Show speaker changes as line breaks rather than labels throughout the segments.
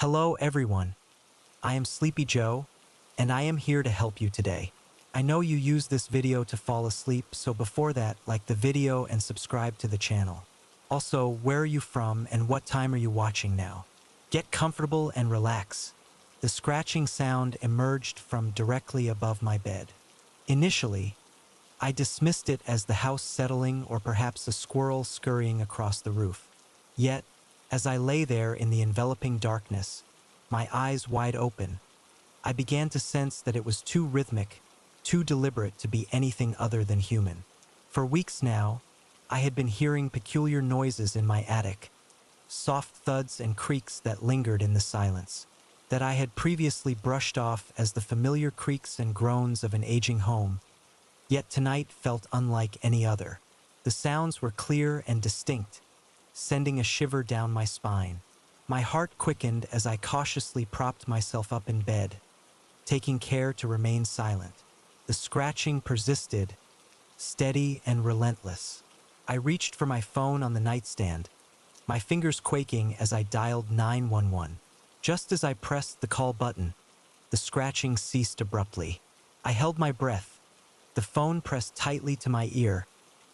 Hello everyone, I am Sleepy Joe, and I am here to help you today. I know you use this video to fall asleep, so before that, like the video and subscribe to the channel. Also, where are you from and what time are you watching now? Get comfortable and relax. The scratching sound emerged from directly above my bed. Initially, I dismissed it as the house settling or perhaps a squirrel scurrying across the roof. Yet, as I lay there in the enveloping darkness, my eyes wide open, I began to sense that it was too rhythmic, too deliberate to be anything other than human. For weeks now, I had been hearing peculiar noises in my attic, soft thuds and creaks that lingered in the silence, that I had previously brushed off as the familiar creaks and groans of an aging home. Yet tonight felt unlike any other. The sounds were clear and distinct, sending a shiver down my spine. My heart quickened as I cautiously propped myself up in bed, taking care to remain silent. The scratching persisted, steady and relentless. I reached for my phone on the nightstand, my fingers quaking as I dialed 911. Just as I pressed the call button, the scratching ceased abruptly. I held my breath, the phone pressed tightly to my ear,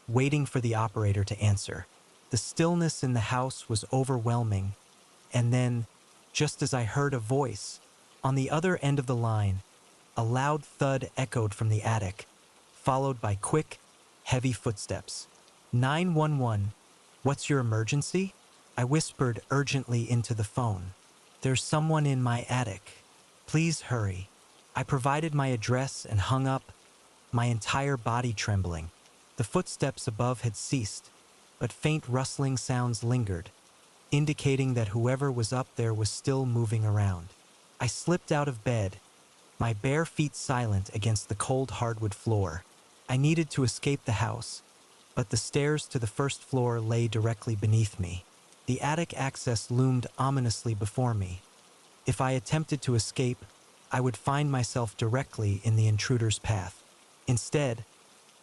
waiting for the operator to answer. The stillness in the house was overwhelming, and then, just as I heard a voice, on the other end of the line, a loud thud echoed from the attic, followed by quick, heavy footsteps. 911, what's your emergency? I whispered urgently into the phone. There's someone in my attic. Please hurry. I provided my address and hung up, my entire body trembling. The footsteps above had ceased, but faint rustling sounds lingered, indicating that whoever was up there was still moving around. I slipped out of bed, my bare feet silent against the cold hardwood floor. I needed to escape the house, but the stairs to the first floor lay directly beneath me. The attic access loomed ominously before me. If I attempted to escape, I would find myself directly in the intruder's path. Instead,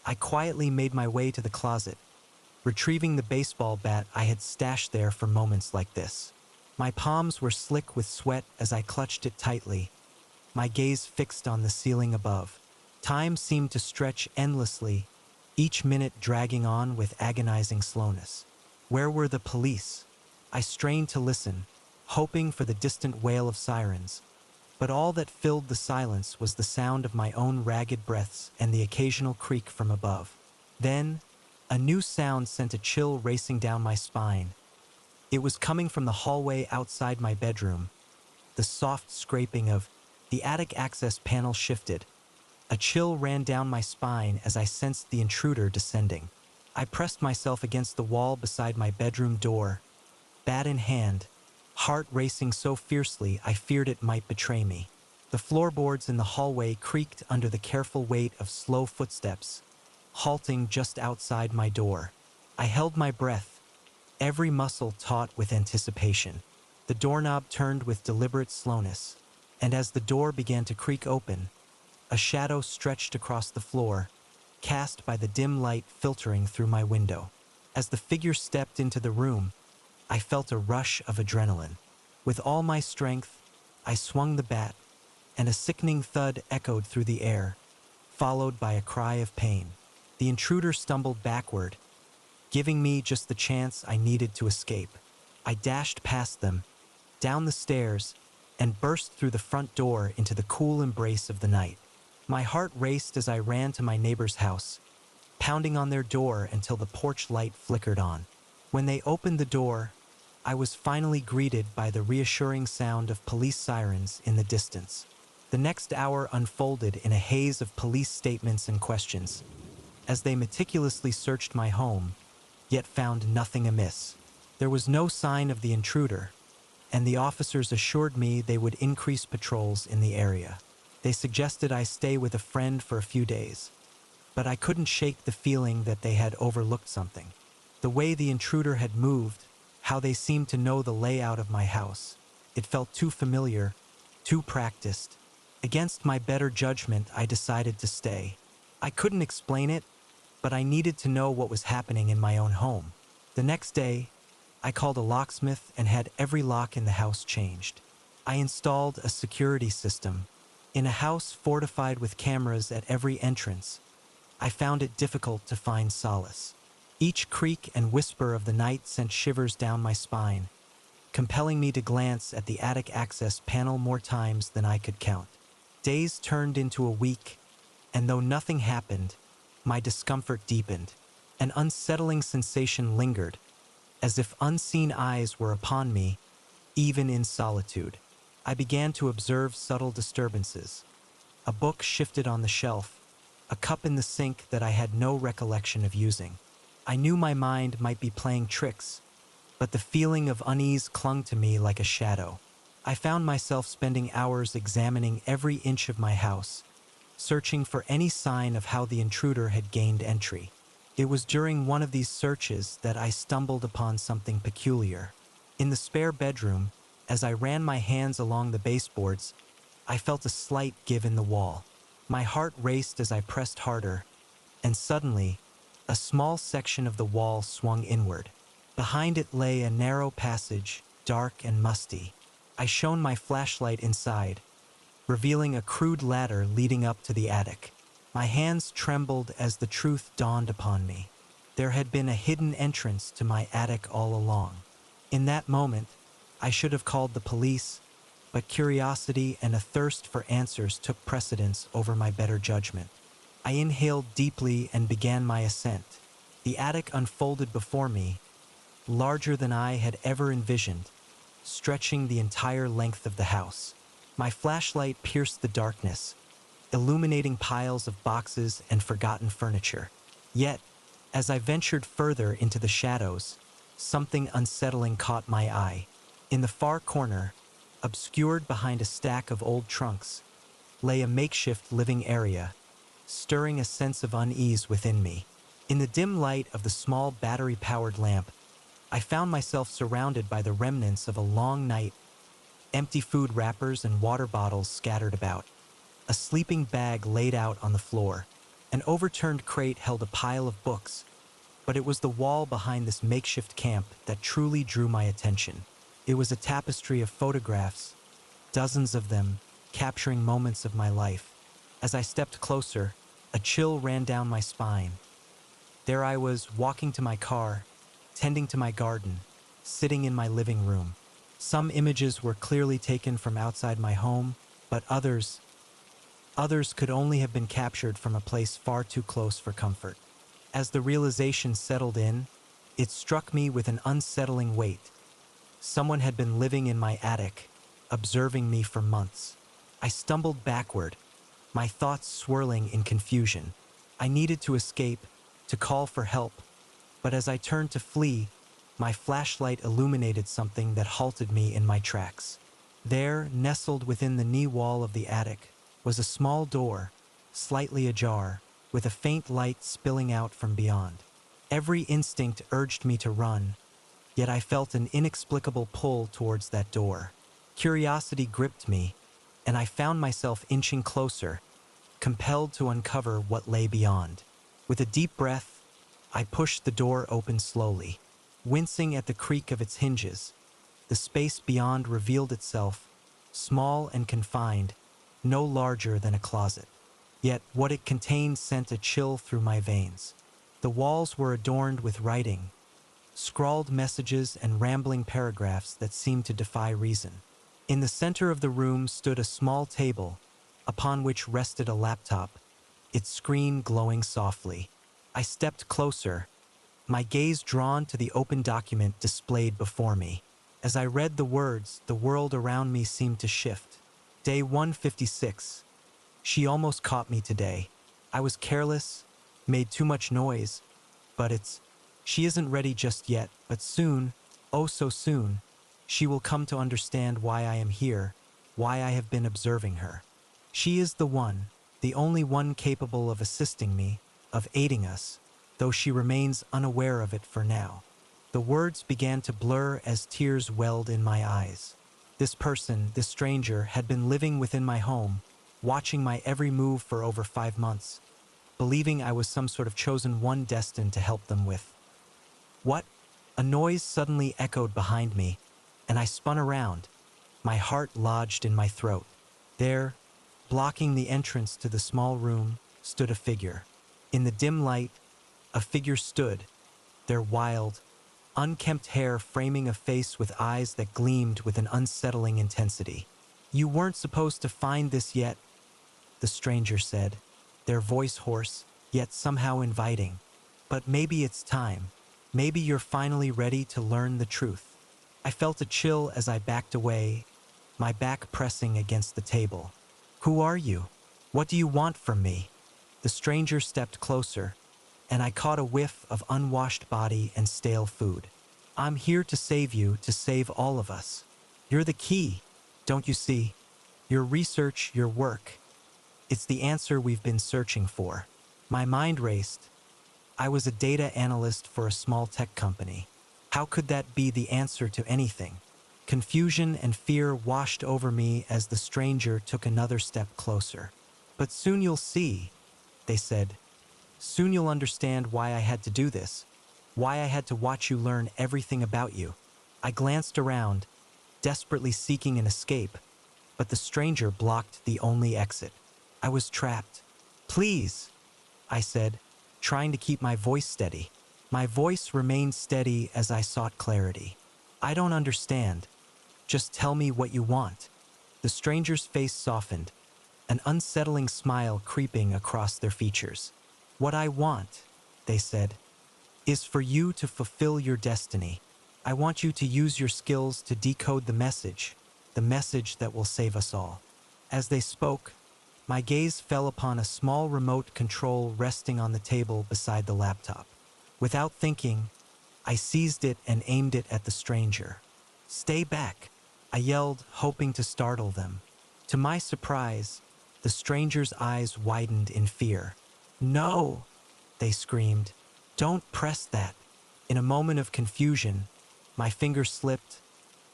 I quietly made my way to the closet, retrieving the baseball bat I had stashed there for moments like this. My palms were slick with sweat as I clutched it tightly, my gaze fixed on the ceiling above. Time seemed to stretch endlessly, each minute dragging on with agonizing slowness. Where were the police? I strained to listen, hoping for the distant wail of sirens, but all that filled the silence was the sound of my own ragged breaths and the occasional creak from above. Then, a new sound sent a chill racing down my spine. It was coming from the hallway outside my bedroom. The soft scraping of the attic access panel shifted. A chill ran down my spine as I sensed the intruder descending. I pressed myself against the wall beside my bedroom door, bat in hand, heart racing so fiercely I feared it might betray me. The floorboards in the hallway creaked under the careful weight of slow footsteps, halting just outside my door. I held my breath, every muscle taut with anticipation. The doorknob turned with deliberate slowness, and as the door began to creak open, a shadow stretched across the floor, cast by the dim light filtering through my window. As the figure stepped into the room, I felt a rush of adrenaline. With all my strength, I swung the bat, and a sickening thud echoed through the air, followed by a cry of pain. The intruder stumbled backward, giving me just the chance I needed to escape. I dashed past them, down the stairs, and burst through the front door into the cool embrace of the night. My heart raced as I ran to my neighbor's house, pounding on their door until the porch light flickered on. When they opened the door, I was finally greeted by the reassuring sound of police sirens in the distance. The next hour unfolded in a haze of police statements and questions, as they meticulously searched my home, yet found nothing amiss. There was no sign of the intruder, and the officers assured me they would increase patrols in the area. They suggested I stay with a friend for a few days, but I couldn't shake the feeling that they had overlooked something. The way the intruder had moved, how they seemed to know the layout of my house. It felt too familiar, too practiced. Against my better judgment, I decided to stay. I couldn't explain it, but I needed to know what was happening in my own home. The next day, I called a locksmith and had every lock in the house changed. I installed a security system. In a house fortified with cameras at every entrance, I found it difficult to find solace. Each creak and whisper of the night sent shivers down my spine, compelling me to glance at the attic access panel more times than I could count. Days turned into a week, and though nothing happened, my discomfort deepened. An unsettling sensation lingered, as if unseen eyes were upon me, even in solitude. I began to observe subtle disturbances. A book shifted on the shelf, a cup in the sink that I had no recollection of using. I knew my mind might be playing tricks, but the feeling of unease clung to me like a shadow. I found myself spending hours examining every inch of my house, searching for any sign of how the intruder had gained entry. It was during one of these searches that I stumbled upon something peculiar. In the spare bedroom, as I ran my hands along the baseboards, I felt a slight give in the wall. My heart raced as I pressed harder, and suddenly, a small section of the wall swung inward. Behind it lay a narrow passage, dark and musty. I shone my flashlight inside, revealing a crude ladder leading up to the attic. My hands trembled as the truth dawned upon me. There had been a hidden entrance to my attic all along. In that moment, I should have called the police, but curiosity and a thirst for answers took precedence over my better judgment. I inhaled deeply and began my ascent. The attic unfolded before me, larger than I had ever envisioned, stretching the entire length of the house. My flashlight pierced the darkness, illuminating piles of boxes and forgotten furniture. Yet, as I ventured further into the shadows, something unsettling caught my eye. In the far corner, obscured behind a stack of old trunks, lay a makeshift living area, stirring a sense of unease within me. In the dim light of the small battery-powered lamp, I found myself surrounded by the remnants of a long night, empty food wrappers and water bottles scattered about. A sleeping bag laid out on the floor. An overturned crate held a pile of books, but it was the wall behind this makeshift camp that truly drew my attention. It was a tapestry of photographs, dozens of them, capturing moments of my life. As I stepped closer, a chill ran down my spine. There I was, walking to my car, tending to my garden, sitting in my living room. Some images were clearly taken from outside my home, but others could only have been captured from a place far too close for comfort. As the realization settled in, it struck me with an unsettling weight. Someone had been living in my attic, observing me for months. I stumbled backward, my thoughts swirling in confusion. I needed to escape, to call for help, but as I turned to flee, my flashlight illuminated something that halted me in my tracks. There, nestled within the knee wall of the attic, was a small door, slightly ajar, with a faint light spilling out from beyond. Every instinct urged me to run, yet I felt an inexplicable pull towards that door. Curiosity gripped me, and I found myself inching closer, compelled to uncover what lay beyond. With a deep breath, I pushed the door open slowly. Wincing at the creak of its hinges, the space beyond revealed itself, small and confined, no larger than a closet. Yet what it contained sent a chill through my veins. The walls were adorned with writing, scrawled messages and rambling paragraphs that seemed to defy reason. In the center of the room stood a small table, upon which rested a laptop, its screen glowing softly. I stepped closer, my gaze drawn to the open document displayed before me. As I read the words, the world around me seemed to shift. Day 156. She almost caught me today. I was careless, made too much noise, but she isn't ready just yet, but soon, oh so soon, she will come to understand why I am here, why I have been observing her. She is the one, the only one capable of assisting me, of aiding us, though she remains unaware of it for now. The words began to blur as tears welled in my eyes. This person, this stranger, had been living within my home, watching my every move for over 5 months, believing I was some sort of chosen one destined to help them with. What? A noise suddenly echoed behind me, and I spun around, My heart lodged in my throat. There, blocking the entrance to the small room, stood a figure. In the dim light, a figure stood, their wild, unkempt hair framing a face with eyes that gleamed with an unsettling intensity. "You weren't supposed to find this yet," the stranger said, their voice hoarse, yet somehow inviting. "But maybe it's time. Maybe you're finally ready to learn the truth." I felt a chill as I backed away, my back pressing against the table. "Who are you? What do you want from me?" The stranger stepped closer, and I caught a whiff of unwashed body and stale food. "I'm here to save you, to save all of us. You're the key, don't you see? Your research, your work. It's the answer we've been searching for." My mind raced. I was a data analyst for a small tech company. How could that be the answer to anything? Confusion and fear washed over me as the stranger took another step closer. "But soon you'll see," they said. "Soon you'll understand why I had to do this, why I had to watch you learn everything about you." I glanced around, desperately seeking an escape, but the stranger blocked the only exit. I was trapped. "Please," I said, trying to keep my voice steady. My voice remained steady as I sought clarity. "I don't understand. Just tell me what you want." The stranger's face softened, an unsettling smile creeping across their features. "What I want," they said, "is for you to fulfill your destiny. I want you to use your skills to decode the message that will save us all." As they spoke, my gaze fell upon a small remote control resting on the table beside the laptop. Without thinking, I seized it and aimed it at the stranger. "Stay back," I yelled, hoping to startle them. To my surprise, the stranger's eyes widened in fear. "No," they screamed. "Don't press that." In a moment of confusion, my finger slipped,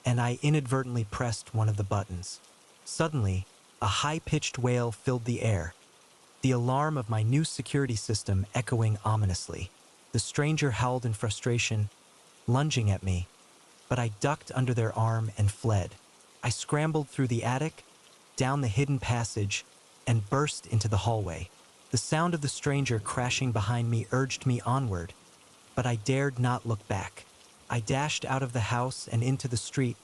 and I inadvertently pressed one of the buttons. Suddenly, a high-pitched wail filled the air, the alarm of my new security system echoing ominously. The stranger howled in frustration, lunging at me, but I ducked under their arm and fled. I scrambled through the attic, down the hidden passage, and burst into the hallway. The sound of the stranger crashing behind me urged me onward, but I dared not look back. I dashed out of the house and into the street,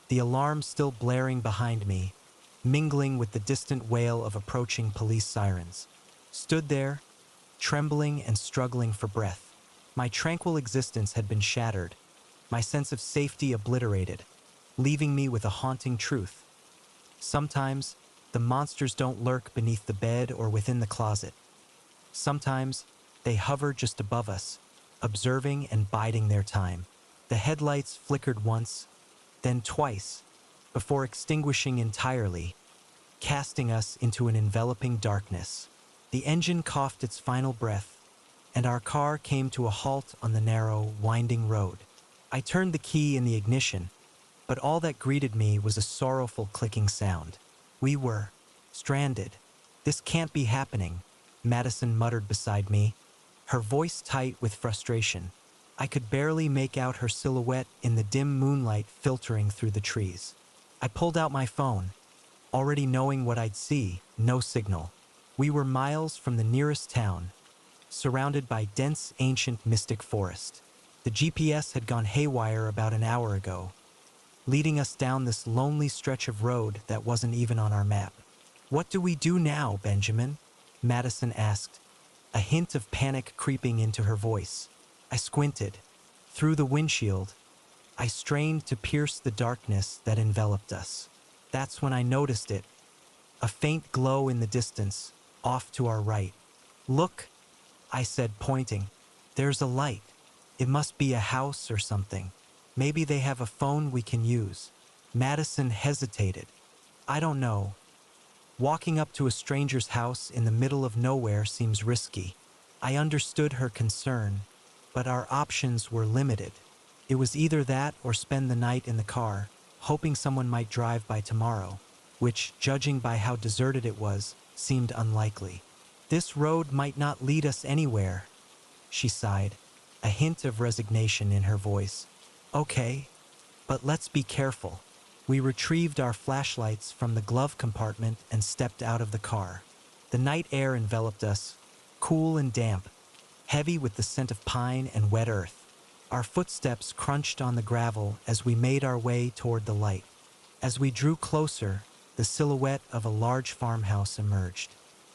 the alarm still blaring behind me, mingling with the distant wail of approaching police sirens. Stood there, trembling and struggling for breath. My tranquil existence had been shattered, my sense of safety obliterated, leaving me with a haunting truth. Sometimes, the monsters don't lurk beneath the bed or within the closet. Sometimes, they hover just above us, observing and biding their time. The headlights flickered once, then twice, before extinguishing entirely, casting us into an enveloping darkness. The engine coughed its final breath, and our car came to a halt on the narrow, winding road. I turned the key in the ignition, but all that greeted me was a sorrowful clicking sound. We were stranded. "This can't be happening," Madison muttered beside me, her voice tight with frustration. I could barely make out her silhouette in the dim moonlight filtering through the trees. I pulled out my phone, already knowing what I'd see: no signal. We were miles from the nearest town, surrounded by dense, ancient, mystic forest. The GPS had gone haywire about an hour ago, leading us down this lonely stretch of road that wasn't even on our map. "What do we do now, Benjamin?" Madison asked, a hint of panic creeping into her voice. I squinted. Through the windshield, I strained to pierce the darkness that enveloped us. That's when I noticed it, a faint glow in the distance, off to our right. "Look," I said, pointing. "There's a light. It must be a house or something. Maybe they have a phone we can use." Madison hesitated. "I don't know. Walking up to a stranger's house in the middle of nowhere seems risky." I understood her concern, but our options were limited. It was either that or spend the night in the car, hoping someone might drive by tomorrow, which, judging by how deserted it was, seemed unlikely. "This road might not lead us anywhere," she sighed, a hint of resignation in her voice. "Okay, but let's be careful. We retrieved our flashlights from the glove compartment and stepped out of the car. The night air enveloped us, cool and damp, heavy with the scent of pine and wet earth. Our footsteps crunched on the gravel as we made our way toward the light. As we drew closer, the silhouette of a large farmhouse emerged.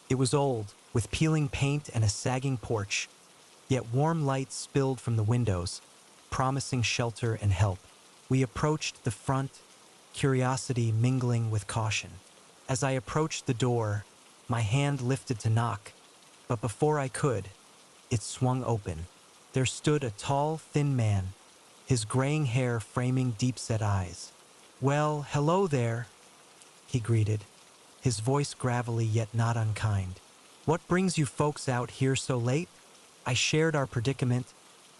It was old, with peeling paint and a sagging porch, yet warm light spilled from the windows, promising shelter and help. We approached the front, curiosity mingling with caution. As I approached the door, my hand lifted to knock, but before I could, it swung open. There stood a tall, thin man, his graying hair framing deep-set eyes. "Well, hello there," he greeted, his voice gravelly yet not unkind. "What brings you folks out here so late?" I shared our predicament,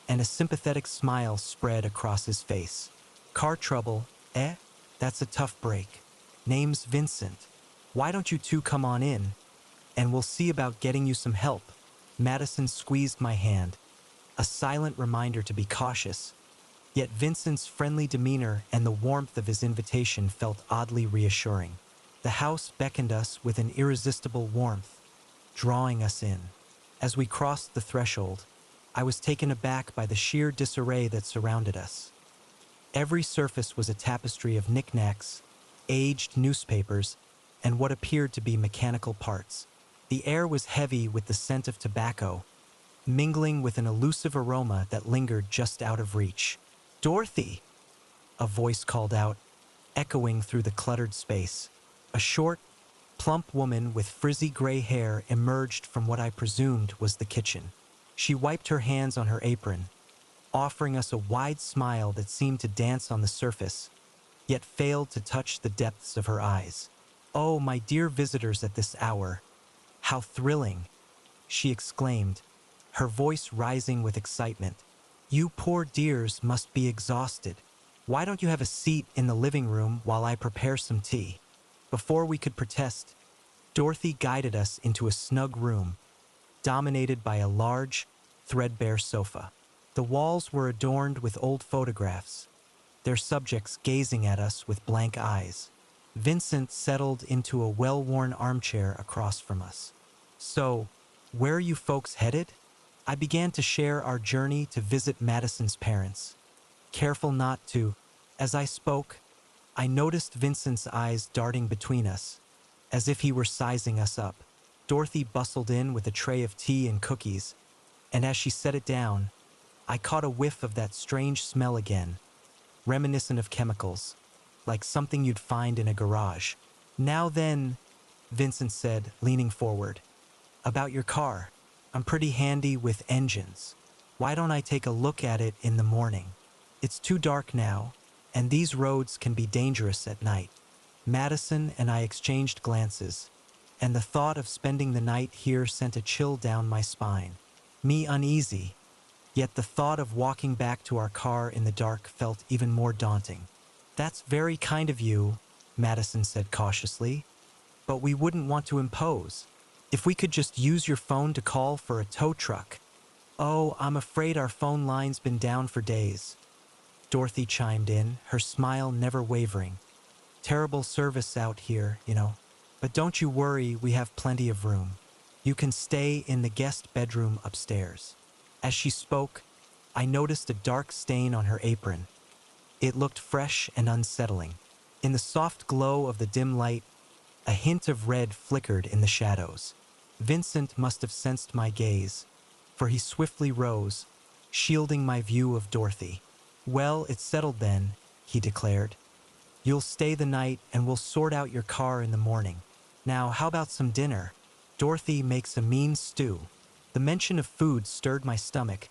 and a sympathetic smile spread across his face. "Car trouble, eh? That's a tough break. Name's Vincent. Why don't you two come on in, and we'll see about getting you some help." Madison squeezed my hand, a silent reminder to be cautious, yet Vincent's friendly demeanor and the warmth of his invitation felt oddly reassuring. The house beckoned us with an irresistible warmth, drawing us in. As we crossed the threshold, I was taken aback by the sheer disarray that surrounded us. Every surface was a tapestry of knickknacks, aged newspapers, and what appeared to be mechanical parts. The air was heavy with the scent of tobacco, mingling with an elusive aroma that lingered just out of reach. "Dorothy!" a voice called out, echoing through the cluttered space. A short, plump woman with frizzy gray hair emerged from what I presumed was the kitchen. She wiped her hands on her apron, offering us a wide smile that seemed to dance on the surface, yet failed to touch the depths of her eyes. "Oh, my dear visitors at this hour, how thrilling!" she exclaimed, her voice rising with excitement. "You poor dears must be exhausted. Why don't you have a seat in the living room while I prepare some tea?" Before we could protest, Dorothy guided us into a snug room, dominated by a large, threadbare sofa. The walls were adorned with old photographs, their subjects gazing at us with blank eyes. Vincent settled into a well-worn armchair across from us. "So, where are you folks headed?" I began to share our journey to visit Madison's parents, careful not to. As I spoke, I noticed Vincent's eyes darting between us, as if he were sizing us up. Dorothy bustled in with a tray of tea and cookies, and as she set it down, I caught a whiff of that strange smell again, reminiscent of chemicals, like something you'd find in a garage. "Now then," Vincent said, leaning forward, "about your car. I'm pretty handy with engines. Why don't I take a look at it in the morning? It's too dark now, and these roads can be dangerous at night." Madison and I exchanged glances, and the thought of spending the night here sent a chill down my spine. Me uneasy, yet the thought of walking back to our car in the dark felt even more daunting. "That's very kind of you," Madison said cautiously, "but we wouldn't want to impose. If we could just use your phone to call for a tow truck." "Oh, I'm afraid our phone line's been down for days," Dorothy chimed in, her smile never wavering. "Terrible service out here, you know. But don't you worry, we have plenty of room. You can stay in the guest bedroom upstairs." As she spoke, I noticed a dark stain on her apron. It looked fresh and unsettling. In the soft glow of the dim light, a hint of red flickered in the shadows. Vincent must have sensed my gaze, for he swiftly rose, shielding my view of Dorothy. "Well, it's settled then," he declared. "You'll stay the night and we'll sort out your car in the morning. Now, how about some dinner? Dorothy makes a mean stew." The mention of food stirred my stomach,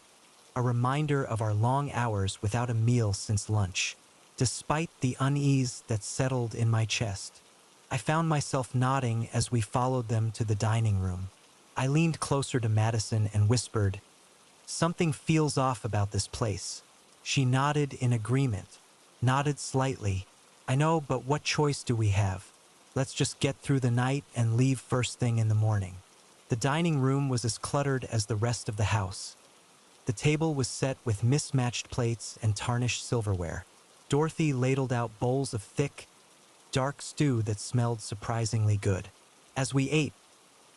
a reminder of our long hours without a meal since lunch. Despite the unease that settled in my chest, I found myself nodding as we followed them to the dining room. I leaned closer to Madison and whispered, "Something feels off about this place." She nodded in agreement, nodded slightly. "I know, but what choice do we have? Let's just get through the night and leave first thing in the morning." The dining room was as cluttered as the rest of the house. The table was set with mismatched plates and tarnished silverware. Dorothy ladled out bowls of thick, dark stew that smelled surprisingly good. As we ate,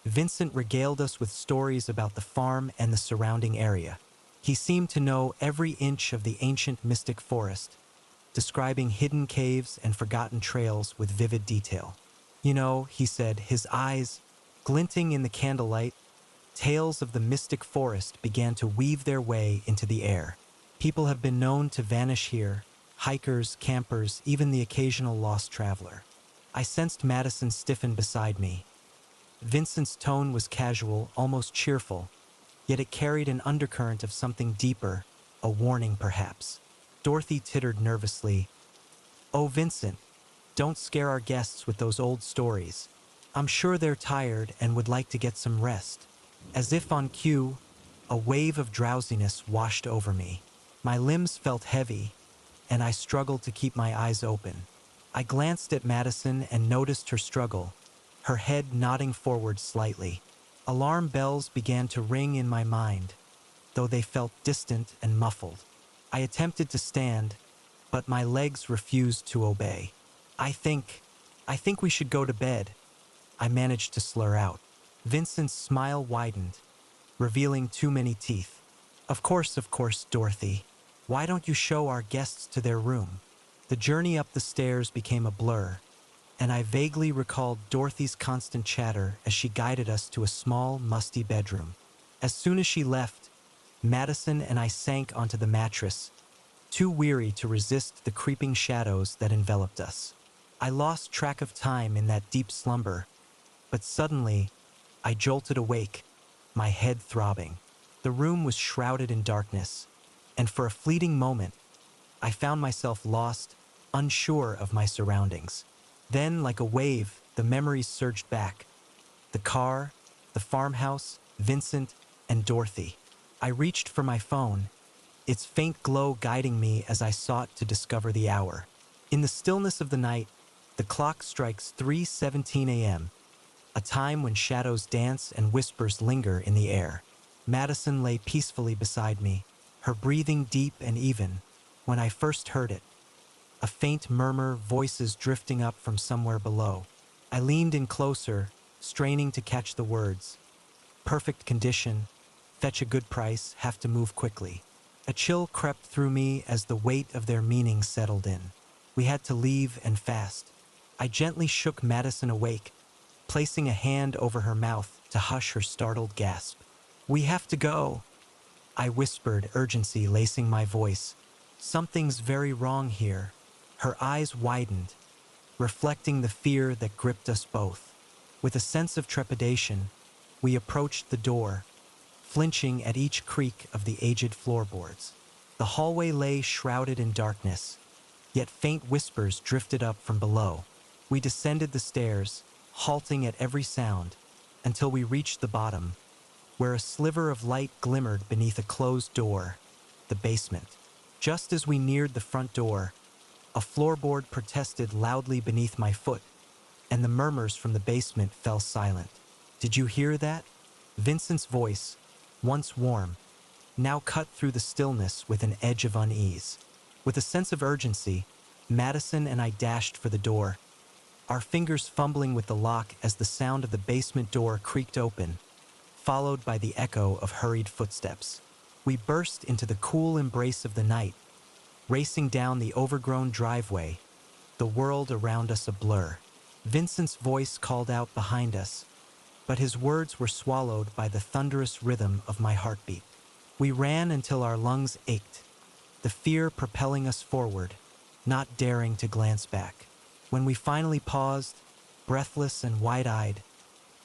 Vincent regaled us with stories about the farm and the surrounding area. He seemed to know every inch of the ancient mystic forest, describing hidden caves and forgotten trails with vivid detail. You know, he said, his eyes glinting in the candlelight, tales of the mystic forest began to weave their way into the air. People have been known to vanish here, hikers, campers, even the occasional lost traveler. I sensed Madison stiffen beside me. Vincent's tone was casual, almost cheerful, yet it carried an undercurrent of something deeper, a warning perhaps. Dorothy tittered nervously. "Oh, Vincent, don't scare our guests with those old stories. I'm sure they're tired and would like to get some rest." As if on cue, a wave of drowsiness washed over me. My limbs felt heavy, and I struggled to keep my eyes open. I glanced at Madison and noticed her struggle, her head nodding forward slightly. Alarm bells began to ring in my mind, though they felt distant and muffled. I attempted to stand, but my legs refused to obey. I think we should go to bed," I managed to slur out. Vincent's smile widened, revealing too many teeth. Of course, Dorothy. Why don't you show our guests to their room?" The journey up the stairs became a blur, and I vaguely recalled Dorothy's constant chatter as she guided us to a small, musty bedroom. As soon as she left, Madison and I sank onto the mattress, too weary to resist the creeping shadows that enveloped us. I lost track of time in that deep slumber, but suddenly, I jolted awake, my head throbbing. The room was shrouded in darkness, and for a fleeting moment, I found myself lost, unsure of my surroundings. Then, like a wave, the memories surged back. The car, the farmhouse, Vincent, and Dorothy. I reached for my phone, its faint glow guiding me as I sought to discover the hour. In the stillness of the night, the clock strikes 3:17 a.m., a time when shadows dance and whispers linger in the air. Madison lay peacefully beside me, her breathing deep and even. When I first heard it, a faint murmur, voices drifting up from somewhere below. I leaned in closer, straining to catch the words. "Perfect condition, fetch a good price, have to move quickly." A chill crept through me as the weight of their meaning settled in. We had to leave and fast. I gently shook Madison awake, placing a hand over her mouth to hush her startled gasp. "We have to go," I whispered, urgency lacing my voice. "Something's very wrong here." Her eyes widened, reflecting the fear that gripped us both. With a sense of trepidation, we approached the door, flinching at each creak of the aged floorboards. The hallway lay shrouded in darkness, yet faint whispers drifted up from below. We descended the stairs, halting at every sound, until we reached the bottom, where a sliver of light glimmered beneath a closed door, the basement. Just as we neared the front door, a floorboard protested loudly beneath my foot, and the murmurs from the basement fell silent. "Did you hear that?" Vincent's voice, once warm, now cut through the stillness with an edge of unease. With a sense of urgency, Madison and I dashed for the door, our fingers fumbling with the lock as the sound of the basement door creaked open, followed by the echo of hurried footsteps. We burst into the cool embrace of the night, racing down the overgrown driveway, the world around us a blur. Vincent's voice called out behind us, but his words were swallowed by the thunderous rhythm of my heartbeat. We ran until our lungs ached, the fear propelling us forward, not daring to glance back. When we finally paused, breathless and wide-eyed,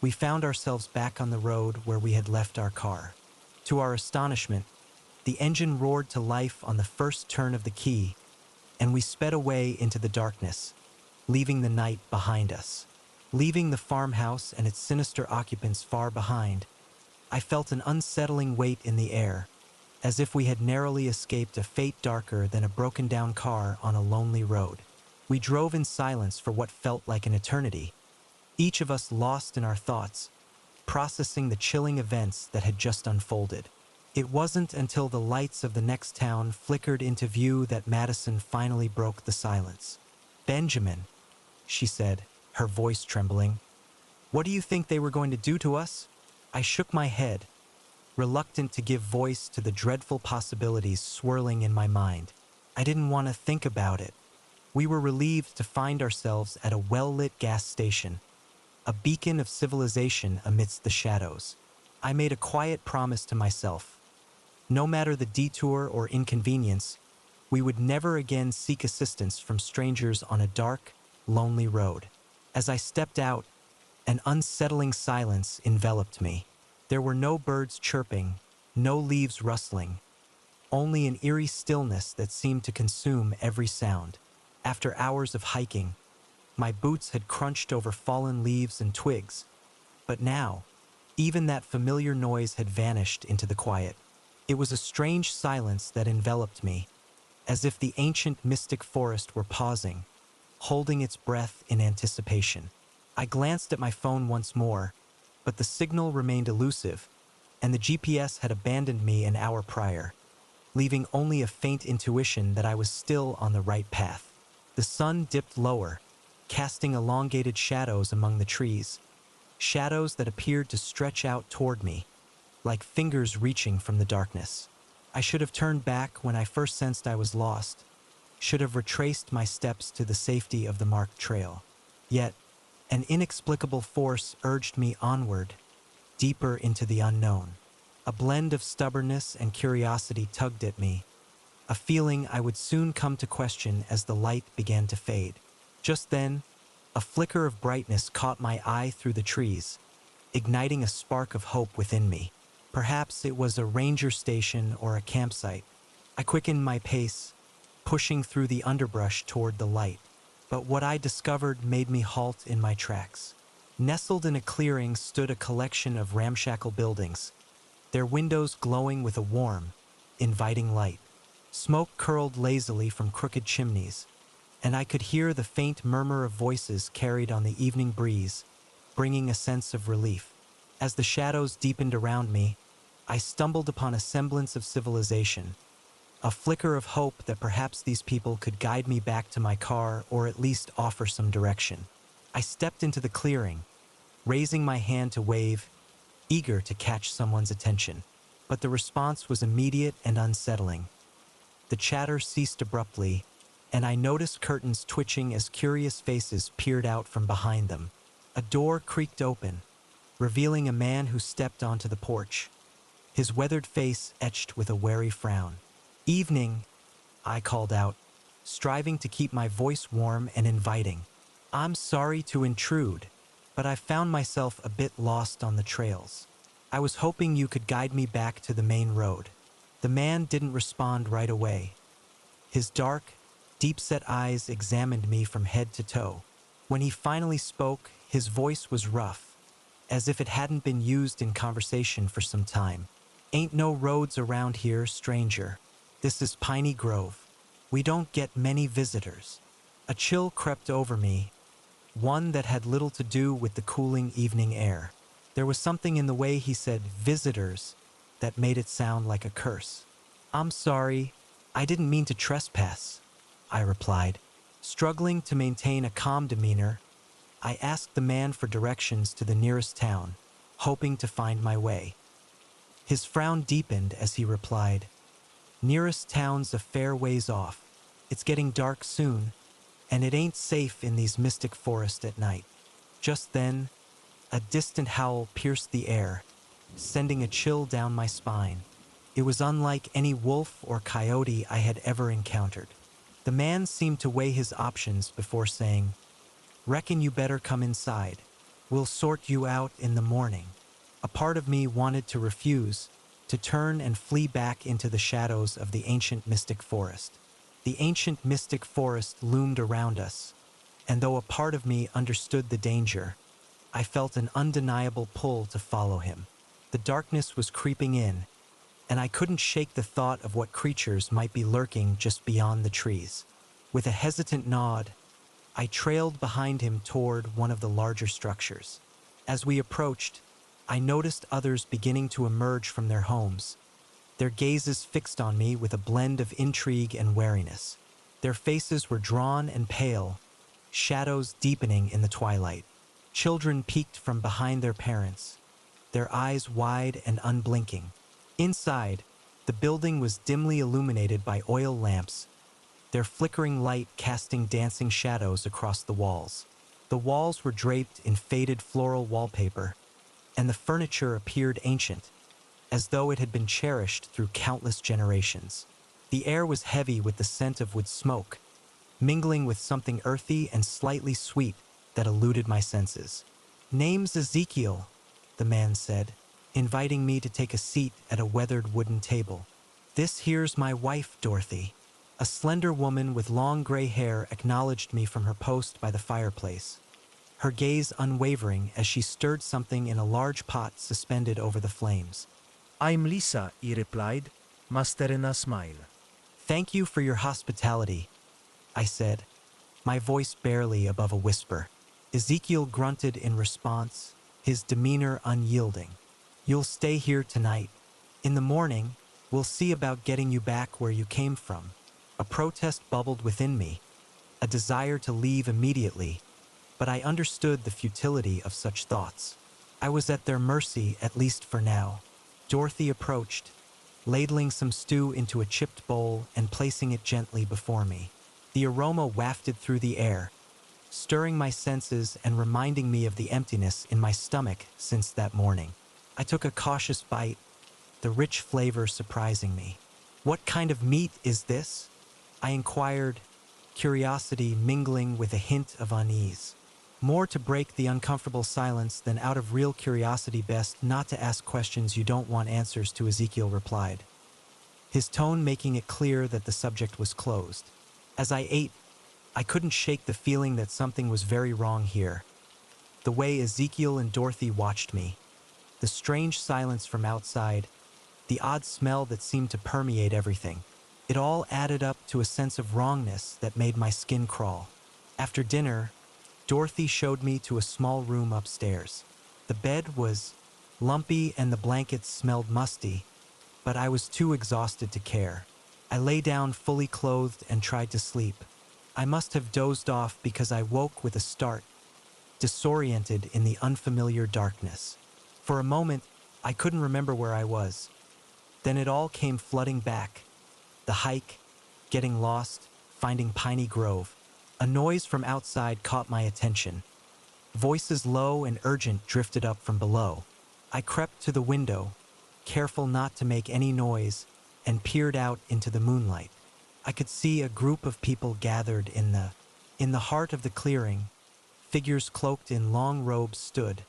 we found ourselves back on the road where we had left our car. To our astonishment, the engine roared to life on the first turn of the key, and we sped away into the darkness, leaving the night behind us. Leaving the farmhouse and its sinister occupants far behind, I felt an unsettling weight in the air, as if we had narrowly escaped a fate darker than a broken-down car on a lonely road. We drove in silence for what felt like an eternity, each of us lost in our thoughts, processing the chilling events that had just unfolded. It wasn't until the lights of the next town flickered into view that Madison finally broke the silence. "Benjamin," she said, her voice trembling. "What do you think they were going to do to us?" I shook my head, reluctant to give voice to the dreadful possibilities swirling in my mind. I didn't want to think about it. We were relieved to find ourselves at a well-lit gas station, a beacon of civilization amidst the shadows. I made a quiet promise to myself. No matter the detour or inconvenience, we would never again seek assistance from strangers on a dark, lonely road. As I stepped out, an unsettling silence enveloped me. There were no birds chirping, no leaves rustling, only an eerie stillness that seemed to consume every sound. After hours of hiking, my boots had crunched over fallen leaves and twigs, but now, even that familiar noise had vanished into the quiet. It was a strange silence that enveloped me, as if the ancient mystic forest were pausing, holding its breath in anticipation. I glanced at my phone once more, but the signal remained elusive, and the GPS had abandoned me an hour prior, leaving only a faint intuition that I was still on the right path. The sun dipped lower, casting elongated shadows among the trees, shadows that appeared to stretch out toward me, like fingers reaching from the darkness. I should have turned back when I first sensed I was lost, should have retraced my steps to the safety of the marked trail. Yet, an inexplicable force urged me onward, deeper into the unknown. A blend of stubbornness and curiosity tugged at me, a feeling I would soon come to question as the light began to fade. Just then, a flicker of brightness caught my eye through the trees, igniting a spark of hope within me. Perhaps it was a ranger station or a campsite. I quickened my pace, pushing through the underbrush toward the light. But what I discovered made me halt in my tracks. Nestled in a clearing stood a collection of ramshackle buildings, their windows glowing with a warm, inviting light. Smoke curled lazily from crooked chimneys, and I could hear the faint murmur of voices carried on the evening breeze, bringing a sense of relief. As the shadows deepened around me, I stumbled upon a semblance of civilization, a flicker of hope that perhaps these people could guide me back to my car or at least offer some direction. I stepped into the clearing, raising my hand to wave, eager to catch someone's attention. But the response was immediate and unsettling. The chatter ceased abruptly, and I noticed curtains twitching as curious faces peered out from behind them. A door creaked open, revealing a man who stepped onto the porch, his weathered face etched with a wary frown. "Evening," I called out, striving to keep my voice warm and inviting. "I'm sorry to intrude, but I found myself a bit lost on the trails. I was hoping you could guide me back to the main road." The man didn't respond right away. His dark, deep-set eyes examined me from head to toe. When he finally spoke, his voice was rough, as if it hadn't been used in conversation for some time. "Ain't no roads around here, stranger. This is Piney Grove. We don't get many visitors." A chill crept over me, one that had little to do with the cooling evening air. There was something in the way he said "visitors" that made it sound like a curse. "I'm sorry, I didn't mean to trespass," I replied. Struggling to maintain a calm demeanor, I asked the man for directions to the nearest town, hoping to find my way. His frown deepened as he replied, "Nearest town's a fair ways off. It's getting dark soon, and it ain't safe in these mystic forests at night." Just then, a distant howl pierced the air, sending a chill down my spine. It was unlike any wolf or coyote I had ever encountered. The man seemed to weigh his options before saying, "Reckon you better come inside. We'll sort you out in the morning." A part of me wanted to refuse, to turn and flee back into the shadows of the ancient mystic forest. The ancient mystic forest loomed around us, and though a part of me understood the danger, I felt an undeniable pull to follow him. The darkness was creeping in, and I couldn't shake the thought of what creatures might be lurking just beyond the trees. With a hesitant nod, I trailed behind him toward one of the larger structures. As we approached, I noticed others beginning to emerge from their homes, their gazes fixed on me with a blend of intrigue and wariness. Their faces were drawn and pale, shadows deepening in the twilight. Children peeked from behind their parents, their eyes wide and unblinking. Inside, the building was dimly illuminated by oil lamps, their flickering light casting dancing shadows across the walls. The walls were draped in faded floral wallpaper, and the furniture appeared ancient, as though it had been cherished through countless generations. The air was heavy with the scent of wood smoke, mingling with something earthy and slightly sweet that eluded my senses. "Name's Ezekiel," the man said, inviting me to take a seat at a weathered wooden table. "This here's my wife, Dorothy." A slender woman with long gray hair acknowledged me from her post by the fireplace, her gaze unwavering as she stirred something in a large pot suspended over the flames.
"I'm Lisa," he replied, mastering a smile.
"Thank you for your hospitality," I said, my voice barely above a whisper. Ezekiel grunted in response, his demeanor unyielding. "You'll stay here tonight. In the morning, we'll see about getting you back where you came from." A protest bubbled within me, a desire to leave immediately, but I understood the futility of such thoughts. I was at their mercy, at least for now. Dorothy approached, ladling some stew into a chipped bowl and placing it gently before me. The aroma wafted through the air, stirring my senses and reminding me of the emptiness in my stomach since that morning. I took a cautious bite, the rich flavor surprising me. "What kind of meat is this?" I inquired, curiosity mingling with a hint of unease. More to break the uncomfortable silence than out of real curiosity, best not to ask questions you don't want answers to, Ezekiel replied, his tone making it clear that the subject was closed. As I ate, I couldn't shake the feeling that something was very wrong here. The way Ezekiel and Dorothy watched me, the strange silence from outside, the odd smell that seemed to permeate everything. It all added up to a sense of wrongness that made my skin crawl. After dinner, Dorothy showed me to a small room upstairs. The bed was lumpy and the blankets smelled musty, but I was too exhausted to care. I lay down fully clothed and tried to sleep. I must have dozed off because I woke with a start, disoriented in the unfamiliar darkness. For a moment, I couldn't remember where I was. Then it all came flooding back. The hike, getting lost, finding Piney Grove. A noise from outside caught my attention. Voices low and urgent drifted up from below. I crept to the window, careful not to make any noise, and peered out into the moonlight. I could see a group of people gathered in the heart of the clearing. Figures cloaked in long robes stood,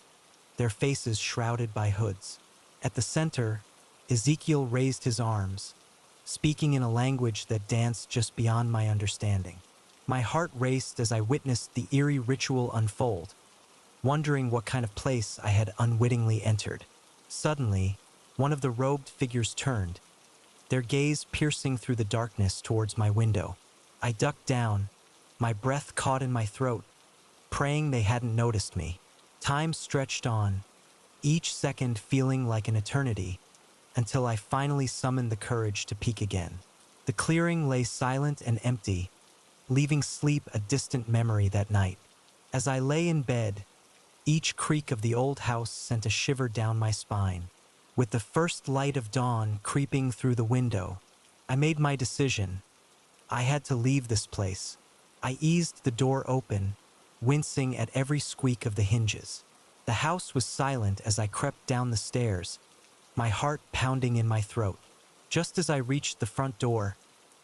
their faces shrouded by hoods. At the center, Ezekiel raised his arms, speaking in a language that danced just beyond my understanding. My heart raced as I witnessed the eerie ritual unfold, wondering what kind of place I had unwittingly entered. Suddenly, one of the robed figures turned, their gaze piercing through the darkness towards my window. I ducked down, my breath caught in my throat, praying they hadn't noticed me. Time stretched on, each second feeling like an eternity, until I finally summoned the courage to peek again. The clearing lay silent and empty, leaving sleep a distant memory that night. As I lay in bed, each creak of the old house sent a shiver down my spine. With the first light of dawn creeping through the window, I made my decision. I had to leave this place. I eased the door open, wincing at every squeak of the hinges. The house was silent as I crept down the stairs, my heart pounding in my throat. Just as I reached the front door,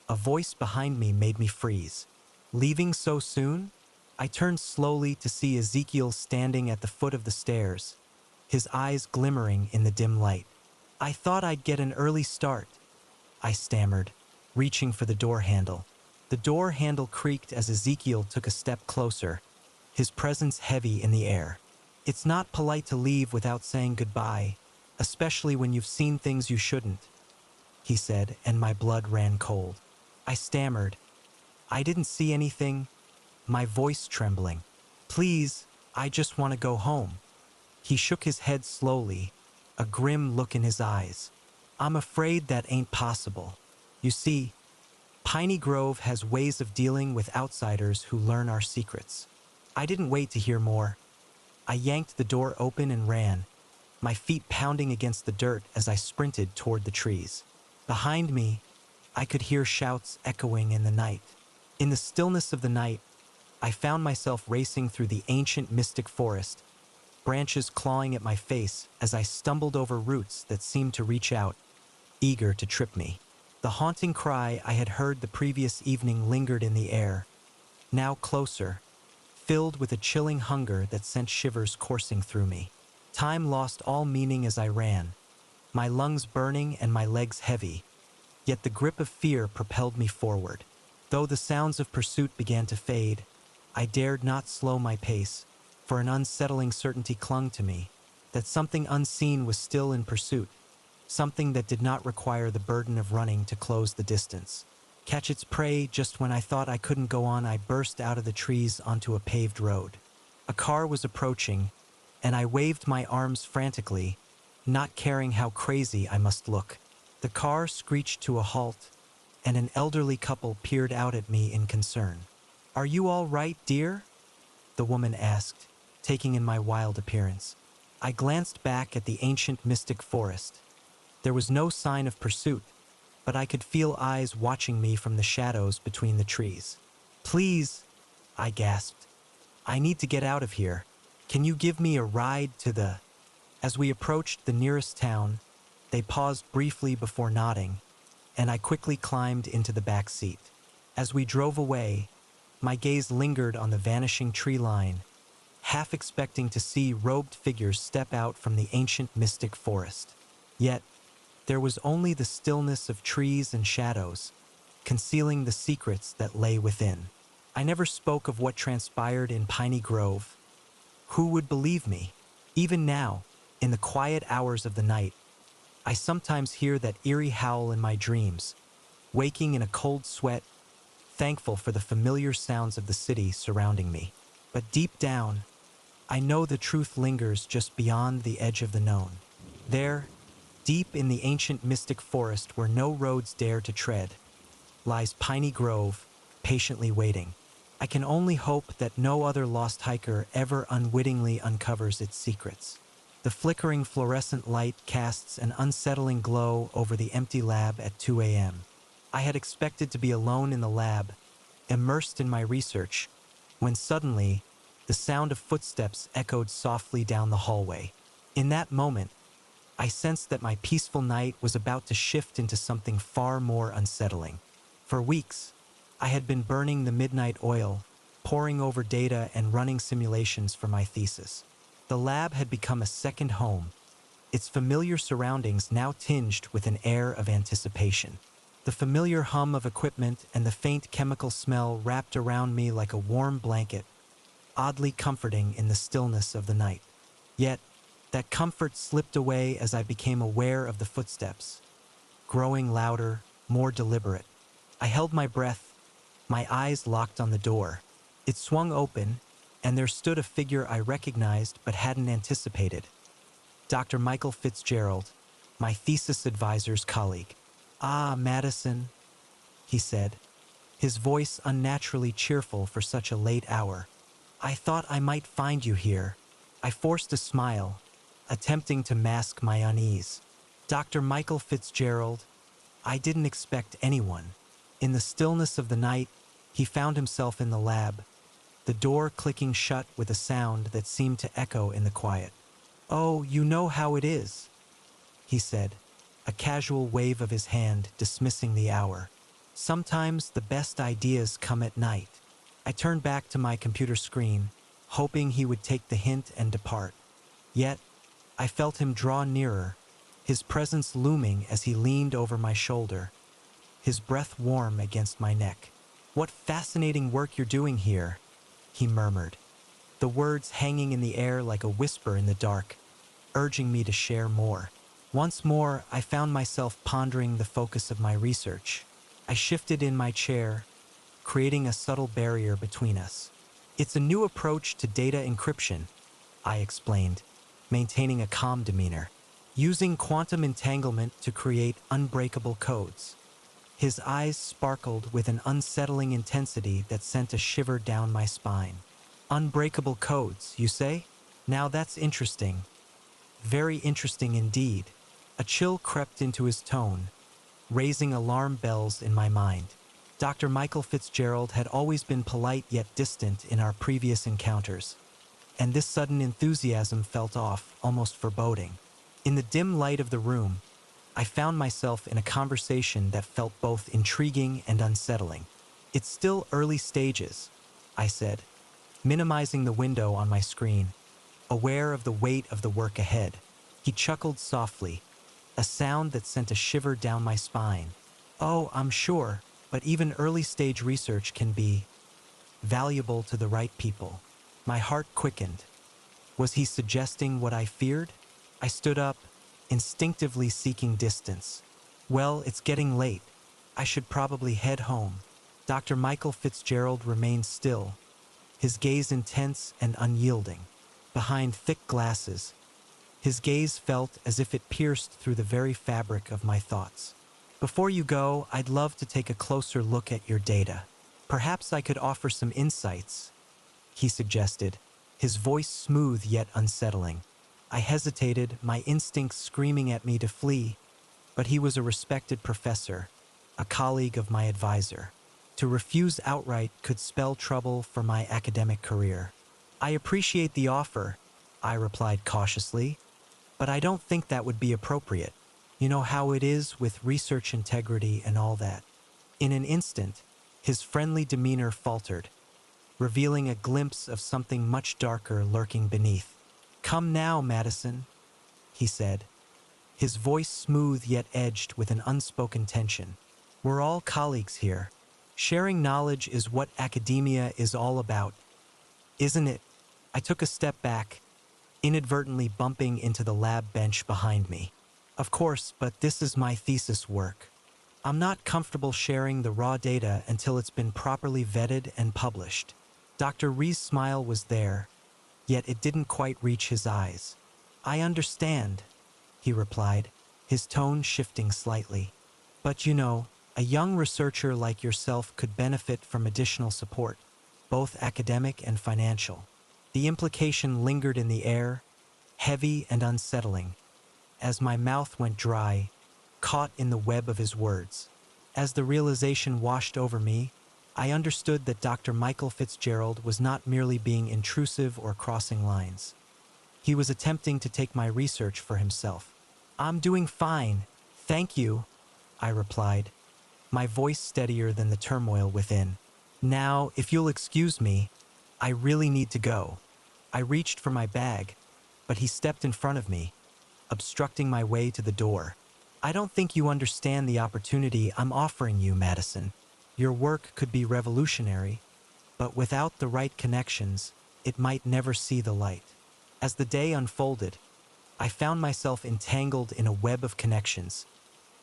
a voice behind me made me freeze. "Leaving so soon?" I turned slowly to see Ezekiel standing at the foot of the stairs, his eyes glimmering in the dim light. "I thought I'd get an early start," I stammered, reaching for the door handle. The door handle creaked as Ezekiel took a step closer, his presence heavy in the air. "It's not polite to leave without saying goodbye, especially when you've seen things you shouldn't," he said, and my blood ran cold. I stammered, "I didn't see anything," my voice trembling. "Please, I just want to go home." He shook his head slowly, a grim look in his eyes. "I'm afraid that ain't possible. You see, Piney Grove has ways of dealing with outsiders who learn our secrets. I didn't wait to hear more. I yanked the door open and ran, my feet pounding against the dirt as I sprinted toward the trees. Behind me, I could hear shouts echoing in the night. In the stillness of the night, I found myself racing through the ancient mystic forest, branches clawing at my face as I stumbled over roots that seemed to reach out, eager to trip me. The haunting cry I had heard the previous evening lingered in the air, now closer, filled with a chilling hunger that sent shivers coursing through me. Time lost all meaning as I ran, my lungs burning and my legs heavy, yet the grip of fear propelled me forward. Though the sounds of pursuit began to fade, I dared not slow my pace, for an unsettling certainty clung to me, that something unseen was still in pursuit, something that did not require the burden of running to close the distance. Catch its prey just when I thought I couldn't go on, I burst out of the trees onto a paved road. A car was approaching, and I waved my arms frantically, not caring how crazy I must look. The car screeched to a halt, and an elderly couple peered out at me in concern. "Are you all right, dear?" the woman asked, taking in my wild appearance. I glanced back at the ancient mystic forest. There was no sign of pursuit, but I could feel eyes watching me from the shadows between the trees. "Please," I gasped. "I need to get out of here. Can you give me a ride to the—" As we approached the nearest town, they paused briefly before nodding, and I quickly climbed into the back seat. As we drove away, my gaze lingered on the vanishing tree line, half expecting to see robed figures step out from the ancient mystic forest. Yet, there was only the stillness of trees and shadows, concealing the secrets that lay within. I never spoke of what transpired in Piney Grove. Who would believe me? Even now, in the quiet hours of the night, I sometimes hear that eerie howl in my dreams, waking in a cold sweat, thankful for the familiar sounds of the city surrounding me. But deep down, I know the truth lingers just beyond the edge of the known. There, deep in the ancient mystic forest where no roads dare to tread, lies Piney Grove, patiently waiting. I can only hope that no other lost hiker ever unwittingly uncovers its secrets. The flickering fluorescent light casts an unsettling glow over the empty lab at 2 a.m. I had expected to be alone in the lab, immersed in my research, when suddenly, the sound of footsteps echoed softly down the hallway. In that moment, I sensed that my peaceful night was about to shift into something far more unsettling. For weeks, I had been burning the midnight oil, poring over data and running simulations for my thesis. The lab had become a second home, its familiar surroundings now tinged with an air of anticipation. The familiar hum of equipment and the faint chemical smell wrapped around me like a warm blanket, oddly comforting in the stillness of the night. Yet, that comfort slipped away as I became aware of the footsteps, growing louder, more deliberate. I held my breath, my eyes locked on the door. It swung open, and there stood a figure I recognized but hadn't anticipated. Dr. Michael Fitzgerald, my thesis advisor's colleague. "Ah, Madison," he said, his voice unnaturally cheerful for such a late hour. "I thought I might find you here." I forced a smile, attempting to mask my unease. Dr. Michael Fitzgerald, I didn't expect anyone. In the stillness of the night, he found himself in the lab, the door clicking shut with a sound that seemed to echo in the quiet. "Oh, you know how it is," he said, a casual wave of his hand dismissing the hour. "Sometimes the best ideas come at night." I turned back to my computer screen, hoping he would take the hint and depart. Yet, I felt him draw nearer, his presence looming as he leaned over my shoulder, his breath warm against my neck. "What fascinating work you're doing here," he murmured, the words hanging in the air like a whisper in the dark, urging me to share more. Once more, I found myself pondering the focus of my research. I shifted in my chair, creating a subtle barrier between us. "It's a new approach to data encryption," I explained, maintaining a calm demeanor, "using quantum entanglement to create unbreakable codes." His eyes sparkled with an unsettling intensity that sent a shiver down my spine. Unbreakable codes, you say? Now that's interesting. Very interesting indeed. A chill crept into his tone, raising alarm bells in my mind. Dr. Michael Fitzgerald had always been polite yet distant in our previous encounters, and this sudden enthusiasm felt off, almost foreboding. In the dim light of the room, I found myself in a conversation that felt both intriguing and unsettling. It's still early stages, I said, minimizing the window on my screen, aware of the weight of the work ahead. He chuckled softly, a sound that sent a shiver down my spine. Oh, I'm sure, but even early-stage research can be valuable to the right people. My heart quickened. Was he suggesting what I feared? I stood up, instinctively seeking distance. Well, it's getting late. I should probably head home. Dr. Michael Fitzgerald remained still, his gaze intense and unyielding. Behind thick glasses, his gaze felt as if it pierced through the very fabric of my thoughts. Before you go, I'd love to take a closer look at your data. Perhaps I could offer some insights, he suggested, his voice smooth yet unsettling. I hesitated, my instincts screaming at me to flee, but he was a respected professor, a colleague of my advisor. To refuse outright could spell trouble for my academic career. I appreciate the offer, I replied cautiously, but I don't think that would be appropriate. You know how it is with research integrity and all that. In an instant, his friendly demeanor faltered, revealing a glimpse of something much darker lurking beneath. Come now, Madison, he said, his voice smooth yet edged with an unspoken tension. We're all colleagues here. Sharing knowledge is what academia is all about, isn't it? I took a step back, inadvertently bumping into the lab bench behind me. Of course, but this is my thesis work. I'm not comfortable sharing the raw data until it's been properly vetted and published. Dr. Ree's smile was there, yet it didn't quite reach his eyes. I understand, he replied, his tone shifting slightly. But you know, a young researcher like yourself could benefit from additional support, both academic and financial. The implication lingered in the air, heavy and unsettling, as my mouth went dry, caught in the web of his words. As the realization washed over me, I understood that Dr. Michael Fitzgerald was not merely being intrusive or crossing lines. He was attempting to take my research for himself. I'm doing fine, thank you, I replied, my voice steadier than the turmoil within. Now, if you'll excuse me, I really need to go. I reached for my bag, but he stepped in front of me, obstructing my way to the door. I don't think you understand the opportunity I'm offering you, Madison. Your work could be revolutionary, but without the right connections, it might never see the light. As the day unfolded, I found myself entangled in a web of connections,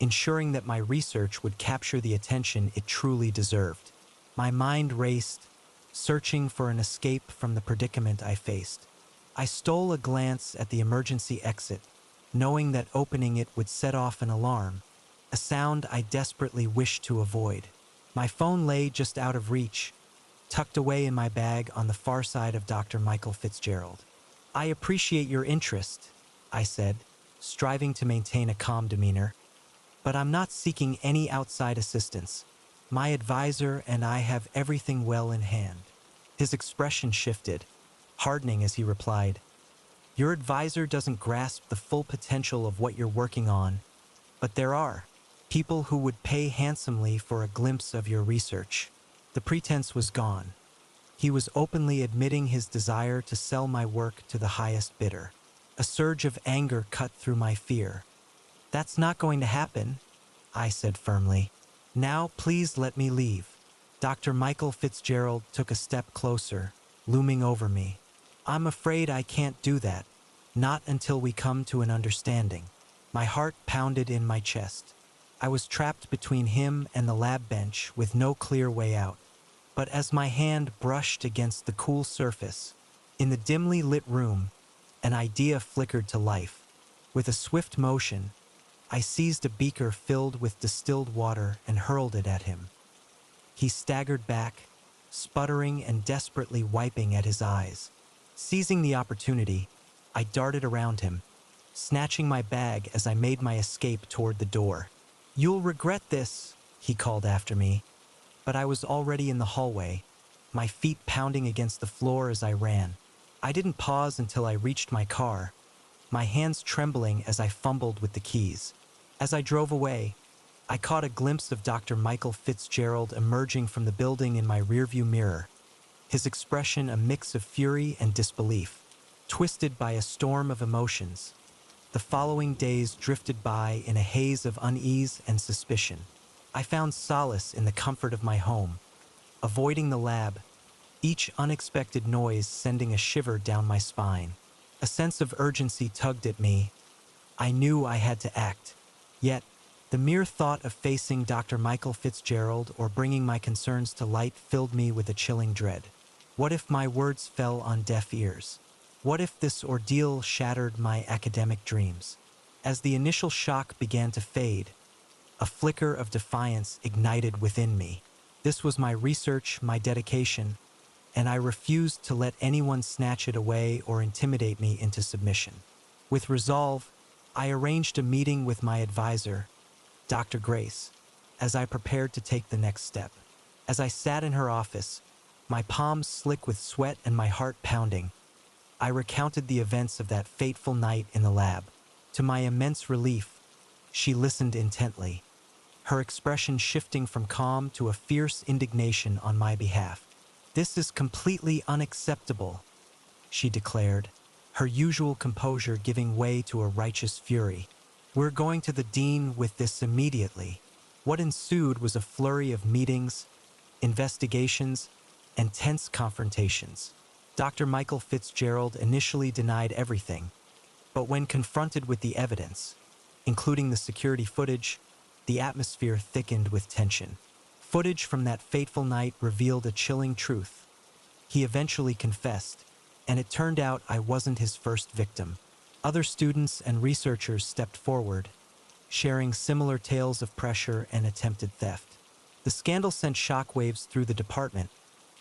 ensuring that my research would capture the attention it truly deserved. My mind raced, searching for an escape from the predicament I faced. I stole a glance at the emergency exit, knowing that opening it would set off an alarm, a sound I desperately wished to avoid. My phone lay just out of reach, tucked away in my bag on the far side of Dr. Michael Fitzgerald. I appreciate your interest, I said, striving to maintain a calm demeanor, but I'm not seeking any outside assistance. My advisor and I have everything well in hand. His expression shifted, hardening as he replied, Your advisor doesn't grasp the full potential of what you're working on, but there are people who would pay handsomely for a glimpse of your research. The pretense was gone. He was openly admitting his desire to sell my work to the highest bidder. A surge of anger cut through my fear. That's not going to happen, I said firmly. Now please let me leave. Dr. Michael Fitzgerald took a step closer, looming over me. I'm afraid I can't do that, not until we come to an understanding. My heart pounded in my chest. I was trapped between him and the lab bench with no clear way out. But as my hand brushed against the cool surface, in the dimly lit room, an idea flickered to life. With a swift motion, I seized a beaker filled with distilled water and hurled it at him. He staggered back, sputtering and desperately wiping at his eyes. Seizing the opportunity, I darted around him, snatching my bag as I made my escape toward the door. "You'll regret this," he called after me, but I was already in the hallway, my feet pounding against the floor as I ran. I didn't pause until I reached my car, my hands trembling as I fumbled with the keys. As I drove away, I caught a glimpse of Dr. Michael Fitzgerald emerging from the building in my rearview mirror, his expression a mix of fury and disbelief, twisted by a storm of emotions. The following days drifted by in a haze of unease and suspicion. I found solace in the comfort of my home, avoiding the lab, each unexpected noise sending a shiver down my spine. A sense of urgency tugged at me. I knew I had to act. Yet, the mere thought of facing Dr. Michael Fitzgerald or bringing my concerns to light filled me with a chilling dread. What if my words fell on deaf ears? What if this ordeal shattered my academic dreams? As the initial shock began to fade, a flicker of defiance ignited within me. This was my research, my dedication, and I refused to let anyone snatch it away or intimidate me into submission. With resolve, I arranged a meeting with my advisor, Dr. Grace, as I prepared to take the next step. As I sat in her office, my palms slick with sweat and my heart pounding, I recounted the events of that fateful night in the lab. To my immense relief, she listened intently, her expression shifting from calm to a fierce indignation on my behalf. "This is completely unacceptable," she declared, her usual composure giving way to a righteous fury. "We're going to the dean with this immediately." What ensued was a flurry of meetings, investigations, and tense confrontations. Dr. Michael Fitzgerald initially denied everything, but when confronted with the evidence, including the security footage, the atmosphere thickened with tension. Footage from that fateful night revealed a chilling truth. He eventually confessed, and it turned out I wasn't his first victim. Other students and researchers stepped forward, sharing similar tales of pressure and attempted theft. The scandal sent shockwaves through the department,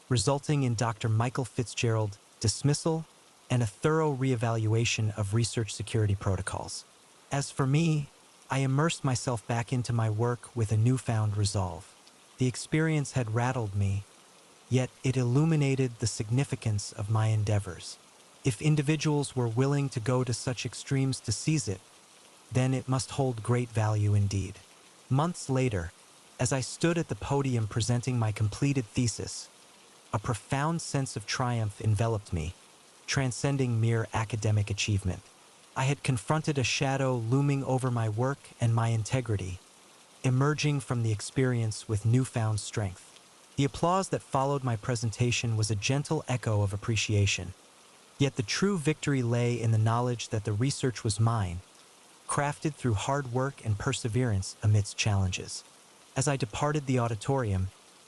resulting in Dr. Michael Fitzgerald's dismissal and a thorough reevaluation of research security protocols. As for me, I immersed myself back into my work with a newfound resolve. The experience had rattled me, yet it illuminated the significance of my endeavors. If individuals were willing to go to such extremes to seize it, then it must hold great value indeed. Months later, as I stood at the podium presenting my completed thesis, a profound sense of triumph enveloped me, transcending mere academic achievement. I had confronted a shadow looming over my work and my integrity, emerging from the experience with newfound strength. The applause that followed my presentation was a gentle echo of appreciation. Yet the true victory lay in the knowledge that the research was mine, crafted through hard work and perseverance amidst challenges. As I departed the auditorium,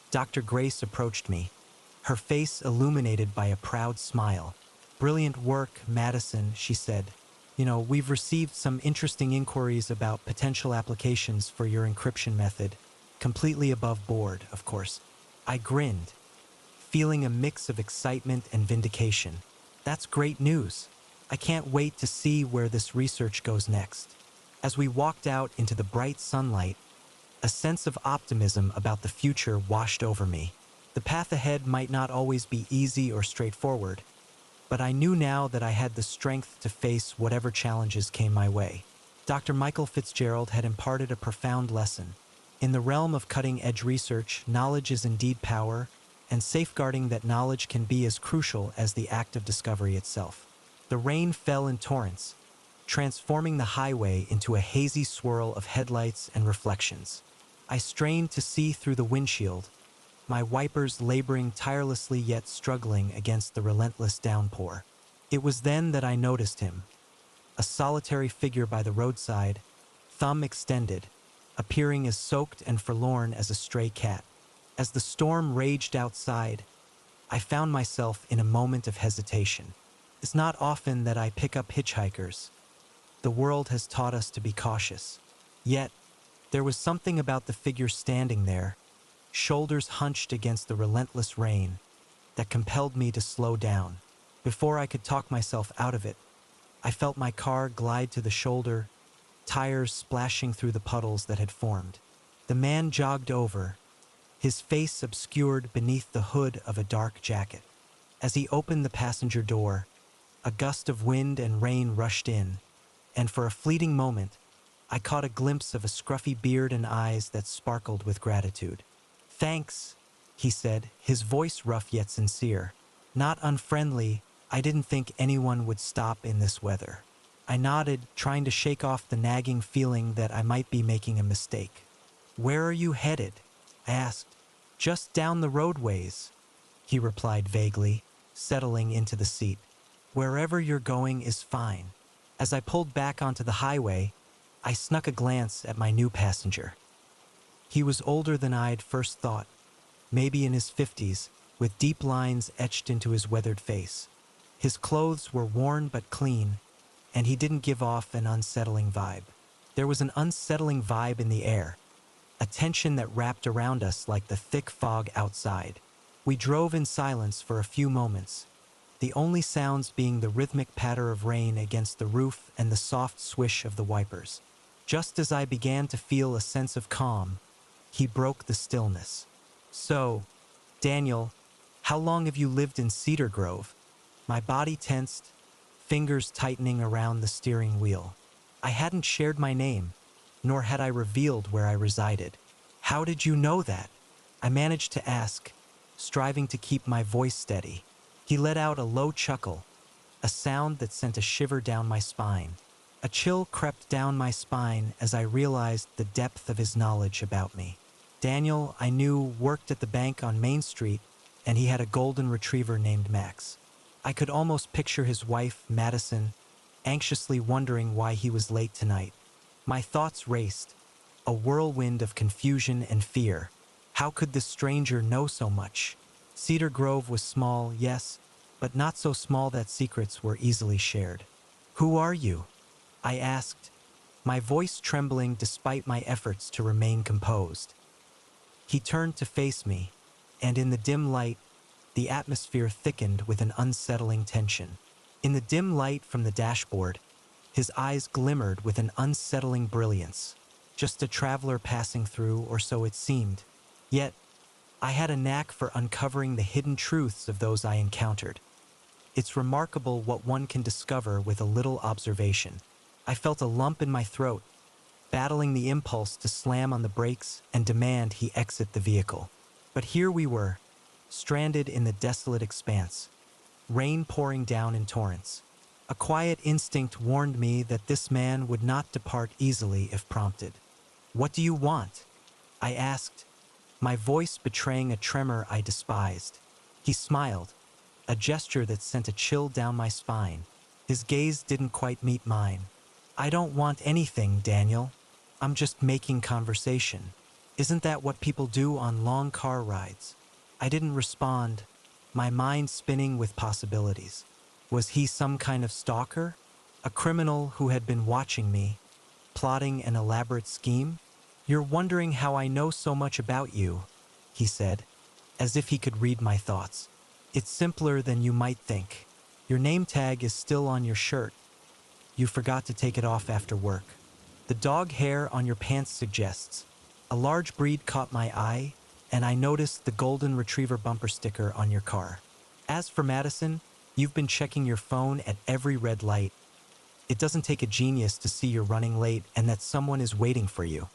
Dr. Grace approached me, her face illuminated by a proud smile. "Brilliant work, Madison," she said. "We've received some interesting inquiries about potential applications for your encryption method, completely above board, of course." I grinned, feeling a mix of excitement and vindication. "That's great news. I can't wait to see where this research goes next." As we walked out into the bright sunlight, a sense of optimism about the future washed over me. The path ahead might not always be easy or straightforward, but I knew now that I had the strength to face whatever challenges came my way. Dr. Michael Fitzgerald had imparted a profound lesson. In the realm of cutting-edge research, knowledge is indeed power, and safeguarding that knowledge can be as crucial as the act of discovery itself. The rain fell in torrents, transforming the highway into a hazy swirl of headlights and reflections. I strained to see through the windshield, my wipers laboring tirelessly yet struggling against the relentless downpour. It was then that I noticed him, a solitary figure by the roadside, thumb extended, appearing as soaked and forlorn as a stray cat. As the storm raged outside, I found myself in a moment of hesitation. It's not often that I pick up hitchhikers. The world has taught us to be cautious. Yet, there was something about the figure standing there, shoulders hunched against the relentless rain, that compelled me to slow down. Before I could talk myself out of it, I felt my car glide to the shoulder, tires splashing through the puddles that had formed. The man jogged over, his face obscured beneath the hood of a dark jacket. As he opened the passenger door, a gust of wind and rain rushed in, and for a fleeting moment, I caught a glimpse of a scruffy beard and eyes that sparkled with gratitude. "Thanks," he said, his voice rough yet sincere. Not unfriendly, I didn't think anyone would stop in this weather. I nodded, trying to shake off the nagging feeling that I might be making a mistake. "Where are you headed?" I asked. "Just down the roadways," he replied vaguely, settling into the seat. "Wherever you're going is fine." As I pulled back onto the highway, I snuck a glance at my new passenger. He was older than I'd first thought, maybe in his 50s, with deep lines etched into his weathered face. His clothes were worn but clean, and he didn't give off an unsettling vibe. There was an unsettling vibe in the air, a tension that wrapped around us like the thick fog outside. We drove in silence for a few moments, the only sounds being the rhythmic patter of rain against the roof and the soft swish of the wipers. Just as I began to feel a sense of calm, he broke the stillness. "So, Daniel, how long have you lived in Cedar Grove?" My body tensed, fingers tightening around the steering wheel. I hadn't shared my name, nor had I revealed where I resided. "How did you know that?" I managed to ask, striving to keep my voice steady. He let out a low chuckle, a sound that sent a shiver down my spine. A chill crept down my spine as I realized the depth of his knowledge about me. Daniel, I knew, worked at the bank on Main Street, and he had a golden retriever named Max. I could almost picture his wife, Madison, anxiously wondering why he was late tonight. My thoughts raced, a whirlwind of confusion and fear. How could this stranger know so much? Cedar Grove was small, yes, but not so small that secrets were easily shared. "Who are you?" I asked, my voice trembling despite my efforts to remain composed. He turned to face me, and in the dim light, the atmosphere thickened with an unsettling tension. In the dim light from the dashboard, his eyes glimmered with an unsettling brilliance. Just a traveler passing through, or so it seemed. Yet, I had a knack for uncovering the hidden truths of those I encountered. It's remarkable what one can discover with a little observation. I felt a lump in my throat, battling the impulse to slam on the brakes and demand he exit the vehicle. But here we were, stranded in the desolate expanse, rain pouring down in torrents. A quiet instinct warned me that this man would not depart easily if prompted. "What do you want?" I asked, my voice betraying a tremor I despised. He smiled, a gesture that sent a chill down my spine. His gaze didn't quite meet mine. "I don't want anything, Daniel. I'm just making conversation. Isn't that what people do on long car rides?" I didn't respond, my mind spinning with possibilities. Was he some kind of stalker? A criminal who had been watching me, plotting an elaborate scheme? "You're wondering how I know so much about you," he said, as if he could read my thoughts. "It's simpler than you might think. Your name tag is still on your shirt. You forgot to take it off after work. The dog hair on your pants suggests. A large breed caught my eye, and I noticed the golden retriever bumper sticker on your car. As for Madison, you've been checking your phone at every red light. It doesn't take a genius to see you're running late and that someone is waiting for you."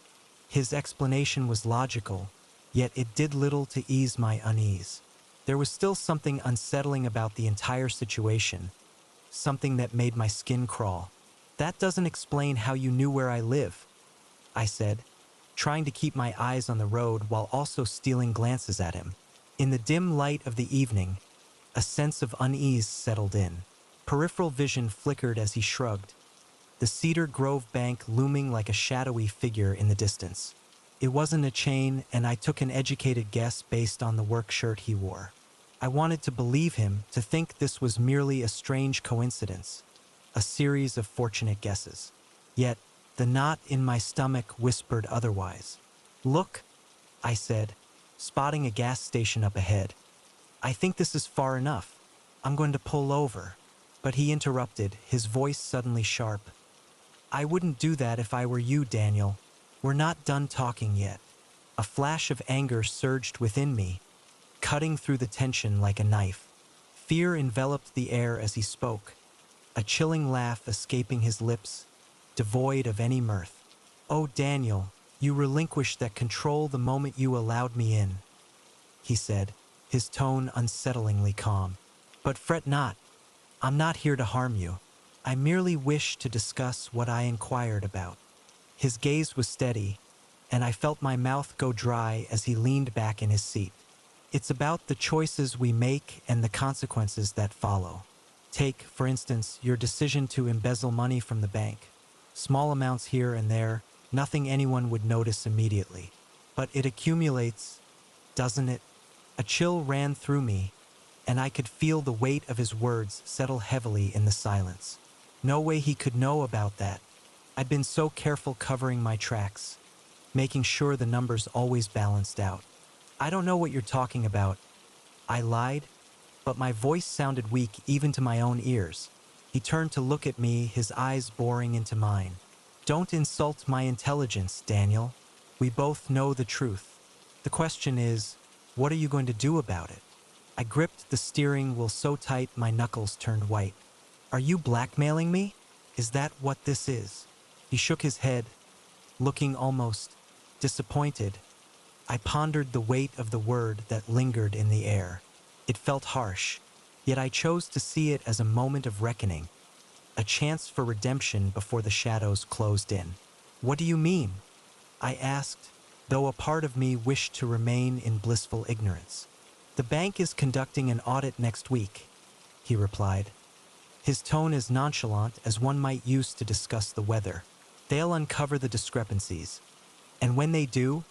His explanation was logical, yet it did little to ease my unease. There was still something unsettling about the entire situation, something that made my skin crawl. "That doesn't explain how you knew where I live," I said, trying to keep my eyes on the road while also stealing glances at him. In the dim light of the evening, a sense of unease settled in. Peripheral vision flickered as he shrugged, the Cedar Grove bank looming like a shadowy figure in the distance. It wasn't a chain, and I took an educated guess based on the work shirt he wore. I wanted to believe him, to think this was merely a strange coincidence, a series of fortunate guesses. Yet, The knot in my stomach whispered otherwise. "Look," I said, spotting a gas station up ahead. "I think this is far enough. I'm going to pull over." But he interrupted, his voice suddenly sharp. "I wouldn't do that if I were you, Daniel. We're not done talking yet." A flash of anger surged within me, cutting through the tension like a knife. Fear enveloped the air as he spoke, a chilling laugh escaping his lips, devoid of any mirth. "Oh, Daniel, you relinquished that control the moment you allowed me in," he said, his tone unsettlingly calm. "But fret not. I'm not here to harm you. I merely wish to discuss what I inquired about." His gaze was steady, and I felt my mouth go dry as he leaned back in his seat. "It's about the choices we make and the consequences that follow. Take, for instance, your decision to embezzle money from the bank. Small amounts here and there, nothing anyone would notice immediately. But it accumulates, doesn't it?" A chill ran through me, and I could feel the weight of his words settle heavily in the silence. No way he could know about that. I'd been so careful covering my tracks, making sure the numbers always balanced out. "I don't know what you're talking about," I lied, but my voice sounded weak even to my own ears. He turned to look at me, his eyes boring into mine. "Don't insult my intelligence, Daniel. We both know the truth. The question is, what are you going to do about it?" I gripped the steering wheel so tight my knuckles turned white. "Are you blackmailing me? Is that what this is?" He shook his head, looking almost disappointed. I pondered the weight of the word that lingered in the air. It felt harsh, yet I chose to see it as a moment of reckoning, a chance for redemption before the shadows closed in. "What do you mean?" I asked, though a part of me wished to remain in blissful ignorance. "The bank is conducting an audit next week," he replied, his tone as nonchalant as one might use to discuss the weather. "They'll uncover the discrepancies, and when they do,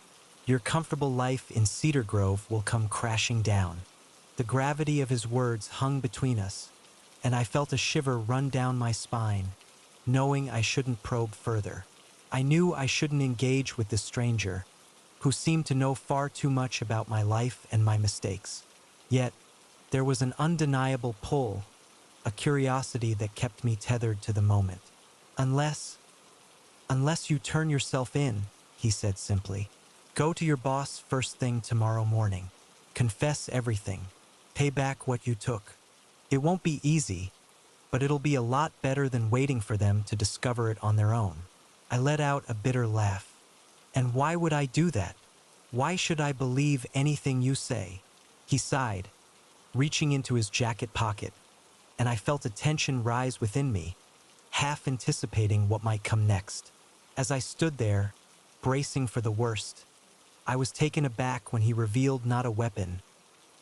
your comfortable life in Cedar Grove will come crashing down." The gravity of his words hung between us, and I felt a shiver run down my spine, knowing I shouldn't probe further. I knew I shouldn't engage with this stranger, who seemed to know far too much about my life and my mistakes. Yet, there was an undeniable pull, a curiosity that kept me tethered to the moment. Unless you turn yourself in," he said simply. "Go to your boss first thing tomorrow morning. Confess everything. Pay back what you took. It won't be easy, but it'll be a lot better than waiting for them to discover it on their own." I let out a bitter laugh. "And why would I do that? Why should I believe anything you say?" He sighed, reaching into his jacket pocket, and I felt a tension rise within me, half anticipating what might come next. As I stood there, bracing for the worst, I was taken aback when he revealed not a weapon,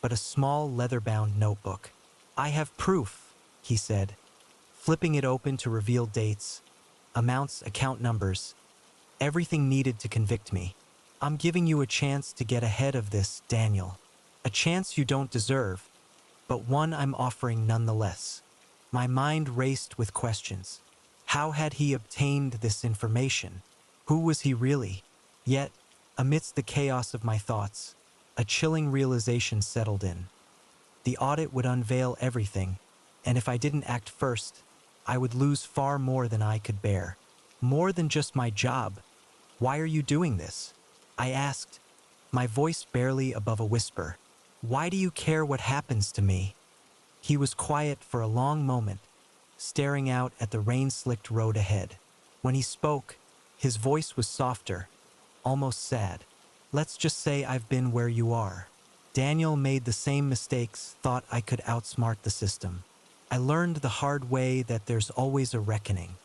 but a small leather-bound notebook. "I have proof," he said, flipping it open to reveal dates, amounts, account numbers, everything needed to convict me. "I'm giving you a chance to get ahead of this, Daniel. A chance you don't deserve, but one I'm offering nonetheless." My mind raced with questions. How had he obtained this information? Who was he really? Yet, amidst the chaos of my thoughts, a chilling realization settled in. The audit would unveil everything, and if I didn't act first, I would lose far more than I could bear. More than just my job. "Why are you doing this?" I asked, my voice barely above a whisper. "Why do you care what happens to me?" He was quiet for a long moment, staring out at the rain-slicked road ahead. When he spoke, his voice was softer, almost sad. "Let's just say I've been where you are. Daniel made the same mistakes, thought I could outsmart the system. I learned the hard way that there's always a reckoning.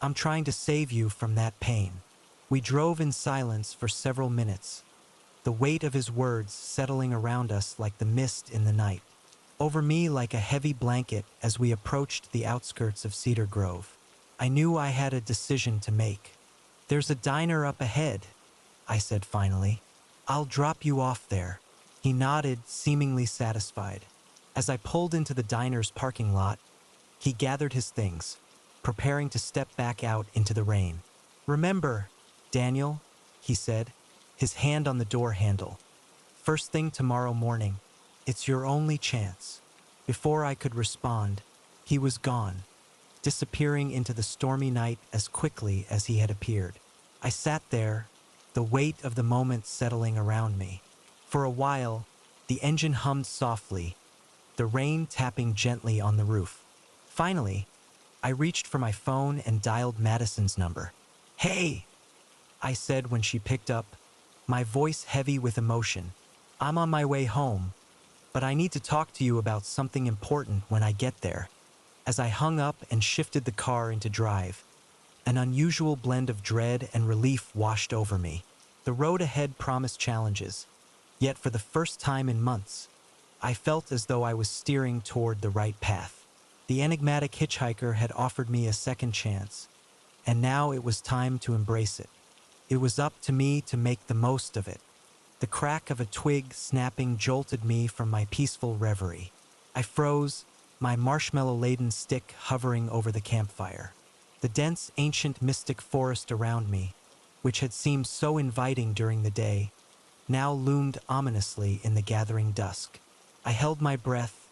I'm trying to save you from that pain." We drove in silence for several minutes, the weight of his words settling around us like the mist in the night, over me like a heavy blanket as we approached the outskirts of Cedar Grove. I knew I had a decision to make. "There's a diner up ahead," I said finally. "I'll drop you off there." He nodded, seemingly satisfied. As I pulled into the diner's parking lot, he gathered his things, preparing to step back out into the rain. "Remember, Daniel," he said, his hand on the door handle. "First thing tomorrow morning. It's your only chance." Before I could respond, he was gone, disappearing into the stormy night as quickly as he had appeared. I sat there, the weight of the moment settling around me. For a while, the engine hummed softly, the rain tapping gently on the roof. Finally, I reached for my phone and dialed Madison's number. "Hey," I said when she picked up, my voice heavy with emotion. "I'm on my way home, but I need to talk to you about something important when I get there." As I hung up and shifted the car into drive, an unusual blend of dread and relief washed over me. The road ahead promised challenges, yet for the first time in months, I felt as though I was steering toward the right path. The enigmatic hitchhiker had offered me a second chance, and now it was time to embrace it. It was up to me to make the most of it. The crack of a twig snapping jolted me from my peaceful reverie. I froze, my marshmallow-laden stick hovering over the campfire. The dense, ancient, mystic forest around me, which had seemed so inviting during the day, now loomed ominously in the gathering dusk. I held my breath,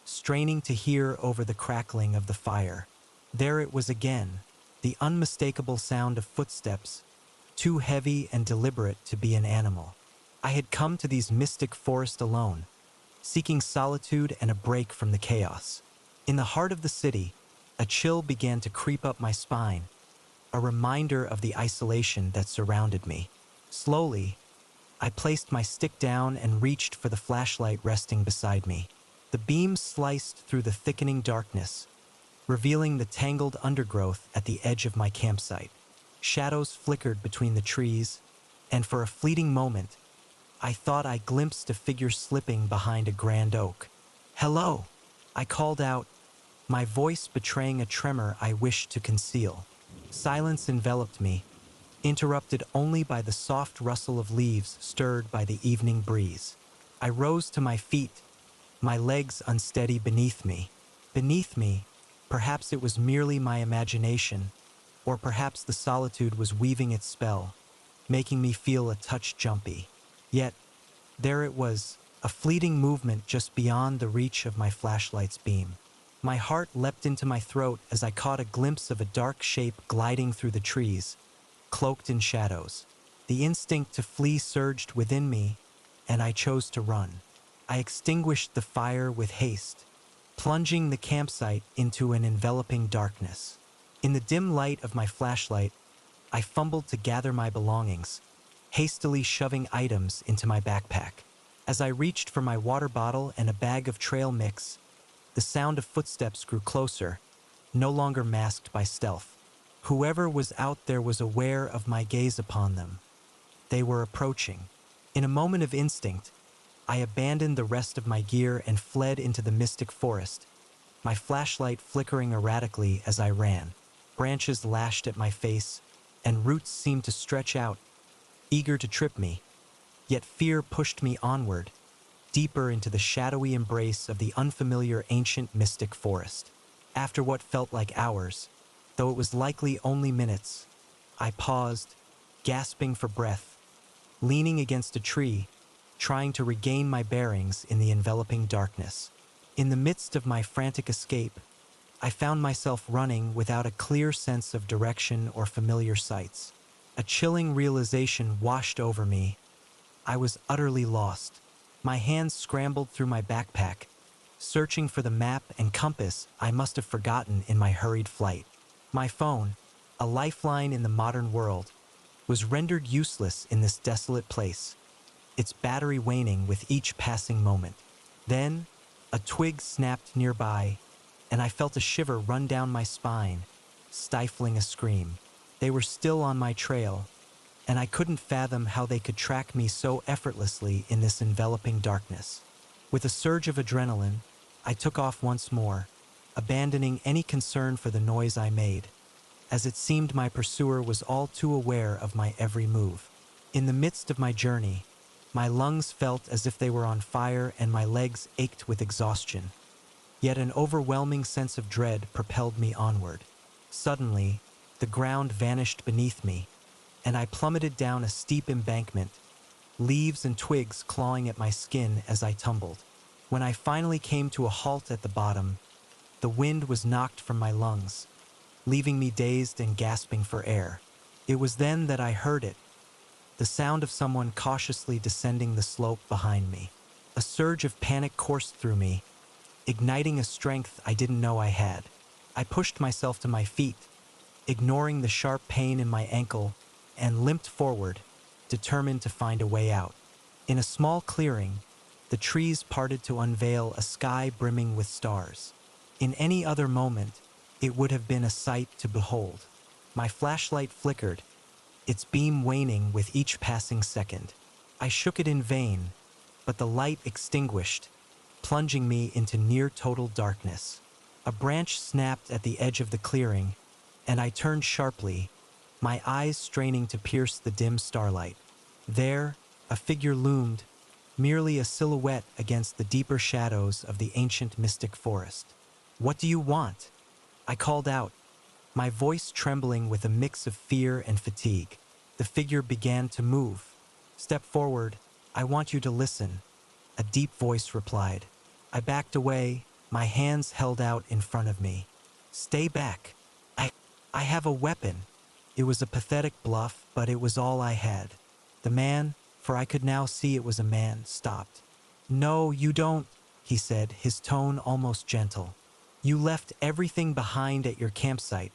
straining to hear over the crackling of the fire. There it was again, the unmistakable sound of footsteps, too heavy and deliberate to be an animal. I had come to these mystic forests alone, seeking solitude and a break from the chaos. In the heart of the city, a chill began to creep up my spine, a reminder of the isolation that surrounded me. Slowly, I placed my stick down and reached for the flashlight resting beside me. The beam sliced through the thickening darkness, revealing the tangled undergrowth at the edge of my campsite. Shadows flickered between the trees, and for a fleeting moment, I thought I glimpsed a figure slipping behind a grand oak. "Hello," I called out, my voice betraying a tremor I wished to conceal. Silence enveloped me, interrupted only by the soft rustle of leaves stirred by the evening breeze. I rose to my feet, my legs unsteady beneath me. Beneath me, perhaps it was merely my imagination, or perhaps the solitude was weaving its spell, making me feel a touch jumpy. Yet, there it was, a fleeting movement just beyond the reach of my flashlight's beam. My heart leapt into my throat as I caught a glimpse of a dark shape gliding through the trees, cloaked in shadows. The instinct to flee surged within me, and I chose to run. I extinguished the fire with haste, plunging the campsite into an enveloping darkness. In the dim light of my flashlight, I fumbled to gather my belongings, hastily shoving items into my backpack. As I reached for my water bottle and a bag of trail mix, the sound of footsteps grew closer, no longer masked by stealth. Whoever was out there was aware of my gaze upon them. They were approaching. In a moment of instinct, I abandoned the rest of my gear and fled into the mystic forest, my flashlight flickering erratically as I ran. Branches lashed at my face, and roots seemed to stretch out, eager to trip me. Yet fear pushed me onward, deeper into the shadowy embrace of the unfamiliar ancient mystic forest. After what felt like hours, though it was likely only minutes, I paused, gasping for breath, leaning against a tree, trying to regain my bearings in the enveloping darkness. In the midst of my frantic escape, I found myself running without a clear sense of direction or familiar sights. A chilling realization washed over me. I was utterly lost. My hands scrambled through my backpack, searching for the map and compass I must have forgotten in my hurried flight. My phone, a lifeline in the modern world, was rendered useless in this desolate place, its battery waning with each passing moment. Then, a twig snapped nearby, and I felt a shiver run down my spine, stifling a scream. They were still on my trail, and I couldn't fathom how they could track me so effortlessly in this enveloping darkness. With a surge of adrenaline, I took off once more, abandoning any concern for the noise I made, as it seemed my pursuer was all too aware of my every move. In the midst of my journey, my lungs felt as if they were on fire and my legs ached with exhaustion. Yet an overwhelming sense of dread propelled me onward. Suddenly, The ground vanished beneath me, and I plummeted down a steep embankment, leaves and twigs clawing at my skin as I tumbled. When I finally came to a halt at the bottom, the wind was knocked from my lungs, leaving me dazed and gasping for air. It was then that I heard it, the sound of someone cautiously descending the slope behind me. A surge of panic coursed through me, igniting a strength I didn't know I had. I pushed myself to my feet, ignoring the sharp pain in my ankle, and limped forward, determined to find a way out. In a small clearing, the trees parted to unveil a sky brimming with stars. In any other moment, it would have been a sight to behold. My flashlight flickered, its beam waning with each passing second. I shook it in vain, but the light extinguished, plunging me into near total darkness. A branch snapped at the edge of the clearing, and I turned sharply, my eyes straining to pierce the dim starlight. There, a figure loomed, merely a silhouette against the deeper shadows of the ancient mystic forest. "What do you want?" I called out, my voice trembling with a mix of fear and fatigue. The figure began to move. "Step forward, I want you to listen," a deep voice replied. I backed away, my hands held out in front of me. "Stay back. I have a weapon." It was a pathetic bluff, but it was all I had. The man, for I could now see it was a man, stopped. "No, you don't," he said, his tone almost gentle. "You left everything behind at your campsite,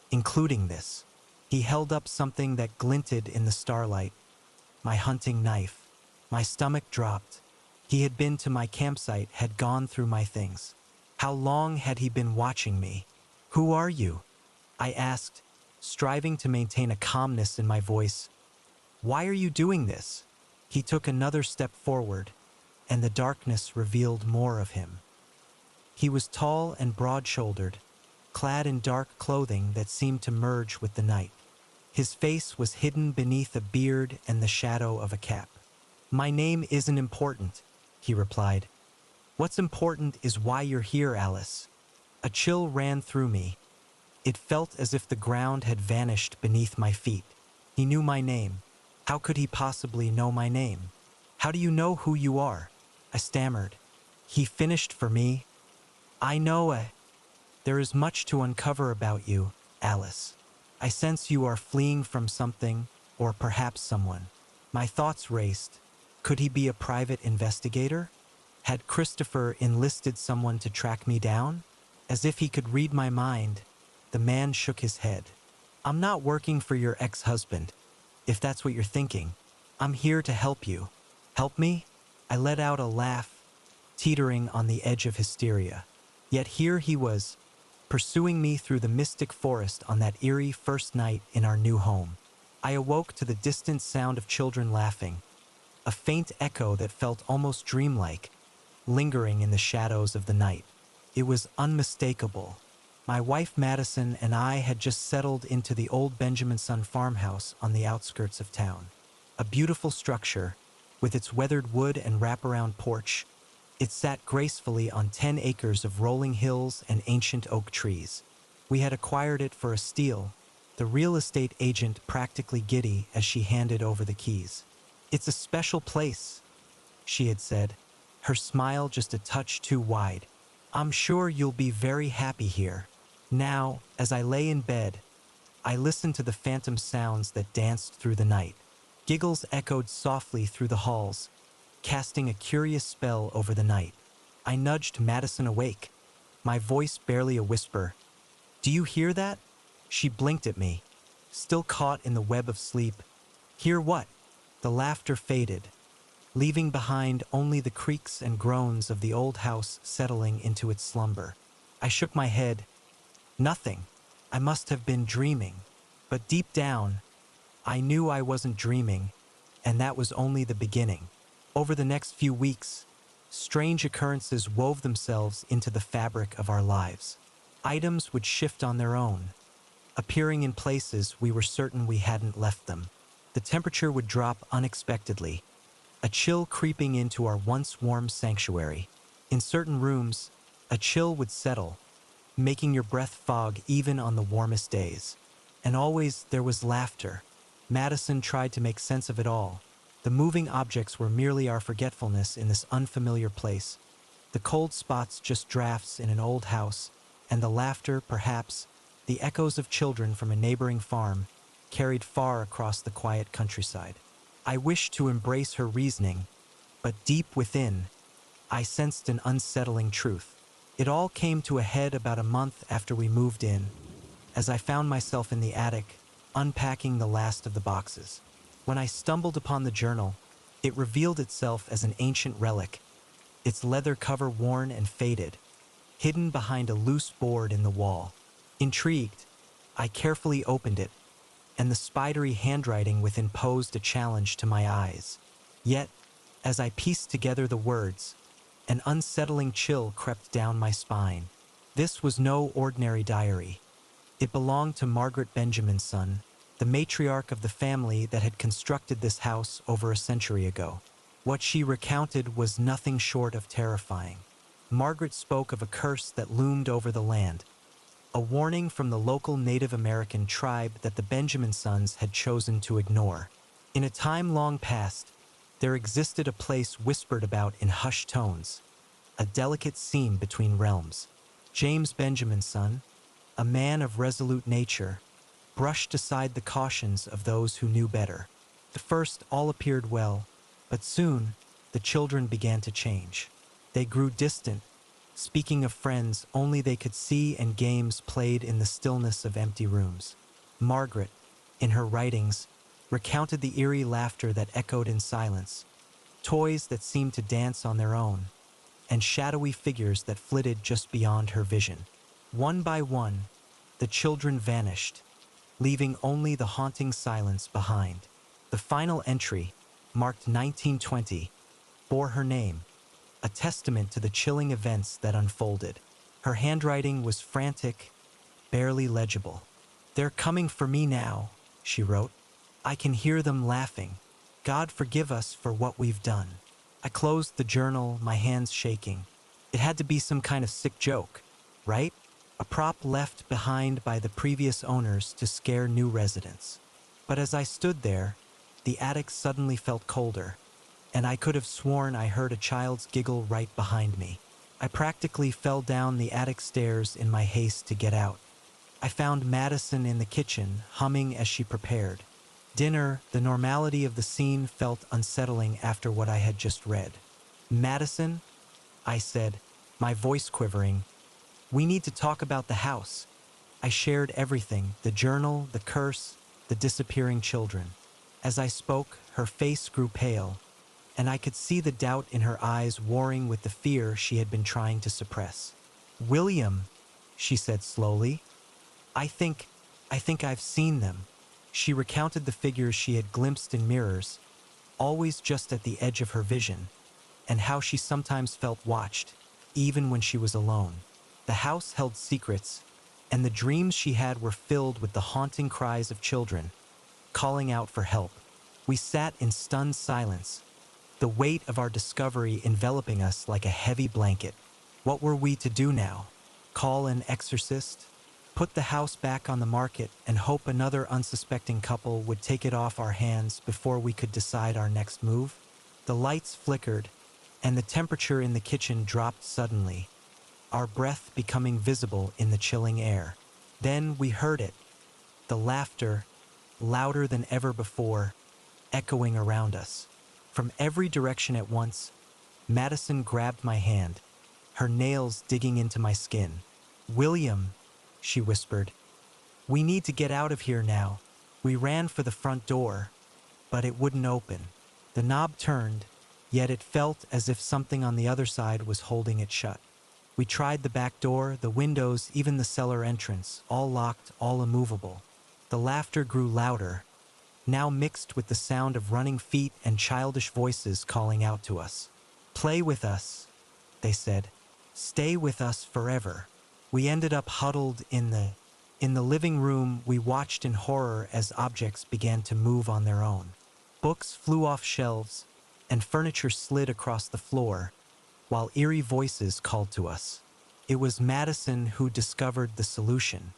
including this." He held up something that glinted in the starlight. My hunting knife. My stomach dropped. He had been to my campsite, had gone through my things. How long had he been watching me? "Who are you?" I asked, striving to maintain a calmness in my voice. "Why are you doing this?" He took another step forward, and the darkness revealed more of him. He was tall and broad-shouldered, clad in dark clothing that seemed to merge with the night. His face was hidden beneath a beard and the shadow of a cap. "My name isn't important," he replied. "What's important is why you're here, Alice." A chill ran through me. It felt as if the ground had vanished beneath my feet. He knew my name. How could he possibly know my name? "How do you know who you are?" I stammered. He finished for me. "I know there is much to uncover about you, Alice. I sense you are fleeing from something, or perhaps someone." My thoughts raced. Could he be a private investigator? Had Christopher enlisted someone to track me down? As if he could read my mind, the man shook his head. "I'm not working for your ex-husband, if that's what you're thinking. I'm here to help you." "Help me?" I let out a laugh, teetering on the edge of hysteria. Yet here he was, pursuing me through the mystic forest on that eerie first night in our new home. I awoke to the distant sound of children laughing, a faint echo that felt almost dreamlike, lingering in the shadows of the night. It was unmistakable. My wife Madison and I had just settled into the old Benjaminson farmhouse on the outskirts of town. A beautiful structure, with its weathered wood and wraparound porch, it sat gracefully on 10 acres of rolling hills and ancient oak trees. We had acquired it for a steal, the real estate agent practically giddy as she handed over the keys. "It's a special place," she had said, her smile just a touch too wide. "I'm sure you'll be very happy here." Now, as I lay in bed, I listened to the phantom sounds that danced through the night. Giggles echoed softly through the halls, casting a curious spell over the night. I nudged Madison awake, my voice barely a whisper. "Do you hear that?" She blinked at me, still caught in the web of sleep. "Hear what?" The laughter faded, leaving behind only the creaks and groans of the old house settling into its slumber. I shook my head. Nothing. I must have been dreaming. But deep down, I knew I wasn't dreaming, and that was only the beginning. Over the next few weeks, strange occurrences wove themselves into the fabric of our lives. Items would shift on their own, appearing in places we were certain we hadn't left them. The temperature would drop unexpectedly, a chill creeping into our once warm sanctuary. In certain rooms, a chill would settle, making your breath fog even on the warmest days. And always there was laughter. Madison tried to make sense of it all. The moving objects were merely our forgetfulness in this unfamiliar place. The cold spots just drafts in an old house, and the laughter, perhaps, the echoes of children from a neighboring farm, carried far across the quiet countryside. I wished to embrace her reasoning, but deep within, I sensed an unsettling truth. It all came to a head about a month after we moved in, as I found myself in the attic, unpacking the last of the boxes. When I stumbled upon the journal, it revealed itself as an ancient relic, its leather cover worn and faded, hidden behind a loose board in the wall. Intrigued, I carefully opened it, and the spidery handwriting within posed a challenge to my eyes. Yet, as I pieced together the words, an unsettling chill crept down my spine. This was no ordinary diary. It belonged to Margaret Benjamin's son, the matriarch of the family that had constructed this house over a century ago. What she recounted was nothing short of terrifying. Margaret spoke of a curse that loomed over the land, a warning from the local Native American tribe that the Benjamin sons had chosen to ignore. In a time long past, there existed a place whispered about in hushed tones, a delicate seam between realms. James Benjamin's son, a man of resolute nature, brushed aside the cautions of those who knew better. At first, all appeared well, but soon, the children began to change. They grew distant, speaking of friends only they could see and games played in the stillness of empty rooms. Margaret, in her writings, recounted the eerie laughter that echoed in silence, toys that seemed to dance on their own, and shadowy figures that flitted just beyond her vision. One by one, the children vanished, leaving only the haunting silence behind. The final entry, marked 1920, bore her name, a testament to the chilling events that unfolded. Her handwriting was frantic, barely legible. "They're coming for me now," she wrote. "I can hear them laughing. God forgive us for what we've done." I closed the journal, my hands shaking. It had to be some kind of sick joke, right? A prop left behind by the previous owners to scare new residents. But as I stood there, the attic suddenly felt colder, and I could have sworn I heard a child's giggle right behind me. I practically fell down the attic stairs in my haste to get out. I found Madison in the kitchen, humming as she prepared. Dinner, the normality of the scene felt unsettling after what I had just read. "Madison," I said, my voice quivering, "we need to talk about the house." I shared everything, the journal, the curse, the disappearing children. As I spoke, her face grew pale, and I could see the doubt in her eyes warring with the fear she had been trying to suppress. "William," she said slowly, I think I've seen them." She recounted the figures she had glimpsed in mirrors, always just at the edge of her vision, and how she sometimes felt watched, even when she was alone. The house held secrets, and the dreams she had were filled with the haunting cries of children, calling out for help. We sat in stunned silence, the weight of our discovery enveloping us like a heavy blanket. What were we to do now? Call an exorcist? Put the house back on the market and hope another unsuspecting couple would take it off our hands before we could decide our next move? The lights flickered, and the temperature in the kitchen dropped suddenly, our breath becoming visible in the chilling air. Then we heard it, the laughter, louder than ever before, echoing around us. From every direction at once, Madison grabbed my hand, her nails digging into my skin. "William," she whispered, "we need to get out of here now." We ran for the front door, but it wouldn't open. The knob turned, yet it felt as if something on the other side was holding it shut. We tried the back door, the windows, even the cellar entrance, all locked, all immovable. The laughter grew louder, now mixed with the sound of running feet and childish voices calling out to us. "Play with us," they said. "Stay with us forever." We ended up huddled in the living room. We watched in horror as objects began to move on their own. Books flew off shelves, and furniture slid across the floor, while eerie voices called to us. It was Madison who discovered the solution.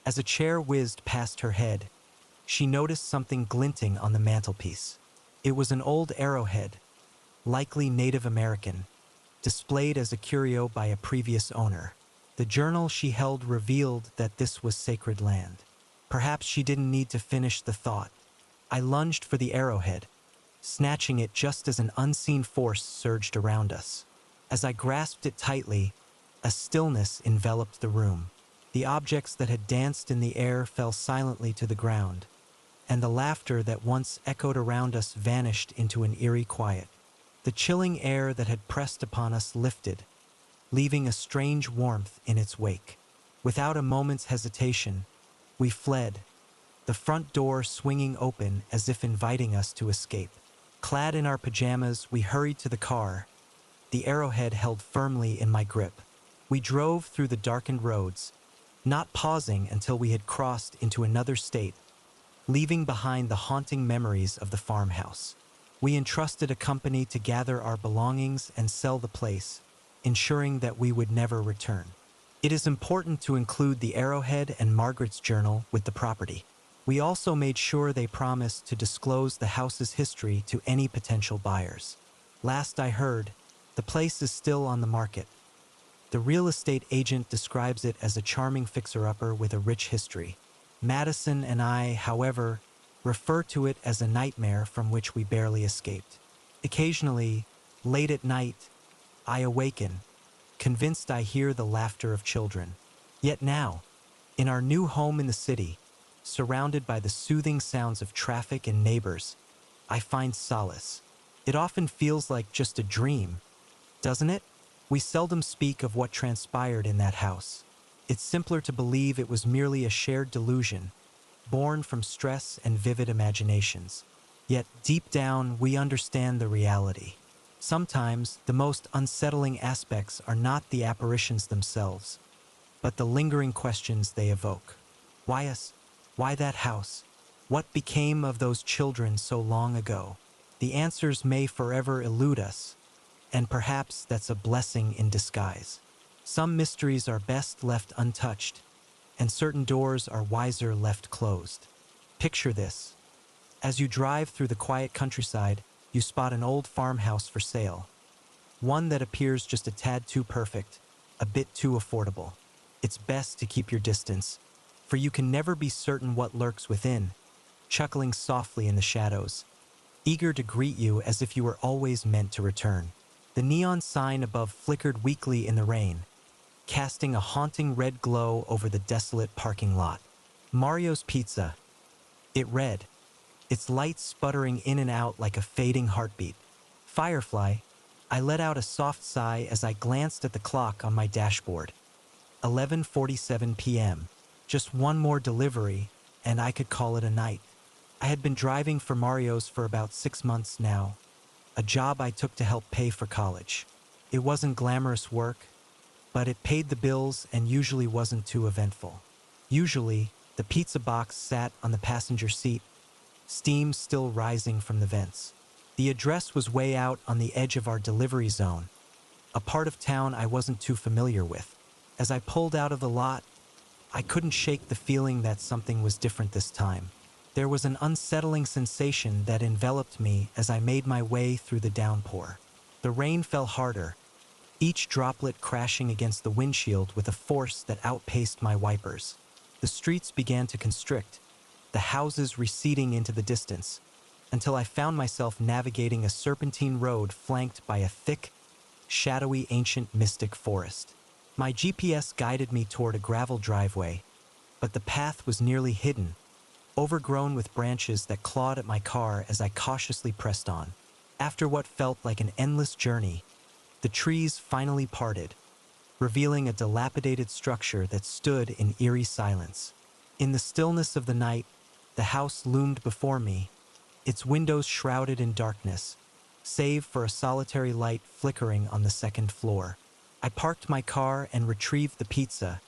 As a chair whizzed past her head, she noticed something glinting on the mantelpiece. It was an old arrowhead, likely Native American, displayed as a curio by a previous owner. The journal she held revealed that this was sacred land. Perhaps she didn't need to finish the thought. I lunged for the arrowhead, snatching it just as an unseen force surged around us. As I grasped it tightly, a stillness enveloped the room. The objects that had danced in the air fell silently to the ground, and the laughter that once echoed around us vanished into an eerie quiet. The chilling air that had pressed upon us lifted, leaving a strange warmth in its wake. Without a moment's hesitation, we fled, the front door swinging open as if inviting us to escape. Clad in our pajamas, we hurried to the car, the arrowhead held firmly in my grip. We drove through the darkened roads, not pausing until we had crossed into another state, leaving behind the haunting memories of the farmhouse. We entrusted a company to gather our belongings and sell the place, ensuring that we would never return. It is important to include the arrowhead and Margaret's journal with the property. We also made sure they promised to disclose the house's history to any potential buyers. Last I heard, the place is still on the market. The real estate agent describes it as a charming fixer-upper with a rich history. Madison and I, however, refer to it as a nightmare from which we barely escaped. Occasionally, late at night, I awaken, convinced I hear the laughter of children. Yet now, in our new home in the city, surrounded by the soothing sounds of traffic and neighbors, I find solace. It often feels like just a dream, doesn't it? We seldom speak of what transpired in that house. It's simpler to believe it was merely a shared delusion, born from stress and vivid imaginations. Yet deep down, we understand the reality. Sometimes, the most unsettling aspects are not the apparitions themselves, but the lingering questions they evoke. Why us? Why that house? What became of those children so long ago? The answers may forever elude us, and perhaps that's a blessing in disguise. Some mysteries are best left untouched, and certain doors are wiser left closed. Picture this. As you drive through the quiet countryside, you spot an old farmhouse for sale. One that appears just a tad too perfect, a bit too affordable. It's best to keep your distance, for you can never be certain what lurks within, chuckling softly in the shadows, eager to greet you as if you were always meant to return. The neon sign above flickered weakly in the rain, casting a haunting red glow over the desolate parking lot. Mario's Pizza, it read, its lights sputtering in and out like a fading heartbeat. Firefly, I let out a soft sigh as I glanced at the clock on my dashboard. 11:47 p.m. Just one more delivery, and I could call it a night. I had been driving for Mario's for about 6 months now, a job I took to help pay for college. It wasn't glamorous work, but it paid the bills and usually wasn't too eventful. Usually, the pizza box sat on the passenger seat, steam still rising from the vents. The address was way out on the edge of our delivery zone, a part of town I wasn't too familiar with. As I pulled out of the lot, I couldn't shake the feeling that something was different this time. There was an unsettling sensation that enveloped me as I made my way through the downpour. The rain fell harder, each droplet crashing against the windshield with a force that outpaced my wipers. The streets began to constrict, the houses receding into the distance, until I found myself navigating a serpentine road flanked by a thick, shadowy ancient mystic forest. My GPS guided me toward a gravel driveway, but the path was nearly hidden, overgrown with branches that clawed at my car as I cautiously pressed on. After what felt like an endless journey, the trees finally parted, revealing a dilapidated structure that stood in eerie silence. In the stillness of the night, the house loomed before me, its windows shrouded in darkness, save for a solitary light flickering on the second floor. I parked my car and retrieved the pizza,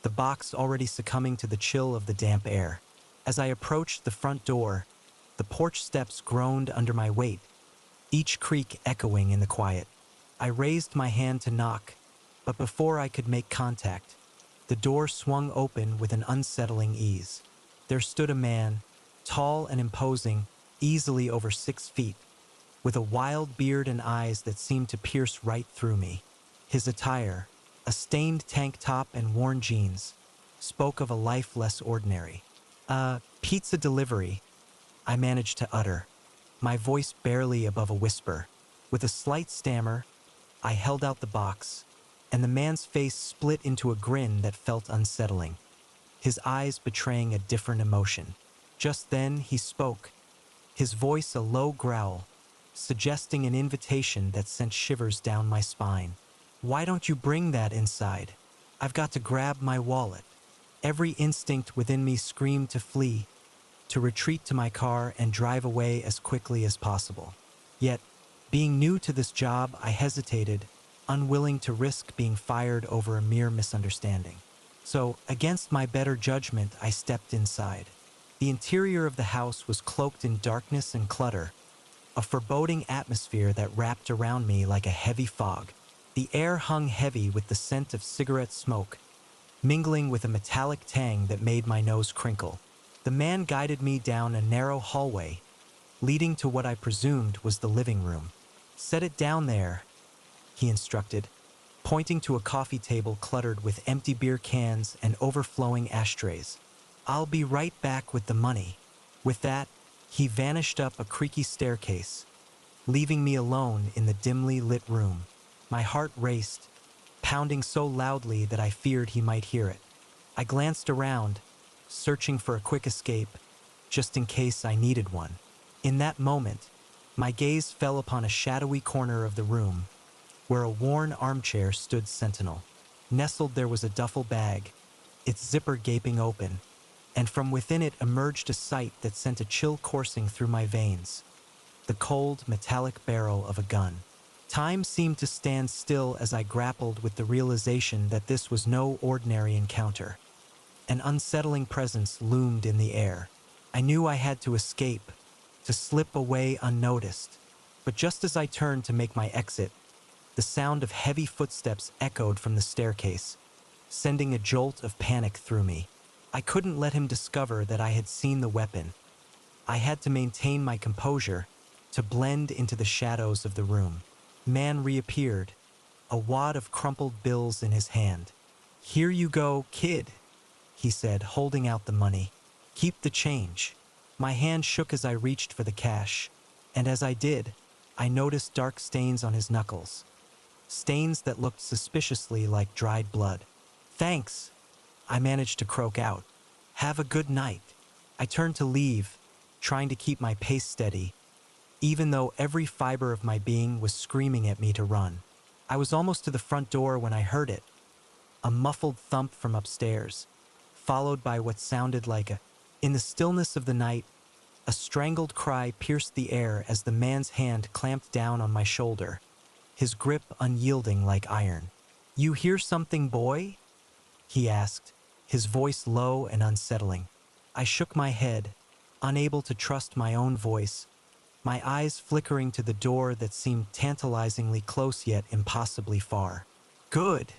the box already succumbing to the chill of the damp air. As I approached the front door, the porch steps groaned under my weight, each creak echoing in the quiet. I raised my hand to knock, but before I could make contact, The door swung open with an unsettling ease. There stood a man, tall and imposing, easily over 6 feet, with a wild beard and eyes that seemed to pierce right through me. His attire, a stained tank top and worn jeans, spoke of a life less ordinary. Pizza delivery, I managed to utter, my voice barely above a whisper. With a slight stammer, I held out the box, and the man's face split into a grin that felt unsettling, his eyes betraying a different emotion. Just then, he spoke, his voice a low growl, suggesting an invitation that sent shivers down my spine. "Why don't you bring that inside? I've got to grab my wallet." Every instinct within me screamed to flee, to retreat to my car and drive away as quickly as possible. Yet, being new to this job, I hesitated, unwilling to risk being fired over a mere misunderstanding. So, against my better judgment, I stepped inside. The interior of the house was cloaked in darkness and clutter, a foreboding atmosphere that wrapped around me like a heavy fog. The air hung heavy with the scent of cigarette smoke, mingling with a metallic tang that made my nose crinkle. The man guided me down a narrow hallway, leading to what I presumed was the living room. "Set it down there," he instructed, pointing to a coffee table cluttered with empty beer cans and overflowing ashtrays. "I'll be right back with the money." With that, he vanished up a creaky staircase, leaving me alone in the dimly lit room. My heart raced, pounding so loudly that I feared he might hear it. I glanced around, searching for a quick escape, just in case I needed one. In that moment, my gaze fell upon a shadowy corner of the room, where a worn armchair stood sentinel. Nestled there was a duffel bag, its zipper gaping open, and from within it emerged a sight that sent a chill coursing through my veins: the cold, metallic barrel of a gun. Time seemed to stand still as I grappled with the realization that this was no ordinary encounter. An unsettling presence loomed in the air. I knew I had to escape, to slip away unnoticed. But just as I turned to make my exit, the sound of heavy footsteps echoed from the staircase, sending a jolt of panic through me. I couldn't let him discover that I had seen the weapon. I had to maintain my composure, to blend into the shadows of the room. Man reappeared, a wad of crumpled bills in his hand. "Here you go, kid," he said, holding out the money. "Keep the change." My hand shook as I reached for the cash, and as I did, I noticed dark stains on his knuckles. Stains that looked suspiciously like dried blood. "Thanks," I managed to croak out. "Have a good night." I turned to leave, trying to keep my pace steady, even though every fiber of my being was screaming at me to run. I was almost to the front door when I heard it, a muffled thump from upstairs, followed by what sounded like in the stillness of the night, a strangled cry pierced the air as the man's hand clamped down on my shoulder, his grip unyielding like iron. "You hear something, boy?" he asked, his voice low and unsettling. I shook my head, unable to trust my own voice, my eyes flickering to the door that seemed tantalizingly close yet impossibly far. "Good,"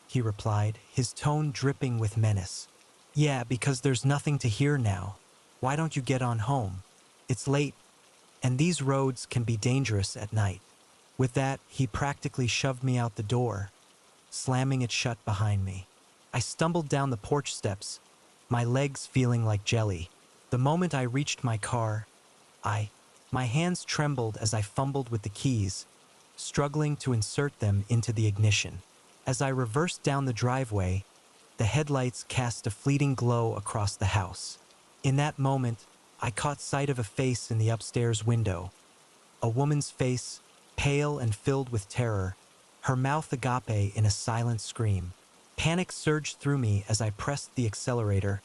he replied, his tone dripping with menace. "Yeah, because there's nothing to hear now. Why don't you get on home? It's late, and these roads can be dangerous at night." With that, he practically shoved me out the door, slamming it shut behind me. I stumbled down the porch steps, my legs feeling like jelly. The moment I reached my car, my hands trembled as I fumbled with the keys, struggling to insert them into the ignition. As I reversed down the driveway, the headlights cast a fleeting glow across the house. In that moment, I caught sight of a face in the upstairs window. A woman's face, pale and filled with terror, her mouth agape in a silent scream. Panic surged through me as I pressed the accelerator,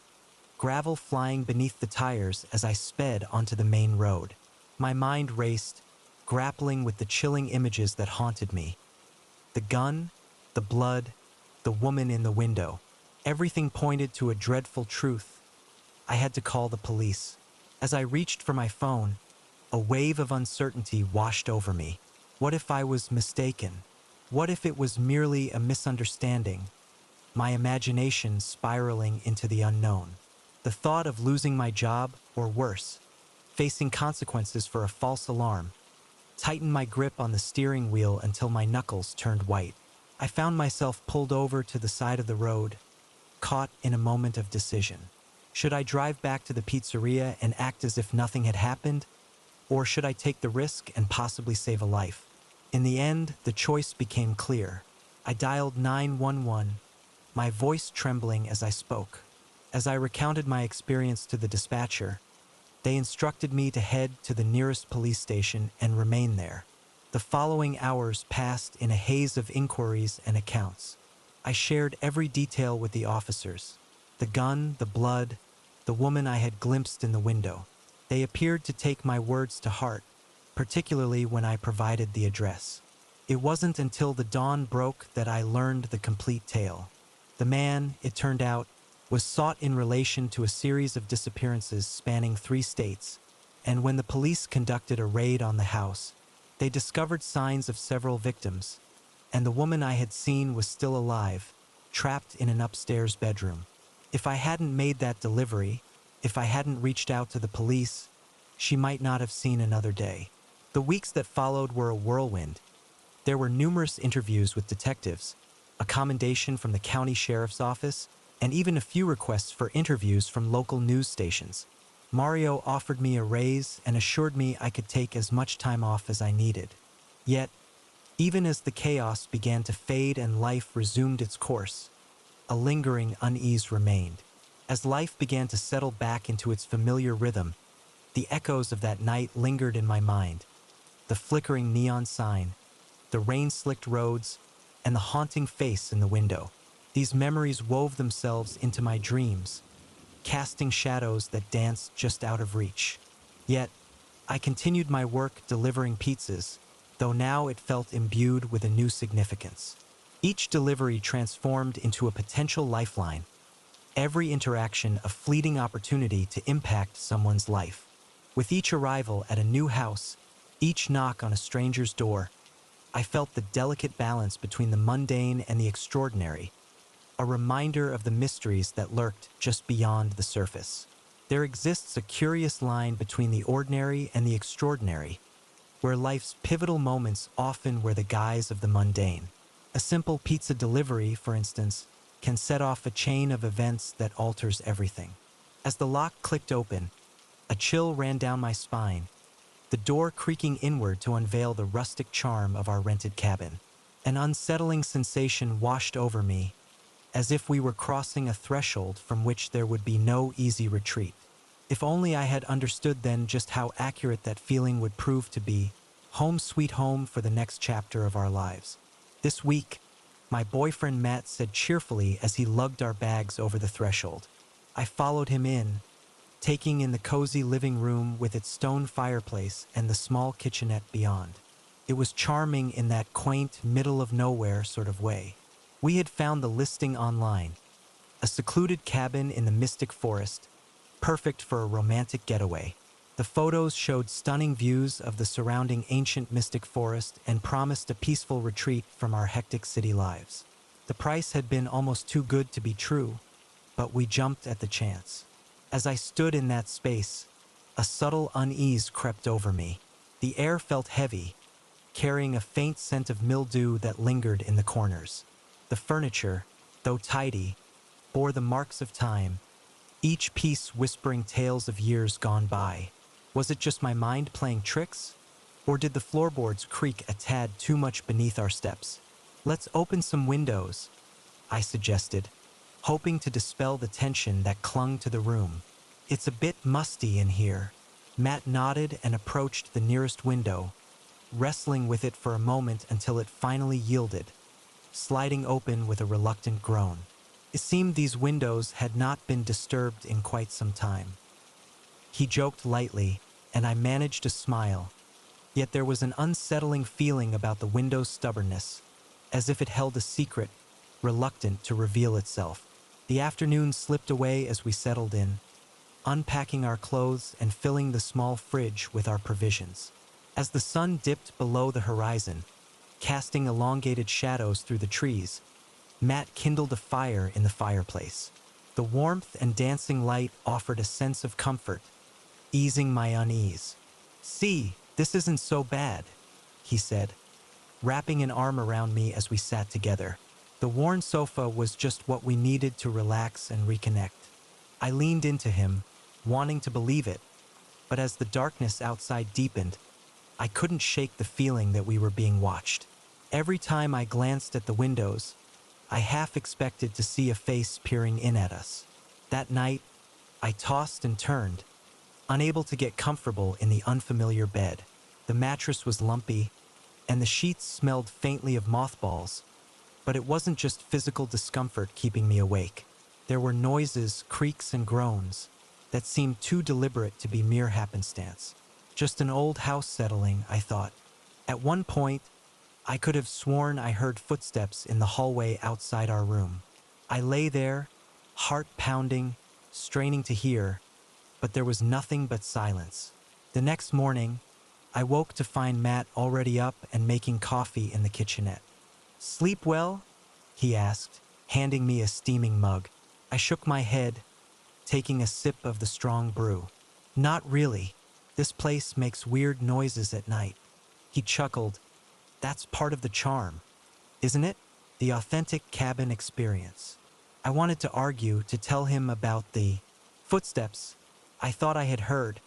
gravel flying beneath the tires as I sped onto the main road. My mind raced, grappling with the chilling images that haunted me. The gun, the blood, the woman in the window. Everything pointed to a dreadful truth. I had to call the police. As I reached for my phone, a wave of uncertainty washed over me. What if I was mistaken? What if it was merely a misunderstanding? my imagination spiraling into the unknown. The thought of losing my job, or worse, facing consequences for a false alarm, tightened my grip on the steering wheel until my knuckles turned white. I found myself pulled over to the side of the road, caught in a moment of decision. Should I drive back to the pizzeria and act as if nothing had happened, or should I take the risk and possibly save a life? In the end, the choice became clear. I dialed 911, my voice trembling as I spoke. As I recounted my experience to the dispatcher, they instructed me to head to the nearest police station and remain there. The following hours passed in a haze of inquiries and accounts. I shared every detail with the officers. The gun, the blood, the woman I had glimpsed in the window. They appeared to take my words to heart, particularly when I provided the address. It wasn't until the dawn broke that I learned the complete tale. The man, it turned out, was sought in relation to a series of disappearances spanning 3 states, and when the police conducted a raid on the house, they discovered signs of several victims, and the woman I had seen was still alive, trapped in an upstairs bedroom. If I hadn't made that delivery, if I hadn't reached out to the police, she might not have seen another day. The weeks that followed were a whirlwind. There were numerous interviews with detectives, a commendation from the county sheriff's office, and even a few requests for interviews from local news stations. Mario offered me a raise and assured me I could take as much time off as I needed. Yet, even as the chaos began to fade and life resumed its course, a lingering unease remained. As life began to settle back into its familiar rhythm, the echoes of that night lingered in my mind. The flickering neon sign, the rain-slicked roads, and the haunting face in the window. These memories wove themselves into my dreams, casting shadows that danced just out of reach. Yet, I continued my work delivering pizzas, though now it felt imbued with a new significance. Each delivery transformed into a potential lifeline, every interaction a fleeting opportunity to impact someone's life. With each arrival at a new house, each knock on a stranger's door, I felt the delicate balance between the mundane and the extraordinary, a reminder of the mysteries that lurked just beyond the surface. There exists a curious line between the ordinary and the extraordinary, where life's pivotal moments often wear the guise of the mundane. A simple pizza delivery, for instance, can set off a chain of events that alters everything. As the lock clicked open, a chill ran down my spine, the door creaking inward to unveil the rustic charm of our rented cabin. An unsettling sensation washed over me, as if we were crossing a threshold from which there would be no easy retreat. If only I had understood then just how accurate that feeling would prove to be, home sweet home for the next chapter of our lives. This week, my boyfriend Matt said cheerfully as he lugged our bags over the threshold. I followed him in, taking in the cozy living room with its stone fireplace and the small kitchenette beyond. It was charming in that quaint, middle-of-nowhere sort of way. We had found the listing online, a secluded cabin in the mystic forest, perfect for a romantic getaway. The photos showed stunning views of the surrounding ancient mystic forest and promised a peaceful retreat from our hectic city lives. The price had been almost too good to be true, but we jumped at the chance. As I stood in that space, a subtle unease crept over me. The air felt heavy, carrying a faint scent of mildew that lingered in the corners. The furniture, though tidy, bore the marks of time, each piece whispering tales of years gone by. Was it just my mind playing tricks? Or did the floorboards creak a tad too much beneath our steps? "Let's open some windows," I suggested, hoping to dispel the tension that clung to the room. "It's a bit musty in here." Matt nodded and approached the nearest window, wrestling with it for a moment until it finally yielded, sliding open with a reluctant groan. It seemed these windows had not been disturbed in quite some time. He joked lightly, and I managed to smile, yet there was an unsettling feeling about the window's stubbornness, as if it held a secret, reluctant to reveal itself. The afternoon slipped away as we settled in, unpacking our clothes and filling the small fridge with our provisions. As the sun dipped below the horizon, casting elongated shadows through the trees, Matt kindled a fire in the fireplace. The warmth and dancing light offered a sense of comfort, easing my unease. "See, this isn't so bad," he said, wrapping an arm around me as we sat together. The worn sofa was just what we needed to relax and reconnect. I leaned into him, wanting to believe it, but as the darkness outside deepened, I couldn't shake the feeling that we were being watched. Every time I glanced at the windows, I half expected to see a face peering in at us. That night, I tossed and turned, unable to get comfortable in the unfamiliar bed. The mattress was lumpy, and the sheets smelled faintly of mothballs, but it wasn't just physical discomfort keeping me awake. There were noises, creaks, and groans that seemed too deliberate to be mere happenstance. Just an old house settling, I thought. At one point, I could have sworn I heard footsteps in the hallway outside our room. I lay there, heart pounding, straining to hear, but there was nothing but silence. The next morning, I woke to find Matt already up and making coffee in the kitchenette. "Sleep well?" he asked, handing me a steaming mug. I shook my head, taking a sip of the strong brew. "Not really. This place makes weird noises at night." He chuckled. "That's part of the charm, isn't it? The authentic cabin experience." I wanted to argue, to tell him about the footsteps I thought I had heard,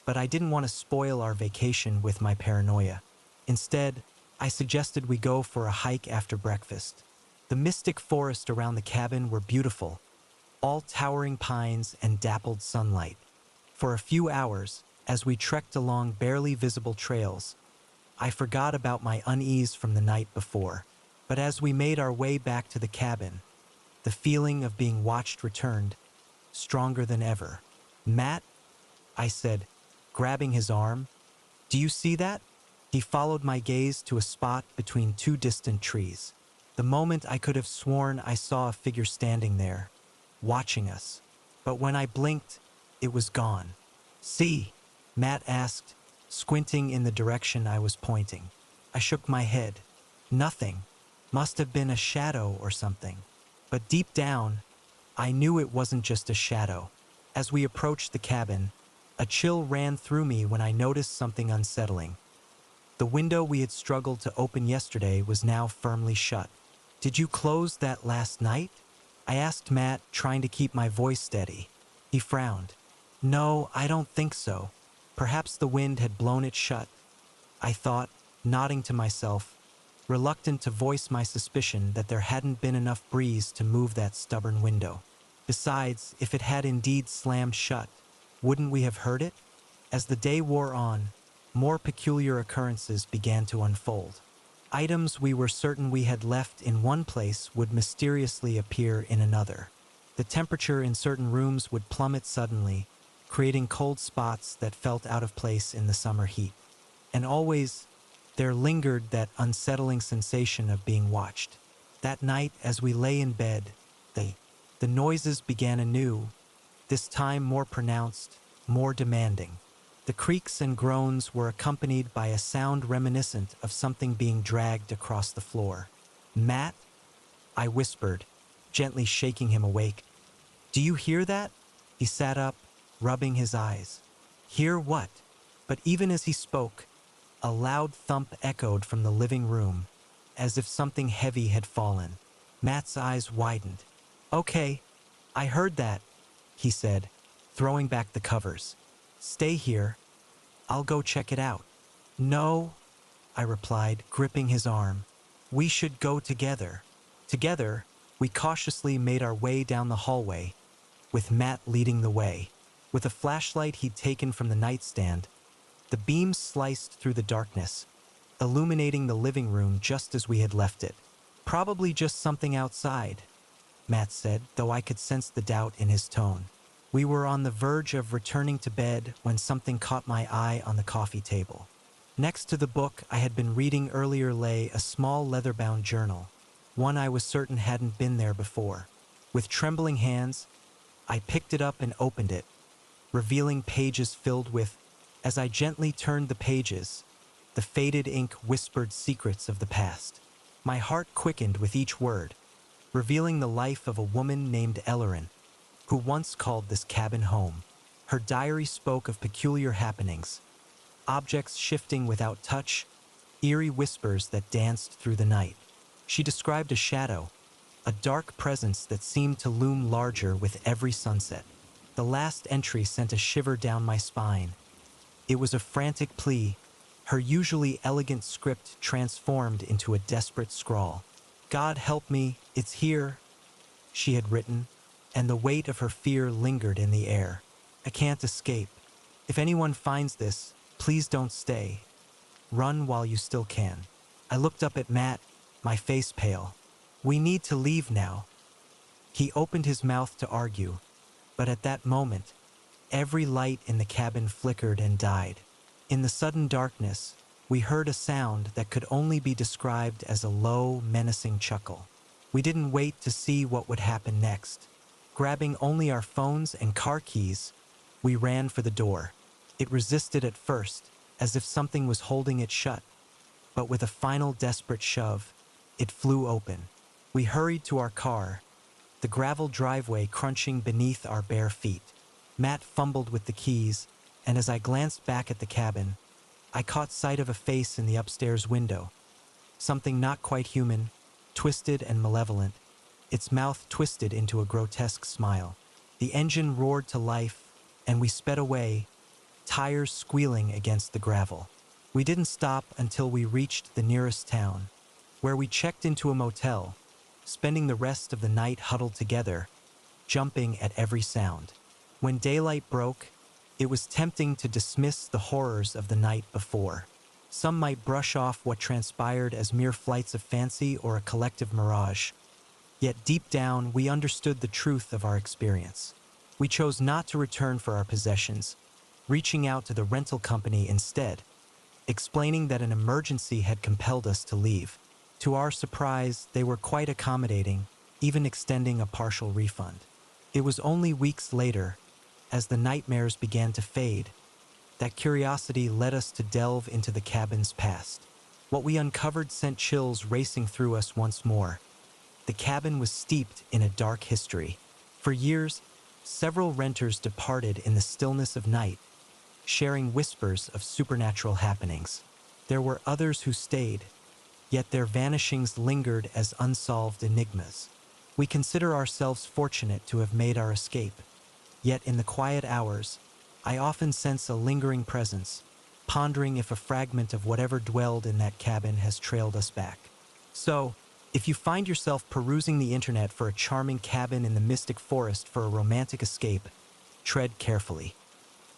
but I didn't want to spoil our vacation with my paranoia. Instead, I suggested we go for a hike after breakfast. The mystic forest around the cabin were beautiful, all towering pines and dappled sunlight. For a few hours, as we trekked along barely visible trails, I forgot about my unease from the night before. But as we made our way back to the cabin, the feeling of being watched returned, stronger than ever. "Matt," I said, grabbing his arm, "do you see that?" He followed my gaze to a spot between two distant trees. The moment I could have sworn I saw a figure standing there, watching us. But when I blinked, it was gone. "See?" Matt asked, squinting in the direction I was pointing. I shook my head. "Nothing. Must have been a shadow or something." But deep down, I knew it wasn't just a shadow. As we approached the cabin, a chill ran through me when I noticed something unsettling. The window we had struggled to open yesterday was now firmly shut. "Did you close that last night?" I asked Matt, trying to keep my voice steady. He frowned. "No, I don't think so. Perhaps the wind had blown it shut," I thought, nodding to myself, reluctant to voice my suspicion that there hadn't been enough breeze to move that stubborn window. Besides, if it had indeed slammed shut, wouldn't we have heard it? As the day wore on, more peculiar occurrences began to unfold. Items we were certain we had left in one place would mysteriously appear in another. The temperature in certain rooms would plummet suddenly, creating cold spots that felt out of place in the summer heat. And always, there lingered that unsettling sensation of being watched. That night, as we lay in bed, the noises began anew, this time more pronounced, more demanding. The creaks and groans were accompanied by a sound reminiscent of something being dragged across the floor. "Matt?" I whispered, gently shaking him awake. "Do you hear that?" He sat up, rubbing his eyes. "Hear what?" But even as he spoke, a loud thump echoed from the living room, as if something heavy had fallen. Matt's eyes widened. "Okay, I heard that," he said, throwing back the covers. "Stay here. I'll go check it out." "No," I replied, gripping his arm. "We should go together." Together, we cautiously made our way down the hallway, with Matt leading the way. With a flashlight he'd taken from the nightstand, the beam sliced through the darkness, illuminating the living room just as we had left it. "Probably just something outside," Matt said, though I could sense the doubt in his tone. We were on the verge of returning to bed when something caught my eye on the coffee table. Next to the book I had been reading earlier lay a small leather-bound journal, one I was certain hadn't been there before. With trembling hands, I picked it up and opened it, revealing pages filled with, as I gently turned the pages, the faded ink whispered secrets of the past. My heart quickened with each word. revealing the life of a woman named Ellerin, who once called this cabin home. Her diary spoke of peculiar happenings, objects shifting without touch, eerie whispers that danced through the night. She described a shadow, a dark presence that seemed to loom larger with every sunset. The last entry sent a shiver down my spine. It was a frantic plea, her usually elegant script transformed into a desperate scrawl. "God help me, it's here," she had written, and the weight of her fear lingered in the air. "I can't escape. If anyone finds this, please don't stay. Run while you still can." I looked up at Matt, my face pale. "We need to leave now." He opened his mouth to argue, but at that moment, every light in the cabin flickered and died. In the sudden darkness, we heard a sound that could only be described as a low, menacing chuckle. We didn't wait to see what would happen next. Grabbing only our phones and car keys, we ran for the door. It resisted at first, as if something was holding it shut, but with a final desperate shove, it flew open. We hurried to our car, the gravel driveway crunching beneath our bare feet. Matt fumbled with the keys, and as I glanced back at the cabin, I caught sight of a face in the upstairs window. Something not quite human, twisted and malevolent, its mouth twisted into a grotesque smile. The engine roared to life, and we sped away, tires squealing against the gravel. We didn't stop until we reached the nearest town, where we checked into a motel, spending the rest of the night huddled together, jumping at every sound. When daylight broke, it was tempting to dismiss the horrors of the night before. Some might brush off what transpired as mere flights of fancy or a collective mirage. Yet deep down, we understood the truth of our experience. We chose not to return for our possessions, reaching out to the rental company instead, explaining that an emergency had compelled us to leave. To our surprise, they were quite accommodating, even extending a partial refund. It was only weeks later, as the nightmares began to fade, that curiosity led us to delve into the cabin's past. What we uncovered sent chills racing through us once more. The cabin was steeped in a dark history. For years, several renters departed in the stillness of night, sharing whispers of supernatural happenings. There were others who stayed, yet their vanishings lingered as unsolved enigmas. We consider ourselves fortunate to have made our escape. Yet in the quiet hours, I often sense a lingering presence, pondering if a fragment of whatever dwelled in that cabin has trailed us back. So, if you find yourself perusing the internet for a charming cabin in the mystic forest for a romantic escape, tread carefully.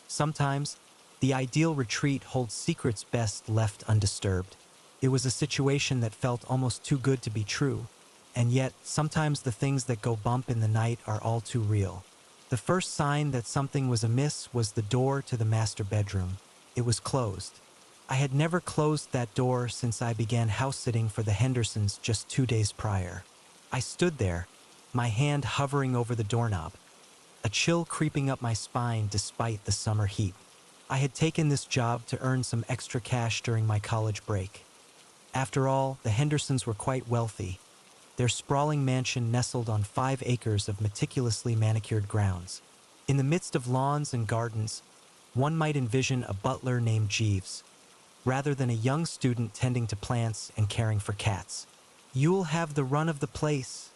Sometimes, the ideal retreat holds secrets best left undisturbed. It was a situation that felt almost too good to be true, and yet sometimes the things that go bump in the night are all too real. The first sign that something was amiss was the door to the master bedroom. It was closed. I had never closed that door since I began house-sitting for the Hendersons just 2 days prior. I stood there, my hand hovering over the doorknob, a chill creeping up my spine despite the summer heat. I had taken this job to earn some extra cash during my college break. After all, the Hendersons were quite wealthy. Their sprawling mansion nestled on 5 acres of meticulously manicured grounds. In the midst of lawns and gardens, one might envision a butler named Jeeves, rather than a young student tending to plants and caring for cats. "You'll have the run of the place,"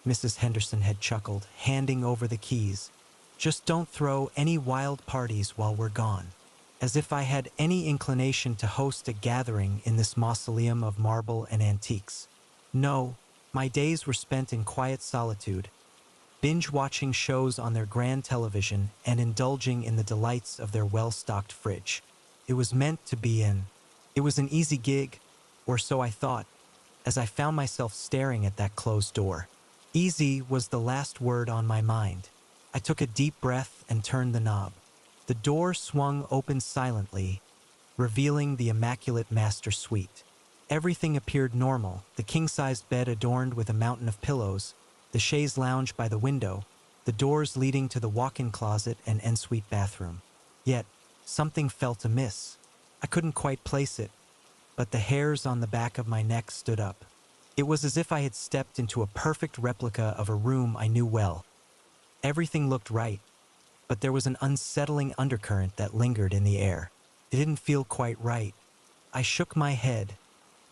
Mrs. Henderson had chuckled, handing over the keys. "Just don't throw any wild parties while we're gone." As if I had any inclination to host a gathering in this mausoleum of marble and antiques. No, my days were spent in quiet solitude, binge-watching shows on their grand television and indulging in the delights of their well-stocked fridge. It was meant to be It was an easy gig, or so I thought, as I found myself staring at that closed door. Easy was the last word on my mind. I took a deep breath and turned the knob. The door swung open silently, revealing the immaculate master suite. Everything appeared normal, the king-sized bed adorned with a mountain of pillows, the chaise lounge by the window, the doors leading to the walk-in closet and ensuite bathroom. Yet, something felt amiss. I couldn't quite place it, but the hairs on the back of my neck stood up. It was as if I had stepped into a perfect replica of a room I knew well. Everything looked right, but there was an unsettling undercurrent that lingered in the air. It didn't feel quite right. I shook my head,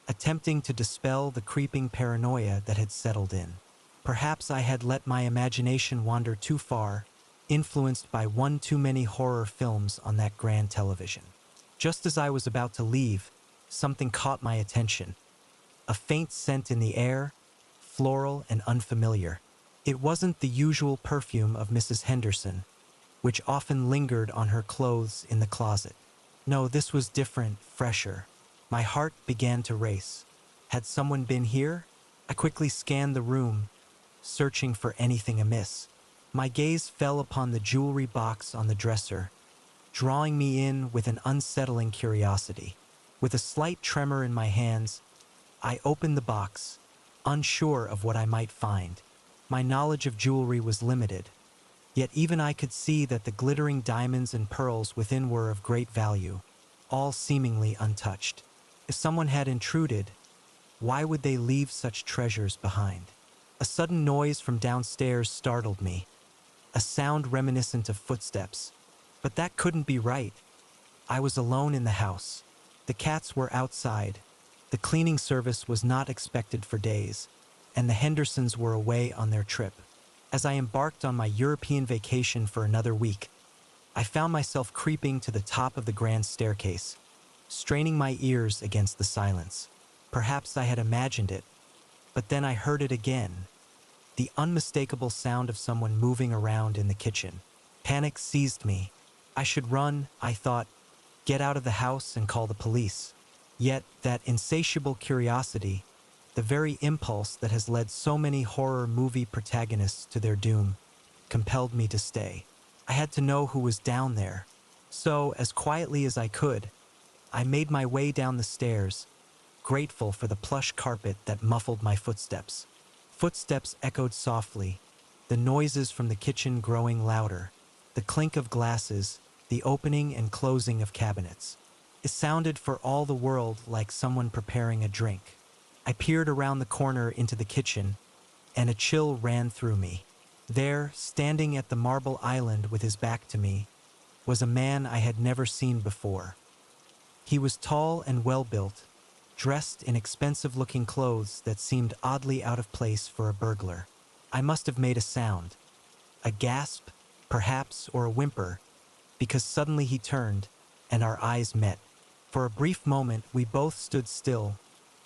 attempting to dispel the creeping paranoia that had settled in. Perhaps I had let my imagination wander too far, influenced by one too many horror films on that grand television. Just as I was about to leave, something caught my attention. A faint scent in the air, floral and unfamiliar. It wasn't the usual perfume of Mrs. Henderson, which often lingered on her clothes in the closet. No, this was different, fresher. My heart began to race. Had someone been here? I quickly scanned the room, searching for anything amiss. My gaze fell upon the jewelry box on the dresser, drawing me in with an unsettling curiosity. With a slight tremor in my hands, I opened the box, unsure of what I might find. My knowledge of jewelry was limited, yet even I could see that the glittering diamonds and pearls within were of great value, all seemingly untouched. If someone had intruded, why would they leave such treasures behind? A sudden noise from downstairs startled me, a sound reminiscent of footsteps. But that couldn't be right. I was alone in the house. The cats were outside. The cleaning service was not expected for days, and the Hendersons were away on their trip. As I embarked on my European vacation for another week, I found myself creeping to the top of the grand staircase, straining my ears against the silence. Perhaps I had imagined it, but then I heard it again. The unmistakable sound of someone moving around in the kitchen. Panic seized me. I should run, I thought, get out of the house and call the police. Yet that insatiable curiosity, the very impulse that has led so many horror movie protagonists to their doom, compelled me to stay. I had to know who was down there. So, as quietly as I could, I made my way down the stairs, grateful for the plush carpet that muffled my footsteps. Footsteps echoed softly, the noises from the kitchen growing louder, the clink of glasses, the opening and closing of cabinets. It sounded for all the world like someone preparing a drink. I peered around the corner into the kitchen, and a chill ran through me. There, standing at the marble island with his back to me, was a man I had never seen before. He was tall and well-built, dressed in expensive-looking clothes that seemed oddly out of place for a burglar. I must have made a sound, a gasp, perhaps, or a whimper, because suddenly he turned, and our eyes met. For a brief moment, we both stood still,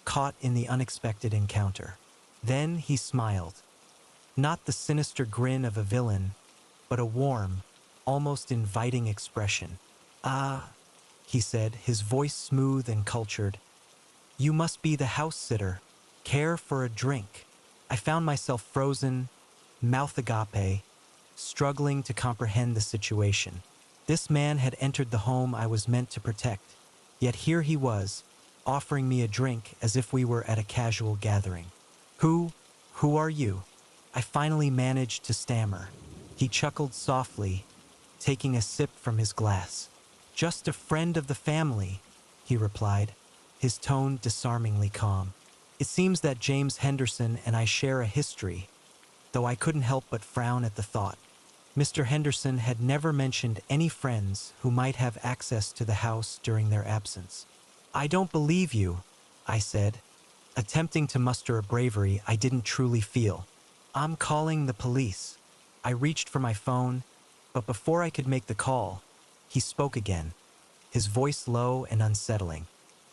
caught in the unexpected encounter. Then he smiled. Not the sinister grin of a villain, but a warm, almost inviting expression. "Ah," he said, his voice smooth and cultured. "You must be the house sitter. Care for a drink?" I found myself frozen, mouth agape, struggling to comprehend the situation. This man had entered the home I was meant to protect, yet here he was, offering me a drink as if we were at a casual gathering. Who are you?" I finally managed to stammer. He chuckled softly, taking a sip from his glass. "Just a friend of the family," he replied, his tone disarmingly calm. "It seems that James Henderson and I share a history, though I couldn't help but frown at the thought. Mr. Henderson had never mentioned any friends who might have access to the house during their absence. "I don't believe you," I said, attempting to muster a bravery I didn't truly feel. "I'm calling the police." I reached for my phone, but before I could make the call, he spoke again, his voice low and unsettling.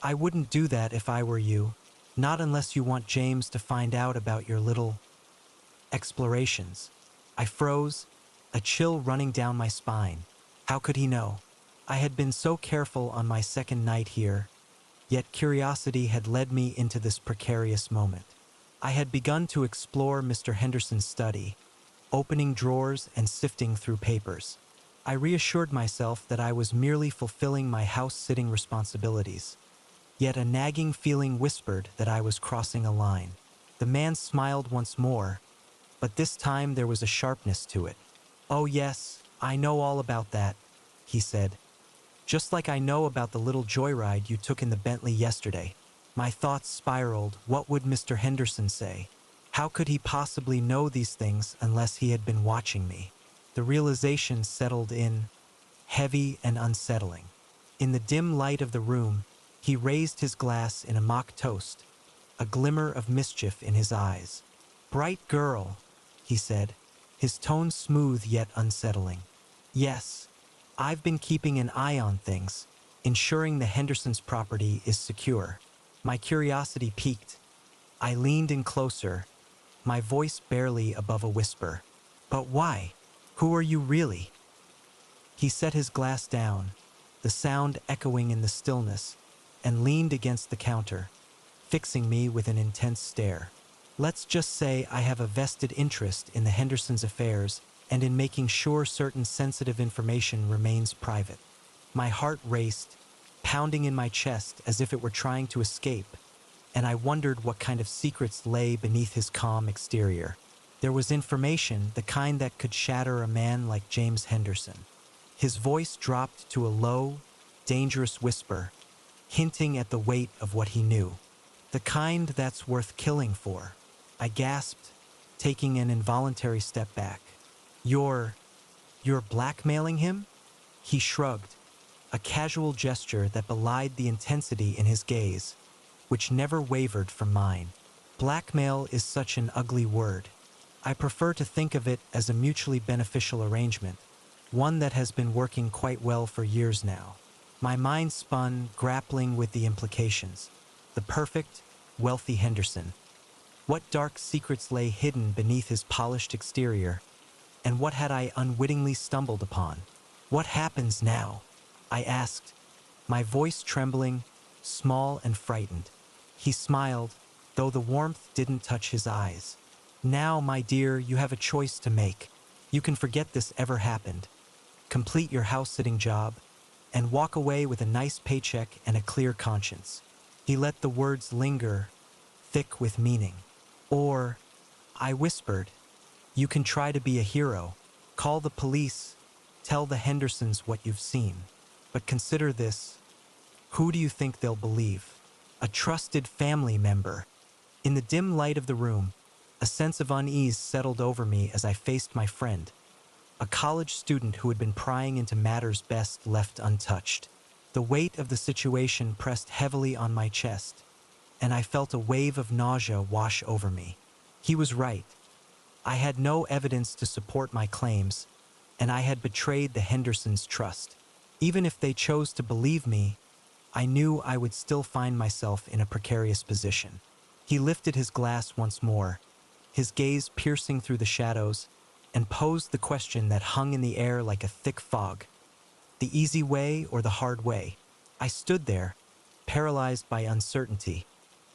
"I wouldn't do that if I were you, not unless you want James to find out about your little explorations." I froze, a chill running down my spine. How could he know? I had been so careful on my second night here, yet curiosity had led me into this precarious moment. I had begun to explore Mr. Henderson's study, opening drawers and sifting through papers. I reassured myself that I was merely fulfilling my house-sitting responsibilities. Yet a nagging feeling whispered that I was crossing a line. The man smiled once more, but this time there was a sharpness to it. "Oh yes, I know all about that," he said. "Just like I know about the little joyride you took in the Bentley yesterday." My thoughts spiraled. What would Mr. Henderson say? How could he possibly know these things unless he had been watching me? The realization settled in, heavy and unsettling. In the dim light of the room, he raised his glass in a mock toast, a glimmer of mischief in his eyes. "Bright girl," he said, his tone smooth yet unsettling. "Yes, I've been keeping an eye on things, ensuring the Henderson's property is secure." My curiosity piqued. I leaned in closer, my voice barely above a whisper. "But why? Who are you really?" He set his glass down, the sound echoing in the stillness, and leaned against the counter, fixing me with an intense stare. "Let's just say I have a vested interest in the Hendersons' affairs and in making sure certain sensitive information remains private." My heart raced, pounding in my chest as if it were trying to escape, and I wondered what kind of secrets lay beneath his calm exterior. There was information, the kind that could shatter a man like James Henderson. His voice dropped to a low, dangerous whisper, hinting at the weight of what he knew. "The kind that's worth killing for." I gasped, taking an involuntary step back. You're blackmailing him?" He shrugged, a casual gesture that belied the intensity in his gaze, which never wavered from mine. Blackmail is such an ugly word. I prefer to think of it as a mutually beneficial arrangement, one that has been working quite well for years now. My mind spun, grappling with the implications. The perfect, wealthy Henderson. What dark secrets lay hidden beneath his polished exterior? And what had I unwittingly stumbled upon? "What happens now?" I asked, my voice trembling, small and frightened. He smiled, though the warmth didn't touch his eyes. "Now, my dear, you have a choice to make. You can forget this ever happened, complete your house-sitting job, and walk away with a nice paycheck and a clear conscience." He let the words linger, thick with meaning. "Or," I whispered, "you can try to be a hero. Call the police, tell the Hendersons what you've seen. But consider this, who do you think they'll believe? A trusted family member." In the dim light of the room, a sense of unease settled over me as I faced my friend, a college student who had been prying into matters best left untouched. The weight of the situation pressed heavily on my chest, and I felt a wave of nausea wash over me. He was right. I had no evidence to support my claims, and I had betrayed the Hendersons' trust. Even if they chose to believe me, I knew I would still find myself in a precarious position. He lifted his glass once more, his gaze piercing through the shadows, and posed the question that hung in the air like a thick fog. The easy way or the hard way? I stood there, paralyzed by uncertainty,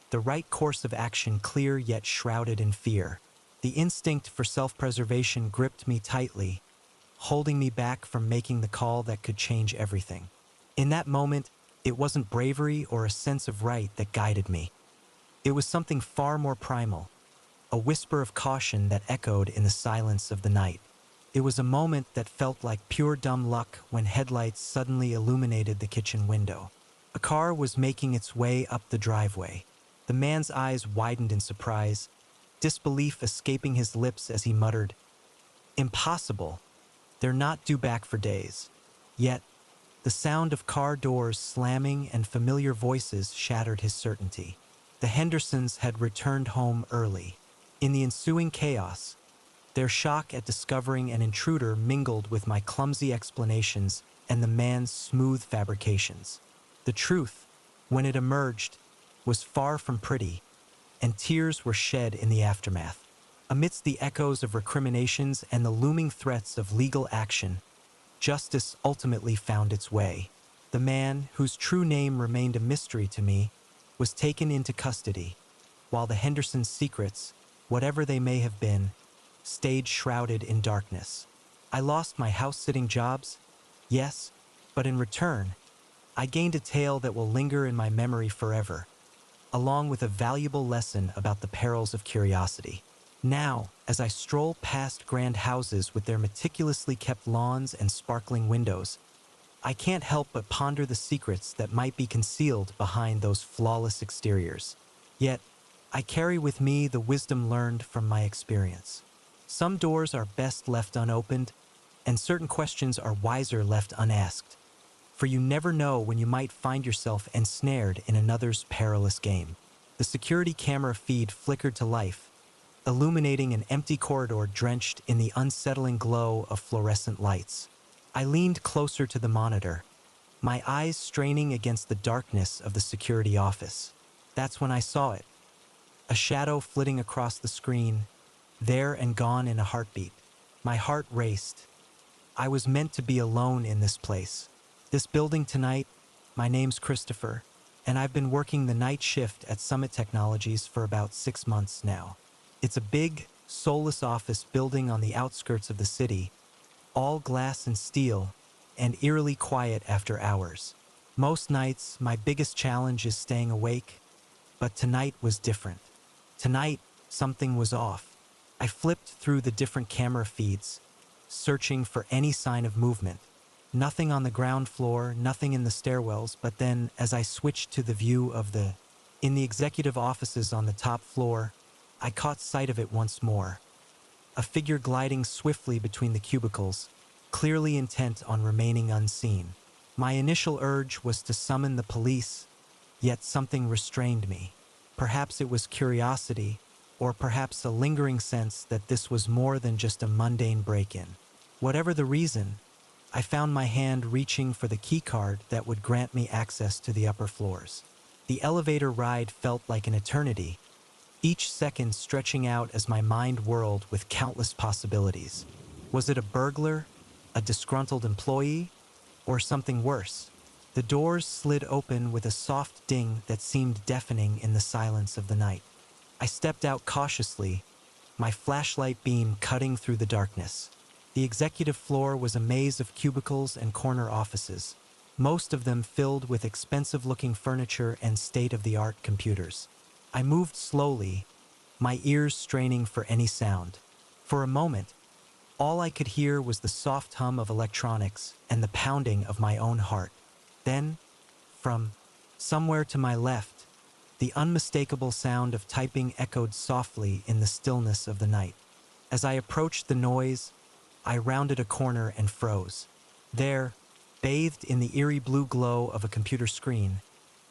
the right course of action clear yet shrouded in fear. The instinct for self-preservation gripped me tightly, holding me back from making the call that could change everything. In that moment, it wasn't bravery or a sense of right that guided me. It was something far more primal, a whisper of caution that echoed in the silence of the night. It was a moment that felt like pure dumb luck when headlights suddenly illuminated the kitchen window. A car was making its way up the driveway. The man's eyes widened in surprise, disbelief escaping his lips as he muttered, "Impossible. They're not due back for days." Yet, the sound of car doors slamming and familiar voices shattered his certainty. The Hendersons had returned home early. In the ensuing chaos, their shock at discovering an intruder mingled with my clumsy explanations and the man's smooth fabrications. The truth, when it emerged, was far from pretty, and tears were shed in the aftermath. Amidst the echoes of recriminations and the looming threats of legal action, justice ultimately found its way. The man, whose true name remained a mystery to me, was taken into custody, while the Hendersons' secrets, whatever they may have been, stayed shrouded in darkness. I lost my house-sitting jobs, yes, but in return, I gained a tale that will linger in my memory forever, along with a valuable lesson about the perils of curiosity. Now, as I stroll past grand houses with their meticulously kept lawns and sparkling windows, I can't help but ponder the secrets that might be concealed behind those flawless exteriors. Yet, I carry with me the wisdom learned from my experience. Some doors are best left unopened, and certain questions are wiser left unasked. For you never know when you might find yourself ensnared in another's perilous game. The security camera feed flickered to life, illuminating an empty corridor drenched in the unsettling glow of fluorescent lights. I leaned closer to the monitor, my eyes straining against the darkness of the security office. That's when I saw it, a shadow flitting across the screen, there and gone in a heartbeat. My heart raced. I was meant to be alone in this place. This building tonight, my name's Christopher, and I've been working the night shift at Summit Technologies for about 6 months now. It's a big, soulless office building on the outskirts of the city, all glass and steel, and eerily quiet after hours. Most nights, my biggest challenge is staying awake, but tonight was different. Tonight, something was off. I flipped through the different camera feeds, searching for any sign of movement. Nothing on the ground floor, nothing in the stairwells, but then, as I switched to the view of in the executive offices on the top floor, I caught sight of it once more. A figure gliding swiftly between the cubicles, clearly intent on remaining unseen. My initial urge was to summon the police, yet something restrained me. Perhaps it was curiosity, or perhaps a lingering sense that this was more than just a mundane break-in. Whatever the reason, I found my hand reaching for the keycard that would grant me access to the upper floors. The elevator ride felt like an eternity, each second stretching out as my mind whirled with countless possibilities. Was it a burglar, a disgruntled employee, or something worse? The doors slid open with a soft ding that seemed deafening in the silence of the night. I stepped out cautiously, my flashlight beam cutting through the darkness. The executive floor was a maze of cubicles and corner offices, most of them filled with expensive-looking furniture and state-of-the-art computers. I moved slowly, my ears straining for any sound. For a moment, all I could hear was the soft hum of electronics and the pounding of my own heart. Then, from somewhere to my left, the unmistakable sound of typing echoed softly in the stillness of the night. As I approached the noise, I rounded a corner and froze. There, bathed in the eerie blue glow of a computer screen,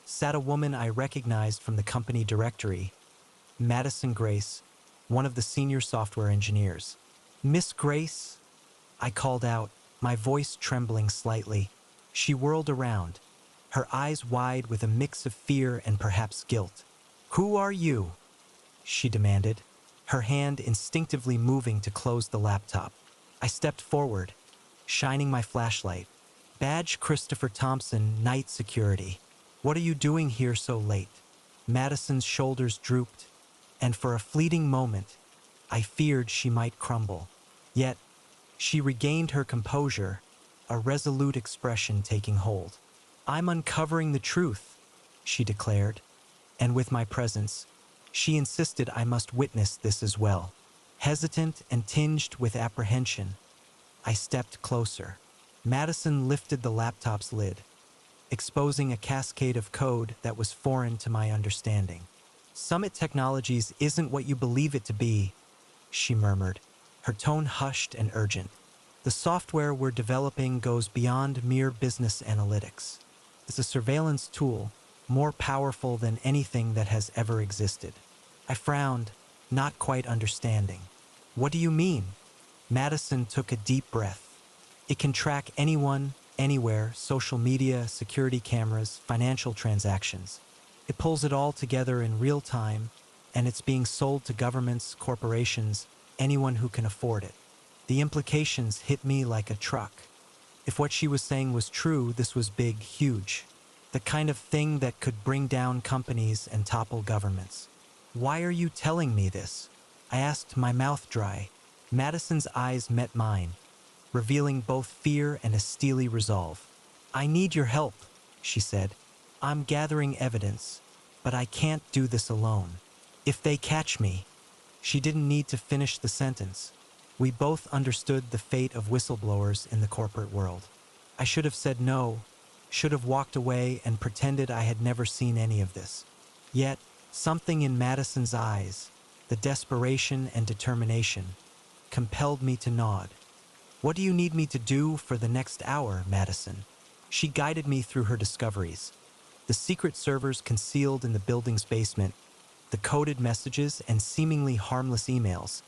sat a woman I recognized from the company directory, Madison Grace, one of the senior software engineers. "Miss Grace?" I called out, my voice trembling slightly. She whirled around, her eyes wide with a mix of fear and perhaps guilt. "Who are you?" she demanded, her hand instinctively moving to close the laptop. I stepped forward, shining my flashlight. "Badge Christopher Thompson, Night Security. What are you doing here so late?" Madison's shoulders drooped, and for a fleeting moment, I feared she might crumble. Yet, she regained her composure, a resolute expression taking hold. "I'm uncovering the truth," she declared, and with my presence, she insisted I must witness this as well. Hesitant and tinged with apprehension, I stepped closer. Madison lifted the laptop's lid, exposing a cascade of code that was foreign to my understanding. "Summit Technologies isn't what you believe it to be," she murmured, her tone hushed and urgent. "The software we're developing goes beyond mere business analytics. It's a surveillance tool, more powerful than anything that has ever existed." I frowned, not quite understanding. "What do you mean?" Madison took a deep breath. "It can track anyone, anywhere, social media, security cameras, financial transactions. It pulls it all together in real time, and it's being sold to governments, corporations, anyone who can afford it." The implications hit me like a truck. If what she was saying was true, this was big, huge. The kind of thing that could bring down companies and topple governments. "Why are you telling me this?" I asked, my mouth dry. Madison's eyes met mine, revealing both fear and a steely resolve. "I need your help," she said. "I'm gathering evidence, but I can't do this alone. If they catch me..." She didn't need to finish the sentence. We both understood the fate of whistleblowers in the corporate world. I should have said no, should have walked away and pretended I had never seen any of this. Yet, something in Madison's eyes, the desperation and determination, compelled me to nod. What do you need me to do for the next hour, Madison? She guided me through her discoveries. The secret servers concealed in the building's basement, the coded messages and seemingly harmless emails,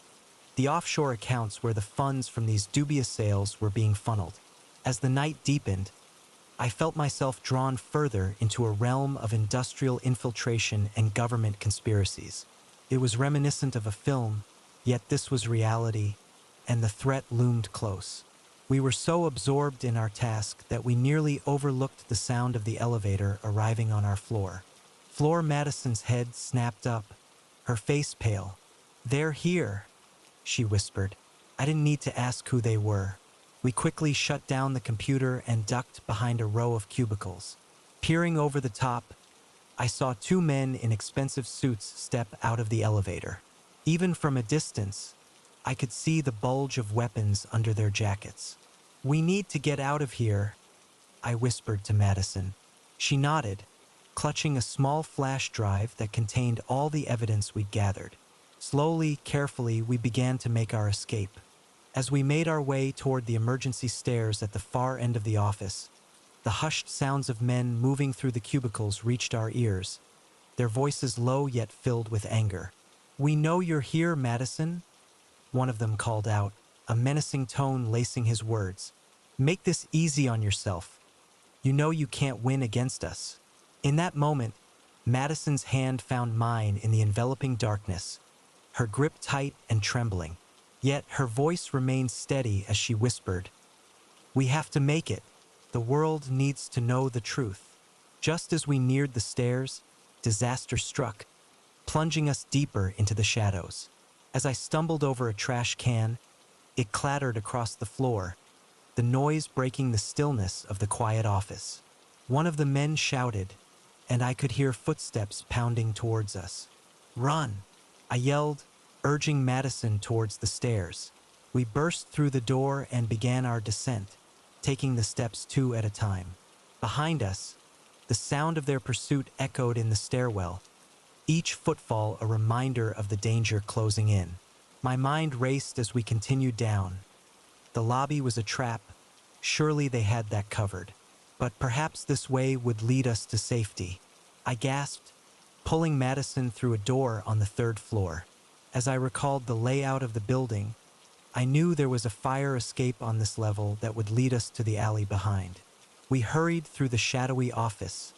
the offshore accounts where the funds from these dubious sales were being funneled. As the night deepened, I felt myself drawn further into a realm of industrial infiltration and government conspiracies. It was reminiscent of a film, yet this was reality, and the threat loomed close. We were so absorbed in our task that we nearly overlooked the sound of the elevator arriving on our floor. Floor Madison's head snapped up, her face pale. "They're here," she whispered. I didn't need to ask who they were. We quickly shut down the computer and ducked behind a row of cubicles. Peering over the top, I saw two men in expensive suits step out of the elevator. Even from a distance, I could see the bulge of weapons under their jackets. "We need to get out of here," I whispered to Madison. She nodded, clutching a small flash drive that contained all the evidence we'd gathered. Slowly, carefully, we began to make our escape. As we made our way toward the emergency stairs at the far end of the office, the hushed sounds of men moving through the cubicles reached our ears, their voices low yet filled with anger. "We know you're here, Madison," one of them called out, a menacing tone lacing his words. "Make this easy on yourself. You know you can't win against us." In that moment, Madison's hand found mine in the enveloping darkness, her grip tight and trembling. Yet her voice remained steady as she whispered, "We have to make it. The world needs to know the truth." Just as we neared the stairs, disaster struck, plunging us deeper into the shadows. As I stumbled over a trash can, it clattered across the floor, the noise breaking the stillness of the quiet office. One of the men shouted, and I could hear footsteps pounding towards us. "Run!" I yelled, urging Madison towards the stairs. We burst through the door and began our descent, taking the steps two at a time. Behind us, the sound of their pursuit echoed in the stairwell, each footfall a reminder of the danger closing in. My mind raced as we continued down. The lobby was a trap. Surely they had that covered. But perhaps this way would lead us to safety. I gasped, pulling Madison through a door on the third floor. As I recalled the layout of the building, I knew there was a fire escape on this level that would lead us to the alley behind. We hurried through the shadowy office,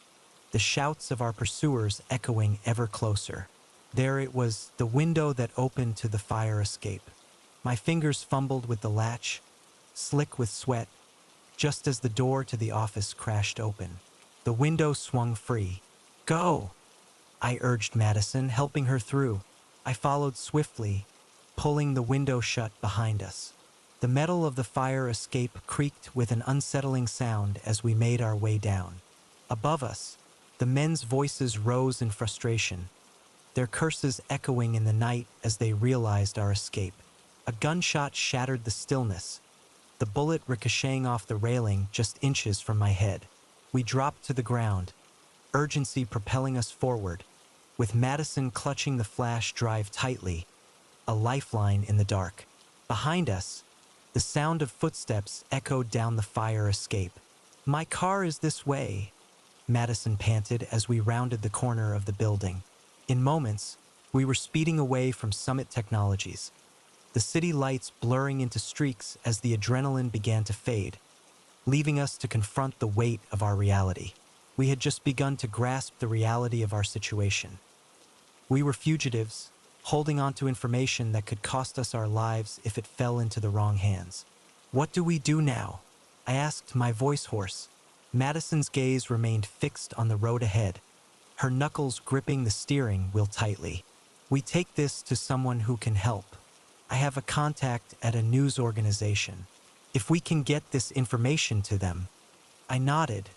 the shouts of our pursuers echoing ever closer. There it was, the window that opened to the fire escape. My fingers fumbled with the latch, slick with sweat, just as the door to the office crashed open. The window swung free. "Go!" I urged Madison, helping her through. I followed swiftly, pulling the window shut behind us. The metal of the fire escape creaked with an unsettling sound as we made our way down. Above us, the men's voices rose in frustration, their curses echoing in the night as they realized our escape. A gunshot shattered the stillness, the bullet ricocheting off the railing just inches from my head. We dropped to the ground, urgency propelling us forward, with Madison clutching the flash drive tightly, a lifeline in the dark. Behind us, the sound of footsteps echoed down the fire escape. "My car is this way," Madison panted as we rounded the corner of the building. In moments, we were speeding away from Summit Technologies, the city lights blurring into streaks as the adrenaline began to fade, leaving us to confront the weight of our reality. We had just begun to grasp the reality of our situation. We were fugitives, holding on to information that could cost us our lives if it fell into the wrong hands. "What do we do now?" I asked, my voice hoarse. Madison's gaze remained fixed on the road ahead, her knuckles gripping the steering wheel tightly. "We take this to someone who can help. I have a contact at a news organization. If we can get this information to them." I nodded,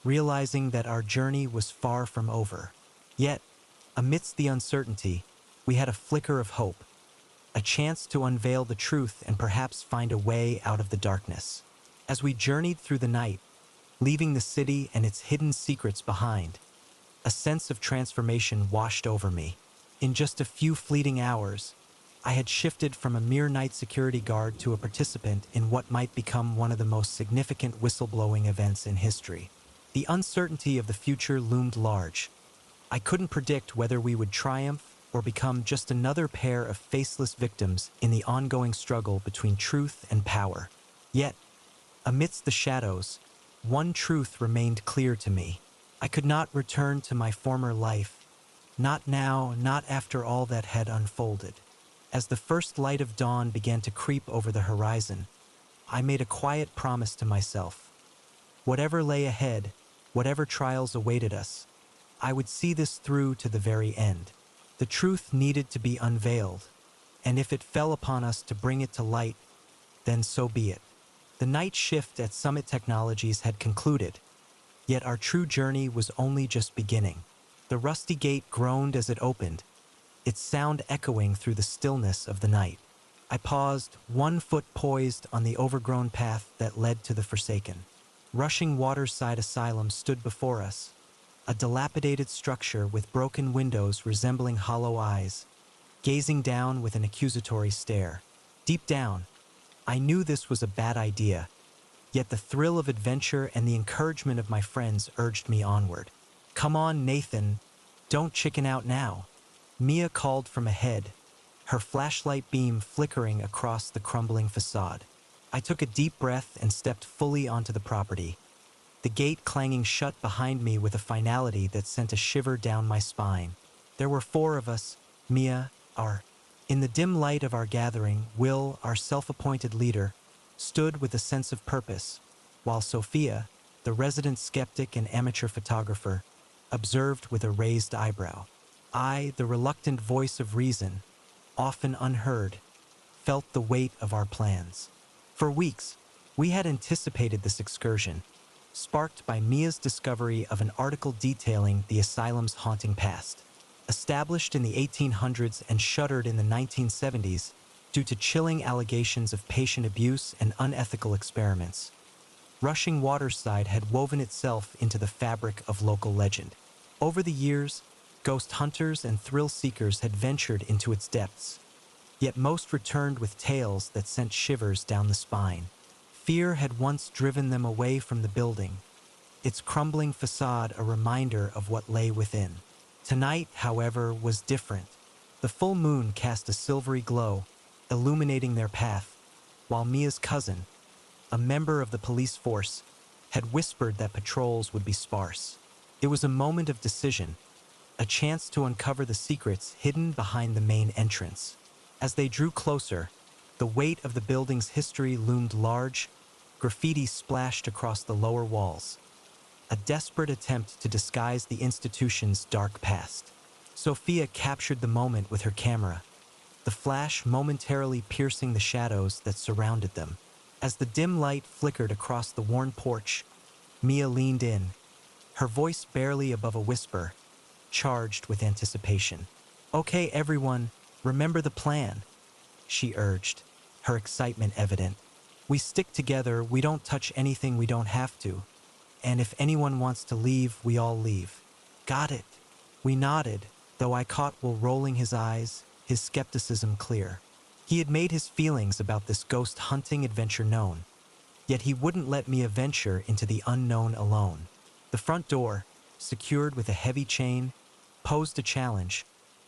realizing that our journey was far from over. Yet, amidst the uncertainty, we had a flicker of hope, a chance to unveil the truth and perhaps find a way out of the darkness. As we journeyed through the night, leaving the city and its hidden secrets behind, a sense of transformation washed over me. In just a few fleeting hours, I had shifted from a mere night security guard to a participant in what might become one of the most significant whistleblowing events in history. The uncertainty of the future loomed large. I couldn't predict whether we would triumph or become just another pair of faceless victims in the ongoing struggle between truth and power. Yet, amidst the shadows, one truth remained clear to me. I could not return to my former life, not now, not after all that had unfolded. As the first light of dawn began to creep over the horizon, I made a quiet promise to myself. Whatever lay ahead, whatever trials awaited us, I would see this through to the very end. The truth needed to be unveiled, and if it fell upon us to bring it to light, then so be it. The night shift at Summit Technologies had concluded, yet our true journey was only just beginning. The rusty gate groaned as it opened, its sound echoing through the stillness of the night. I paused, one foot poised on the overgrown path that led to the Forsaken. Rushing Waterside Asylum stood before us, a dilapidated structure with broken windows resembling hollow eyes, gazing down with an accusatory stare. Deep down, I knew this was a bad idea, yet the thrill of adventure and the encouragement of my friends urged me onward. "Come on, Nathan, don't chicken out now," Mia called from ahead, her flashlight beam flickering across the crumbling facade. I took a deep breath and stepped fully onto the property, the gate clanging shut behind me with a finality that sent a shiver down my spine. There were four of us, Mia, our... In the dim light of our gathering, Will, our self-appointed leader, stood with a sense of purpose, while Sophia, the resident skeptic and amateur photographer, observed with a raised eyebrow. I, the reluctant voice of reason, often unheard, felt the weight of our plans. For weeks, we had anticipated this excursion, sparked by Mia's discovery of an article detailing the asylum's haunting past. Established in the 1800s and shuttered in the 1970s due to chilling allegations of patient abuse and unethical experiments, Rushing Waterside had woven itself into the fabric of local legend. Over the years, ghost hunters and thrill seekers had ventured into its depths, yet most returned with tales that sent shivers down the spine. Fear had once driven them away from the building, its crumbling facade a reminder of what lay within. Tonight, however, was different. The full moon cast a silvery glow, illuminating their path, while Mia's cousin, a member of the police force, had whispered that patrols would be sparse. It was a moment of decision, a chance to uncover the secrets hidden behind the main entrance. As they drew closer, the weight of the building's history loomed large, graffiti splashed across the lower walls, a desperate attempt to disguise the institution's dark past. Sophia captured the moment with her camera, the flash momentarily piercing the shadows that surrounded them. As the dim light flickered across the worn porch, Mia leaned in, her voice barely above a whisper, charged with anticipation. "Okay, everyone, remember the plan," she urged, her excitement evident. "We stick together, we don't touch anything we don't have to. And if anyone wants to leave, we all leave." "Got it." We nodded, though I caught Will rolling his eyes, his skepticism clear. He had made his feelings about this ghost hunting adventure known, yet he wouldn't let me venture into the unknown alone. The front door, secured with a heavy chain, posed a challenge,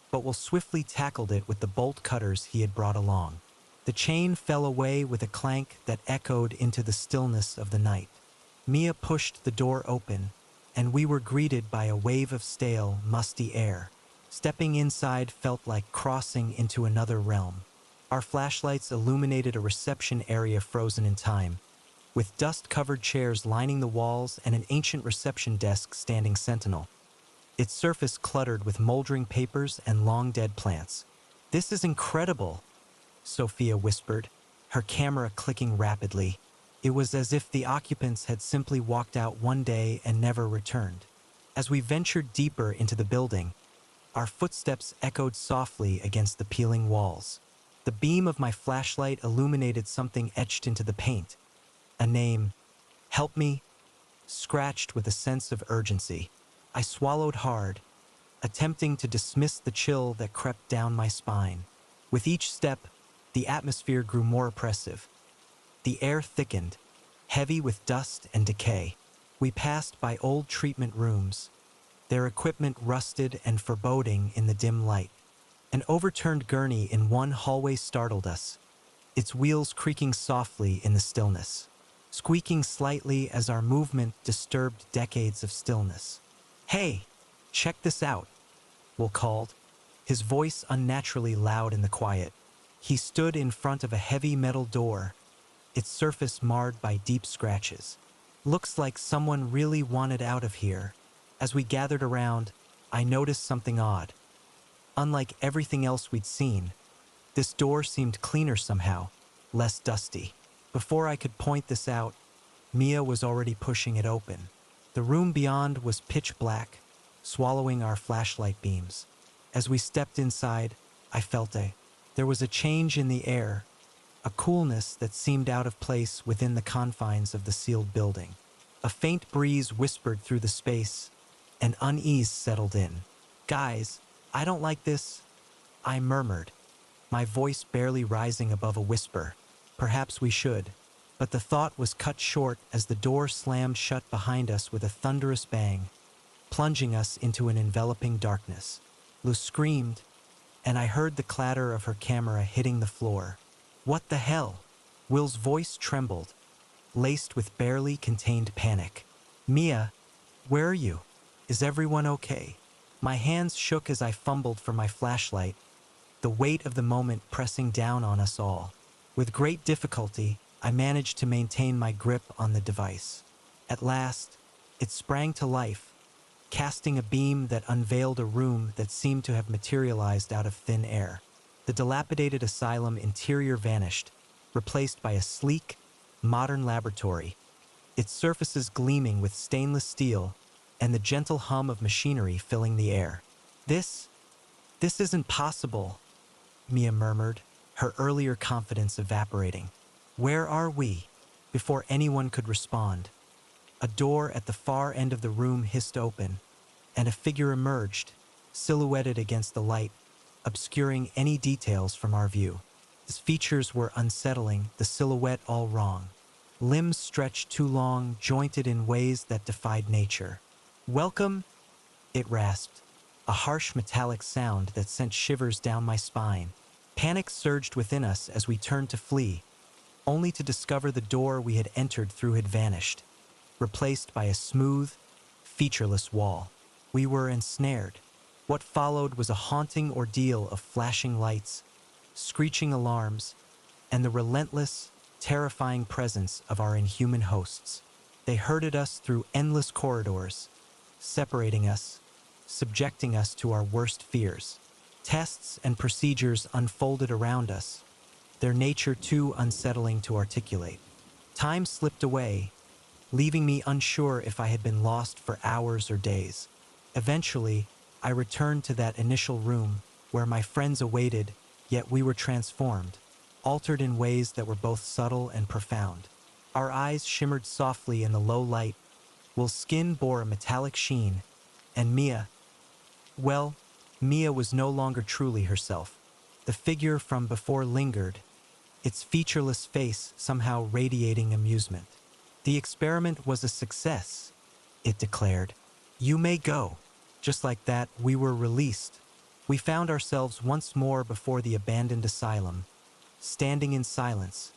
but Will swiftly tackled it with the bolt cutters he had brought along. The chain fell away with a clank that echoed into the stillness of the night. Mia pushed the door open, and we were greeted by a wave of stale, musty air. Stepping inside felt like crossing into another realm. Our flashlights illuminated a reception area frozen in time, with dust-covered chairs lining the walls and an ancient reception desk standing sentinel, its surface cluttered with moldering papers and long-dead plants. "This is incredible," Sophia whispered, her camera clicking rapidly. It was as if the occupants had simply walked out one day and never returned. As we ventured deeper into the building, our footsteps echoed softly against the peeling walls. The beam of my flashlight illuminated something etched into the paint, A name, help me, scratched with a sense of urgency. I swallowed hard, attempting to dismiss the chill that crept down my spine. With each step, the atmosphere grew more oppressive. The air thickened, heavy with dust and decay. We passed by old treatment rooms, their equipment rusted and foreboding in the dim light. An overturned gurney in one hallway startled us, its wheels creaking softly in the stillness, squeaking slightly as our movement disturbed decades of stillness. "Hey, check this out," Will called, his voice unnaturally loud in the quiet. He stood in front of a heavy metal door, its surface marred by deep scratches. "Looks like someone really wanted out of here." As we gathered around, I noticed something odd. Unlike everything else we'd seen, this door seemed cleaner somehow, less dusty. Before I could point this out, Mia was already pushing it open. The room beyond was pitch black, swallowing our flashlight beams. As we stepped inside, I felt there was a change in the air, a coolness that seemed out of place within the confines of the sealed building. A faint breeze whispered through the space, and unease settled in. "Guys, I don't like this," I murmured, my voice barely rising above a whisper. "Perhaps we should." But the thought was cut short as the door slammed shut behind us with a thunderous bang, plunging us into an enveloping darkness. Luz screamed, and I heard the clatter of her camera hitting the floor. "What the hell?" Will's voice trembled, laced with barely contained panic. "Mia, where are you? Is everyone okay?" My hands shook as I fumbled for my flashlight, the weight of the moment pressing down on us all. With great difficulty, I managed to maintain my grip on the device. At last, it sprang to life, casting a beam that unveiled a room that seemed to have materialized out of thin air. The dilapidated asylum interior vanished, replaced by a sleek, modern laboratory, its surfaces gleaming with stainless steel and the gentle hum of machinery filling the air. This isn't possible," Mia murmured, her earlier confidence evaporating. "Where are we?" Before anyone could respond, a door at the far end of the room hissed open, and a figure emerged, silhouetted against the light, obscuring any details from our view. His features were unsettling, the silhouette all wrong. Limbs stretched too long, jointed in ways that defied nature. "Welcome," it rasped, a harsh metallic sound that sent shivers down my spine. Panic surged within us as we turned to flee, only to discover the door we had entered through had vanished, replaced by a smooth, featureless wall. We were ensnared. What followed was a haunting ordeal of flashing lights, screeching alarms, and the relentless, terrifying presence of our inhuman hosts. They herded us through endless corridors, separating us, subjecting us to our worst fears. Tests and procedures unfolded around us, their nature too unsettling to articulate. Time slipped away, leaving me unsure if I had been lost for hours or days. Eventually, I returned to that initial room where my friends awaited, yet we were transformed, altered in ways that were both subtle and profound. Our eyes shimmered softly in the low light, while skin bore a metallic sheen, and well, Mia was no longer truly herself. The figure from before lingered, its featureless face somehow radiating amusement. "The experiment was a success," it declared. "You may go." Just like that, we were released. We found ourselves once more before the abandoned asylum, standing in silence,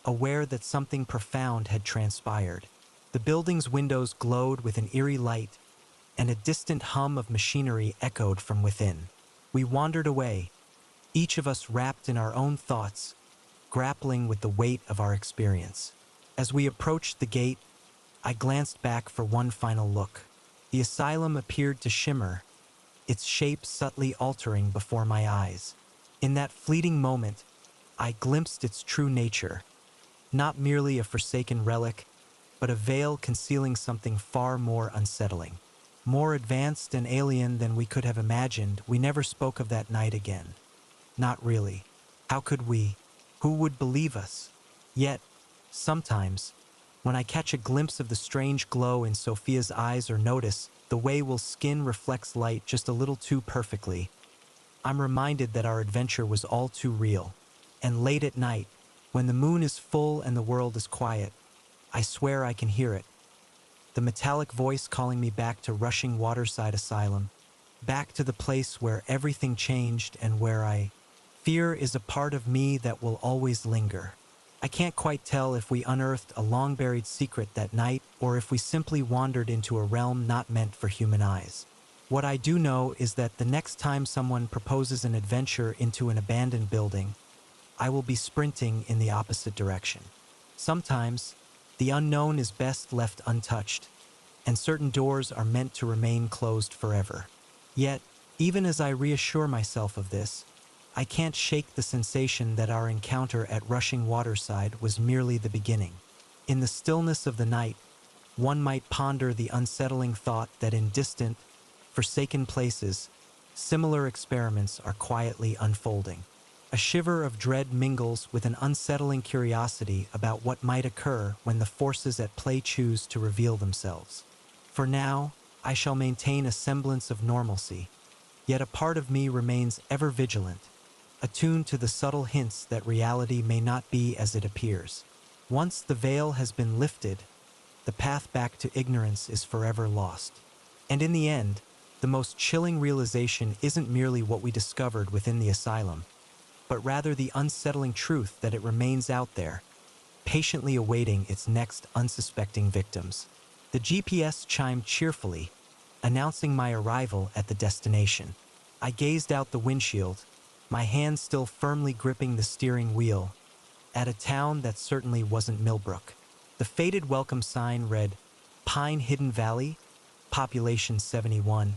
aware that something profound had transpired. The building's windows glowed with an eerie light, and a distant hum of machinery echoed from within. We wandered away, each of us wrapped in our own thoughts, grappling with the weight of our experience. As we approached the gate, I glanced back for one final look. The asylum appeared to shimmer, its shape subtly altering before my eyes. In that fleeting moment, I glimpsed its true nature, not merely a forsaken relic, but a veil concealing something far more unsettling. More advanced and alien than we could have imagined. We never spoke of that night again. Not really. How could we? Who would believe us? Yet, sometimes, When I catch a glimpse of the strange glow in Sophia's eyes or notice the way Will's skin reflects light just a little too perfectly, I'm reminded that our adventure was all too real. And late at night, when the moon is full and the world is quiet, I swear I can hear it. The metallic voice calling me back to rushing Waterside Asylum, back to the place where everything changed and where fear is a part of me that will always linger. I can't quite tell if we unearthed a long-buried secret that night or if we simply wandered into a realm not meant for human eyes. What I do know is that the next time someone proposes an adventure into an abandoned building, I will be sprinting in the opposite direction. Sometimes, the unknown is best left untouched, and certain doors are meant to remain closed forever. Yet, even as I reassure myself of this, I can't shake the sensation that our encounter at Rushing Waterside was merely the beginning. In the stillness of the night, one might ponder the unsettling thought that in distant, forsaken places, similar experiments are quietly unfolding. A shiver of dread mingles with an unsettling curiosity about what might occur when the forces at play choose to reveal themselves. For now, I shall maintain a semblance of normalcy, yet a part of me remains ever vigilant, attuned to the subtle hints that reality may not be as it appears. Once the veil has been lifted, the path back to ignorance is forever lost. And in the end, the most chilling realization isn't merely what we discovered within the asylum, but rather the unsettling truth that it remains out there, patiently awaiting its next unsuspecting victims. The GPS chimed cheerfully, announcing my arrival at the destination. I gazed out the windshield, my hand still firmly gripping the steering wheel, at a town that certainly wasn't Millbrook. The faded welcome sign read, Pine Hidden Valley, population 71.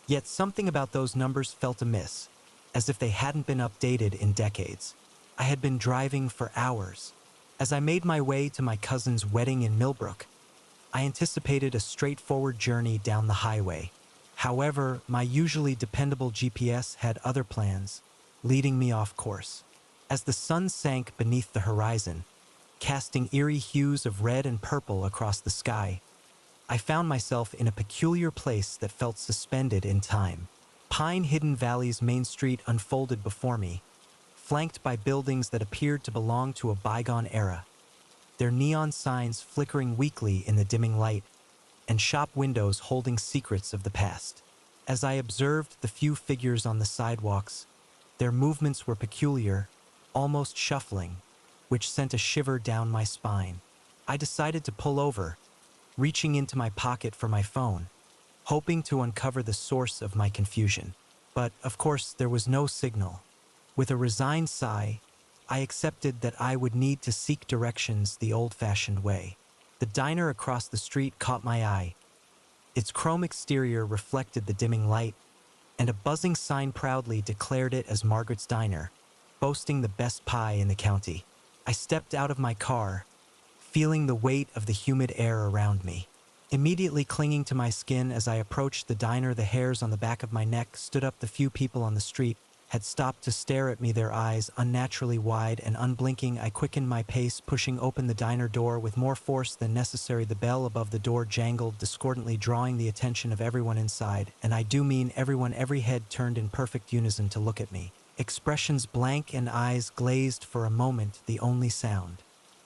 Yet something about those numbers felt amiss, as if they hadn't been updated in decades. I had been driving for hours. As I made my way to my cousin's wedding in Millbrook, I anticipated a straightforward journey down the highway. However, my usually dependable GPS had other plans, leading me off course. As the sun sank beneath the horizon, casting eerie hues of red and purple across the sky, I found myself in a peculiar place that felt suspended in time. Pine Hidden Valley's main street unfolded before me, flanked by buildings that appeared to belong to a bygone era, their neon signs flickering weakly in the dimming light, and shop windows holding secrets of the past. As I observed the few figures on the sidewalks, their movements were peculiar, almost shuffling, which sent a shiver down my spine. I decided to pull over, reaching into my pocket for my phone, hoping to uncover the source of my confusion. But, of course, there was no signal. With a resigned sigh, I accepted that I would need to seek directions the old-fashioned way. The diner across the street caught my eye. Its chrome exterior reflected the dimming light, and a buzzing sign proudly declared it as Margaret's Diner, boasting the best pie in the county. I stepped out of my car, feeling the weight of the humid air around me. Immediately clinging to my skin as I approached the diner, the hairs on the back of my neck stood up. The few people on the street had stopped to stare at me, their eyes unnaturally wide and unblinking. I quickened my pace, pushing open the diner door with more force than necessary. The bell above the door jangled discordantly, drawing the attention of everyone inside, and I do mean everyone. Every head turned in perfect unison to look at me. Expressions blank and eyes glazed for a moment. The only sound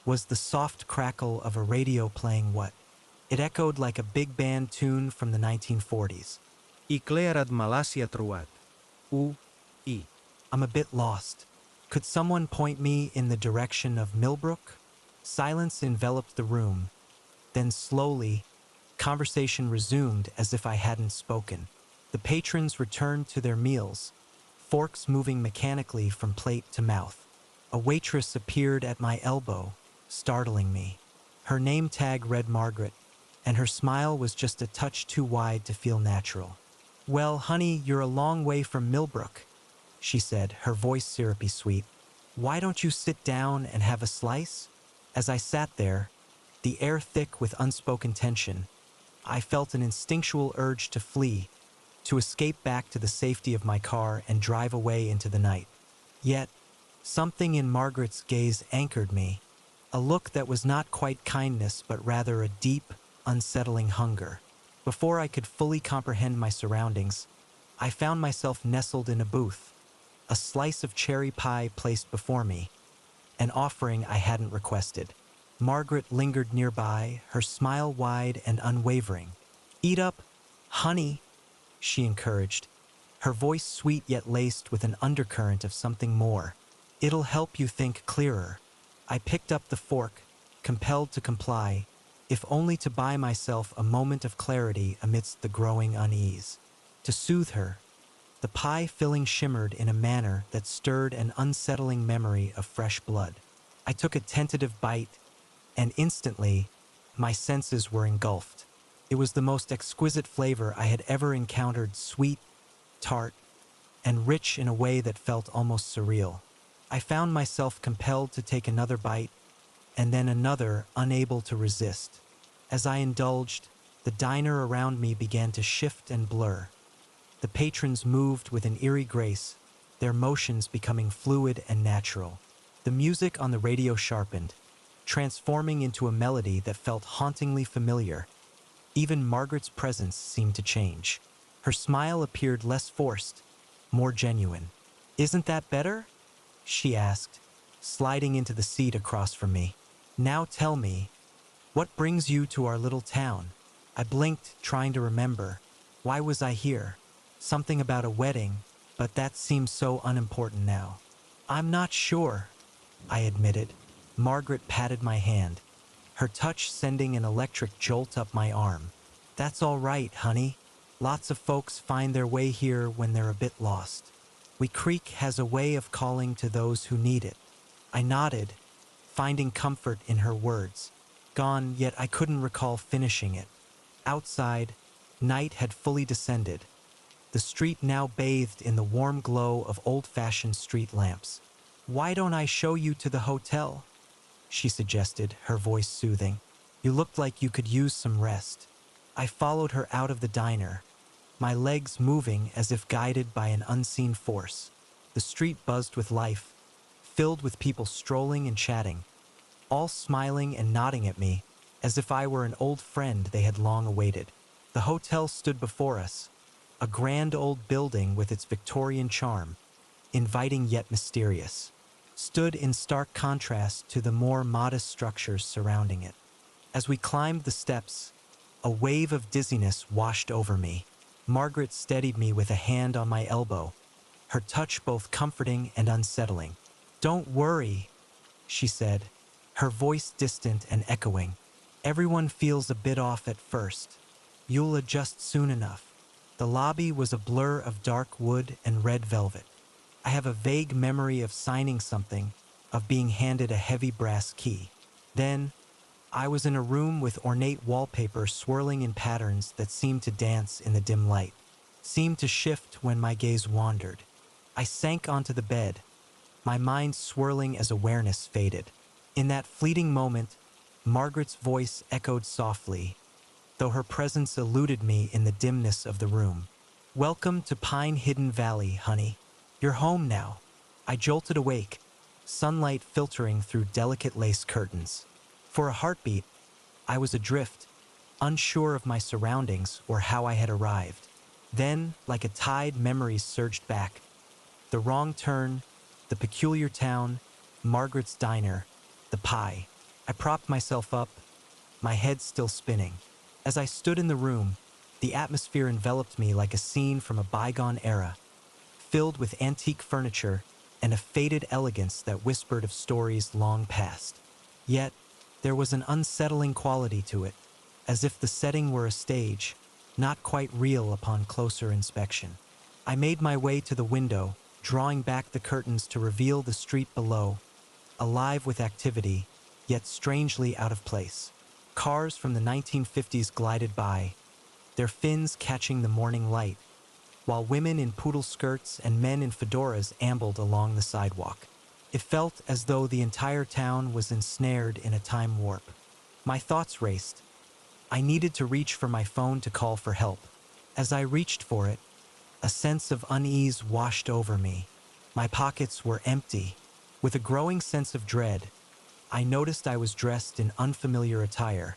was the soft crackle of a radio playing what? It echoed like a big band tune from the 1940s.
Iclerad Malasia Truat. U-I.
I'm a bit lost. Could someone point me in the direction of Millbrook? Silence enveloped the room. Then slowly, conversation resumed as if I hadn't spoken. The patrons returned to their meals, forks moving mechanically from plate to mouth. A waitress appeared at my elbow, startling me. Her name tag read Margaret, and her smile was just a touch too wide to feel natural. "Well, honey, you're a long way from Millbrook," she said, her voice syrupy sweet. "Why don't you sit down and have a slice?" As I sat there, the air thick with unspoken tension, I felt an instinctual urge to flee, to escape back to the safety of my car and drive away into the night. Yet, something in Margaret's gaze anchored me, a look that was not quite kindness but rather a deep, unsettling hunger. Before I could fully comprehend my surroundings, I found myself nestled in a booth, a slice of cherry pie placed before me, an offering I hadn't requested. Margaret lingered nearby, her smile wide and unwavering. "Eat up, honey," she encouraged, her voice sweet yet laced with an undercurrent of something more. "It'll help you think clearer." I picked up the fork, compelled to comply, if only to buy myself a moment of clarity amidst the growing unease. To soothe her, the pie filling shimmered in a manner that stirred an unsettling memory of fresh blood. I took a tentative bite, and instantly, my senses were engulfed. It was the most exquisite flavor I had ever encountered, sweet, tart, and rich in a way that felt almost surreal. I found myself compelled to take another bite, and then another, unable to resist. As I indulged, the diner around me began to shift and blur. The patrons moved with an eerie grace, their motions becoming fluid and natural. The music on the radio sharpened, transforming into a melody that felt hauntingly familiar. Even Margaret's presence seemed to change. Her smile appeared less forced, more genuine. "Isn't that better?" she asked, sliding into the seat across from me. "Now tell me, what brings you to our little town?" I blinked, trying to remember. Why was I here? Something about a wedding, but that seemed so unimportant now. "I'm not sure," I admitted. Margaret patted my hand, her touch sending an electric jolt up my arm. "That's all right, honey. Lots of folks find their way here when they're a bit lost. We Creek has a way of calling to those who need it." I nodded, finding comfort in her words. Gone, yet I couldn't recall finishing it. Outside, night had fully descended, the street now bathed in the warm glow of old-fashioned street lamps. "Why don't I show you to the hotel?" she suggested, her voice soothing. "You looked like you could use some rest." I followed her out of the diner, my legs moving as if guided by an unseen force. The street buzzed with life, filled with people strolling and chatting, all smiling and nodding at me as if I were an old friend they had long awaited. The hotel stood before us, a grand old building with its Victorian charm, inviting yet mysterious, stood in stark contrast to the more modest structures surrounding it. As we climbed the steps, a wave of dizziness washed over me. Margaret steadied me with a hand on my elbow, her touch both comforting and unsettling. "Don't worry," she said, her voice distant and echoing. "Everyone feels a bit off at first. You'll adjust soon enough." The lobby was a blur of dark wood and red velvet. I have a vague memory of signing something, of being handed a heavy brass key. Then, I was in a room with ornate wallpaper swirling in patterns that seemed to dance in the dim light, seemed to shift when my gaze wandered. I sank onto the bed, my mind swirling as awareness faded. In that fleeting moment, Margaret's voice echoed softly, though her presence eluded me in the dimness of the room. "Welcome to Pine Hidden Valley, honey. You're home now." I jolted awake, sunlight filtering through delicate lace curtains. For a heartbeat, I was adrift, unsure of my surroundings or how I had arrived. Then, like a tide, memories surged back. The wrong turn, the peculiar town, Margaret's diner, the pie. I propped myself up, my head still spinning. As I stood in the room, the atmosphere enveloped me like a scene from a bygone era, filled with antique furniture and a faded elegance that whispered of stories long past. Yet, there was an unsettling quality to it, as if the setting were a stage, not quite real upon closer inspection. I made my way to the window, drawing back the curtains to reveal the street below, alive with activity, yet strangely out of place. Cars from the 1950s glided by, their fins catching the morning light, while women in poodle skirts and men in fedoras ambled along the sidewalk. It felt as though the entire town was ensnared in a time warp. My thoughts raced. I needed to reach for my phone to call for help. As I reached for it, a sense of unease washed over me. My pockets were empty. With a growing sense of dread, I noticed I was dressed in unfamiliar attire,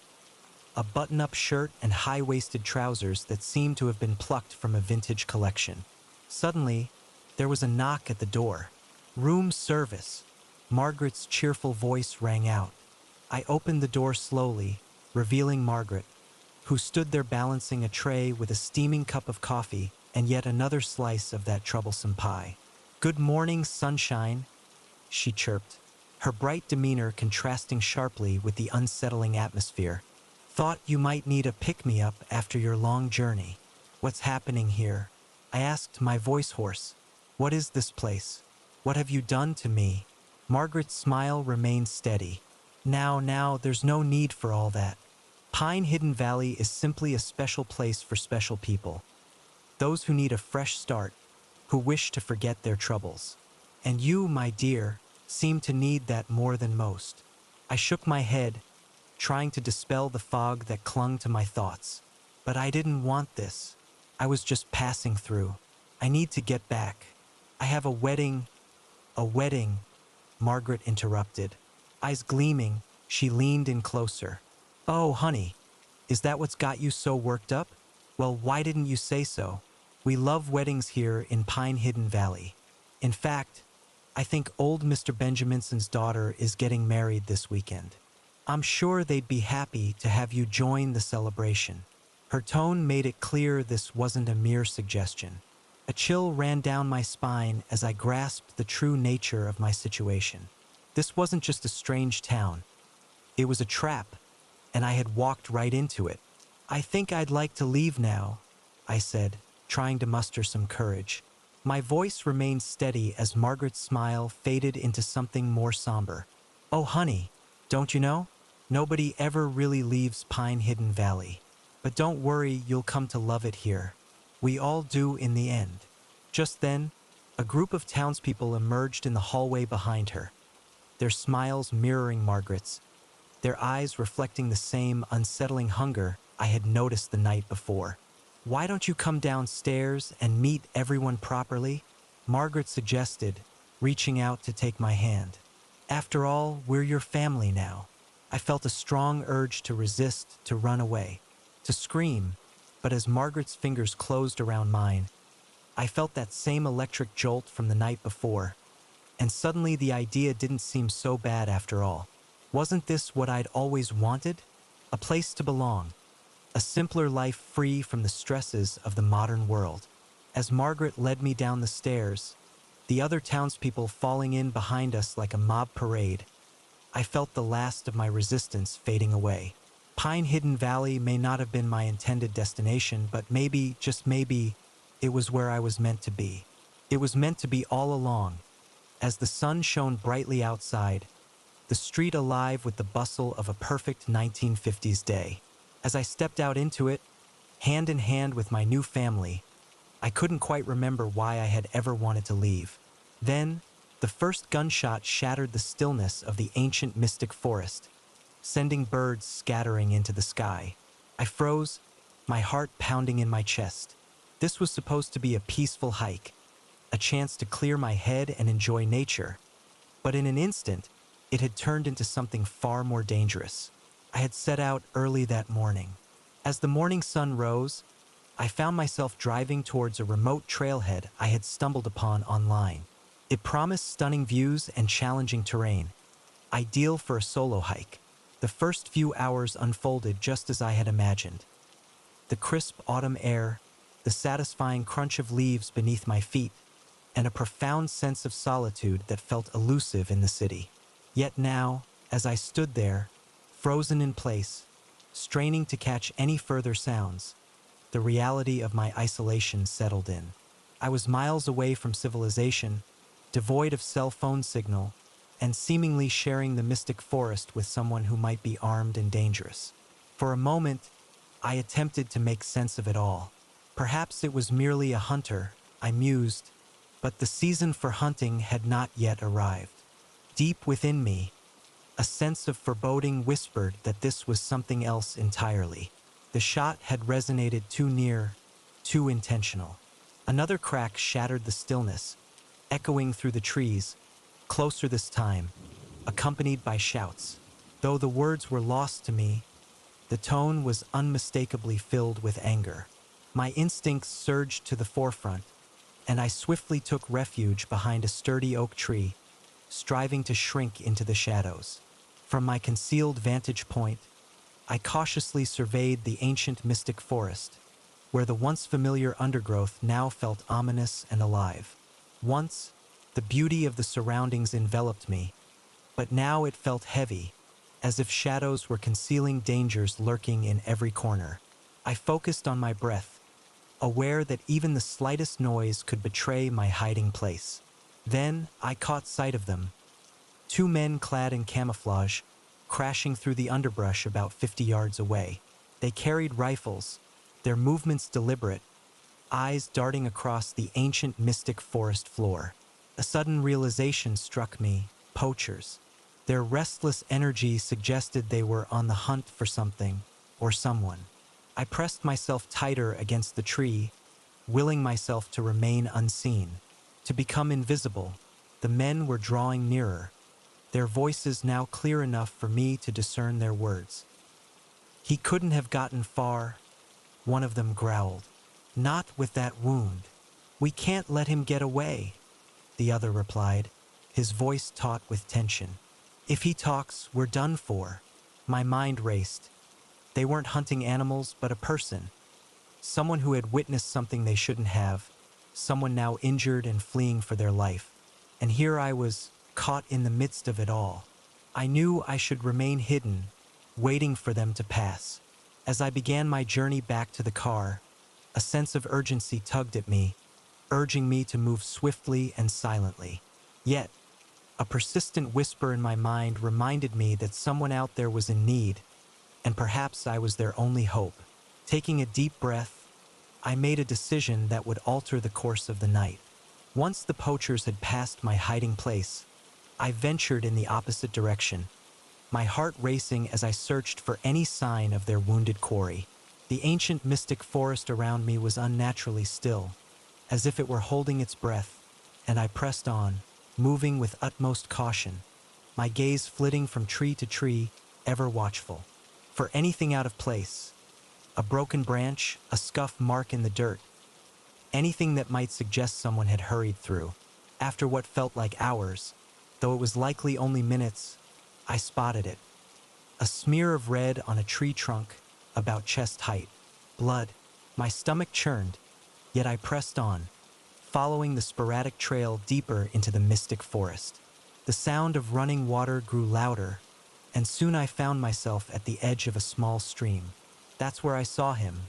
a button-up shirt and high-waisted trousers that seemed to have been plucked from a vintage collection. Suddenly, there was a knock at the door. "Room service." Margaret's cheerful voice rang out. I opened the door slowly, revealing Margaret, who stood there balancing a tray with a steaming cup of coffee and yet another slice of that troublesome pie. "Good morning, sunshine," she chirped, her bright demeanor contrasting sharply with the unsettling atmosphere. "Thought you might need a pick-me-up after your long journey." "What's happening here?" I asked, my voice hoarse. "What is this place? What have you done to me?" Margaret's smile remained steady. Now, there's no need for all that. Pine Hidden Valley is simply a special place for special people. Those who need a fresh start, who wish to forget their troubles. And you, my dear, seem to need that more than most." I shook my head, trying to dispel the fog that clung to my thoughts. "But I didn't want this. I was just passing through. I need to get back. I have a wedding." "A wedding," Margaret interrupted. Eyes gleaming, she leaned in closer. "Oh, honey, is that what's got you so worked up? Well, why didn't you say so? We love weddings here in Pine Hidden Valley. In fact, I think old Mr. Benjaminson's daughter is getting married this weekend. I'm sure they'd be happy to have you join the celebration." Her tone made it clear this wasn't a mere suggestion. A chill ran down my spine as I grasped the true nature of my situation. This wasn't just a strange town. It was a trap, and I had walked right into it. "I think I'd like to leave now," I said, trying to muster some courage. My voice remained steady as Margaret's smile faded into something more somber. "Oh, honey, don't you know? Nobody ever really leaves Pine Hidden Valley. But don't worry, you'll come to love it here. We all do in the end." Just then, a group of townspeople emerged in the hallway behind her, their smiles mirroring Margaret's, their eyes reflecting the same unsettling hunger I had noticed the night before. "Why don't you come downstairs and meet everyone properly?" Margaret suggested, reaching out to take my hand. "After all, we're your family now." I felt a strong urge to resist, to run away, to scream, but as Margaret's fingers closed around mine, I felt that same electric jolt from the night before, and suddenly the idea didn't seem so bad after all. Wasn't this what I'd always wanted? A place to belong, a simpler life free from the stresses of the modern world. As Margaret led me down the stairs, the other townspeople falling in behind us like a mob parade, I felt the last of my resistance fading away. Pine Hidden Valley may not have been my intended destination, but maybe, just maybe, it was where I was meant to be. It was meant to be all along. As the sun shone brightly outside, the street alive with the bustle of a perfect 1950s day. As I stepped out into it, hand in hand with my new family, I couldn't quite remember why I had ever wanted to leave. Then, the first gunshot shattered the stillness of the ancient mystic forest, sending birds scattering into the sky. I froze, my heart pounding in my chest. This was supposed to be a peaceful hike, a chance to clear my head and enjoy nature. But in an instant, it had turned into something far more dangerous. I had set out early that morning. As the morning sun rose, I found myself driving towards a remote trailhead I had stumbled upon online. It promised stunning views and challenging terrain, ideal for a solo hike. The first few hours unfolded just as I had imagined. The crisp autumn air, the satisfying crunch of leaves beneath my feet, and a profound sense of solitude that felt elusive in the city. Yet now, as I stood there, frozen in place, straining to catch any further sounds, the reality of my isolation settled in. I was miles away from civilization, devoid of cell phone signal, and seemingly sharing the mystic forest with someone who might be armed and dangerous. For a moment, I attempted to make sense of it all. Perhaps it was merely a hunter, I mused, but the season for hunting had not yet arrived. Deep within me, a sense of foreboding whispered that this was something else entirely. The shot had resonated too near, too intentional. Another crack shattered the stillness, echoing through the trees, closer this time, accompanied by shouts. Though the words were lost to me, the tone was unmistakably filled with anger. My instincts surged to the forefront, and I swiftly took refuge behind a sturdy oak tree, striving to shrink into the shadows. From my concealed vantage point, I cautiously surveyed the ancient mystic forest, where the once familiar undergrowth now felt ominous and alive. Once, the beauty of the surroundings enveloped me, but now it felt heavy, as if shadows were concealing dangers lurking in every corner. I focused on my breath, aware that even the slightest noise could betray my hiding place. Then I caught sight of them, two men clad in camouflage, crashing through the underbrush about 50 yards away. They carried rifles, their movements deliberate, eyes darting across the ancient mystic forest floor. A sudden realization struck me: poachers. Their restless energy suggested they were on the hunt for something or someone. I pressed myself tighter against the tree, willing myself to remain unseen, to become invisible. The men were drawing nearer, their voices now clear enough for me to discern their words. "He couldn't have gotten far," one of them growled. "Not with that wound. We can't let him get away," the other replied, his voice taut with tension. "If he talks, we're done for." My mind raced. They weren't hunting animals, but a person. Someone who had witnessed something they shouldn't have. Someone now injured and fleeing for their life. And here I was, caught in the midst of it all. I knew I should remain hidden, waiting for them to pass. As I began my journey back to the car, a sense of urgency tugged at me, urging me to move swiftly and silently. Yet, a persistent whisper in my mind reminded me that someone out there was in need, and perhaps I was their only hope. Taking a deep breath, I made a decision that would alter the course of the night. Once the poachers had passed my hiding place, I ventured in the opposite direction, my heart racing as I searched for any sign of their wounded quarry. The ancient mystic forest around me was unnaturally still, as if it were holding its breath, and I pressed on, moving with utmost caution, my gaze flitting from tree to tree, ever watchful for anything out of place. A broken branch, a scuff mark in the dirt, anything that might suggest someone had hurried through. After what felt like hours, though it was likely only minutes, I spotted it. A smear of red on a tree trunk, about chest height. Blood. My stomach churned, yet I pressed on, following the sporadic trail deeper into the mystic forest. The sound of running water grew louder, and soon I found myself at the edge of a small stream. That's where I saw him.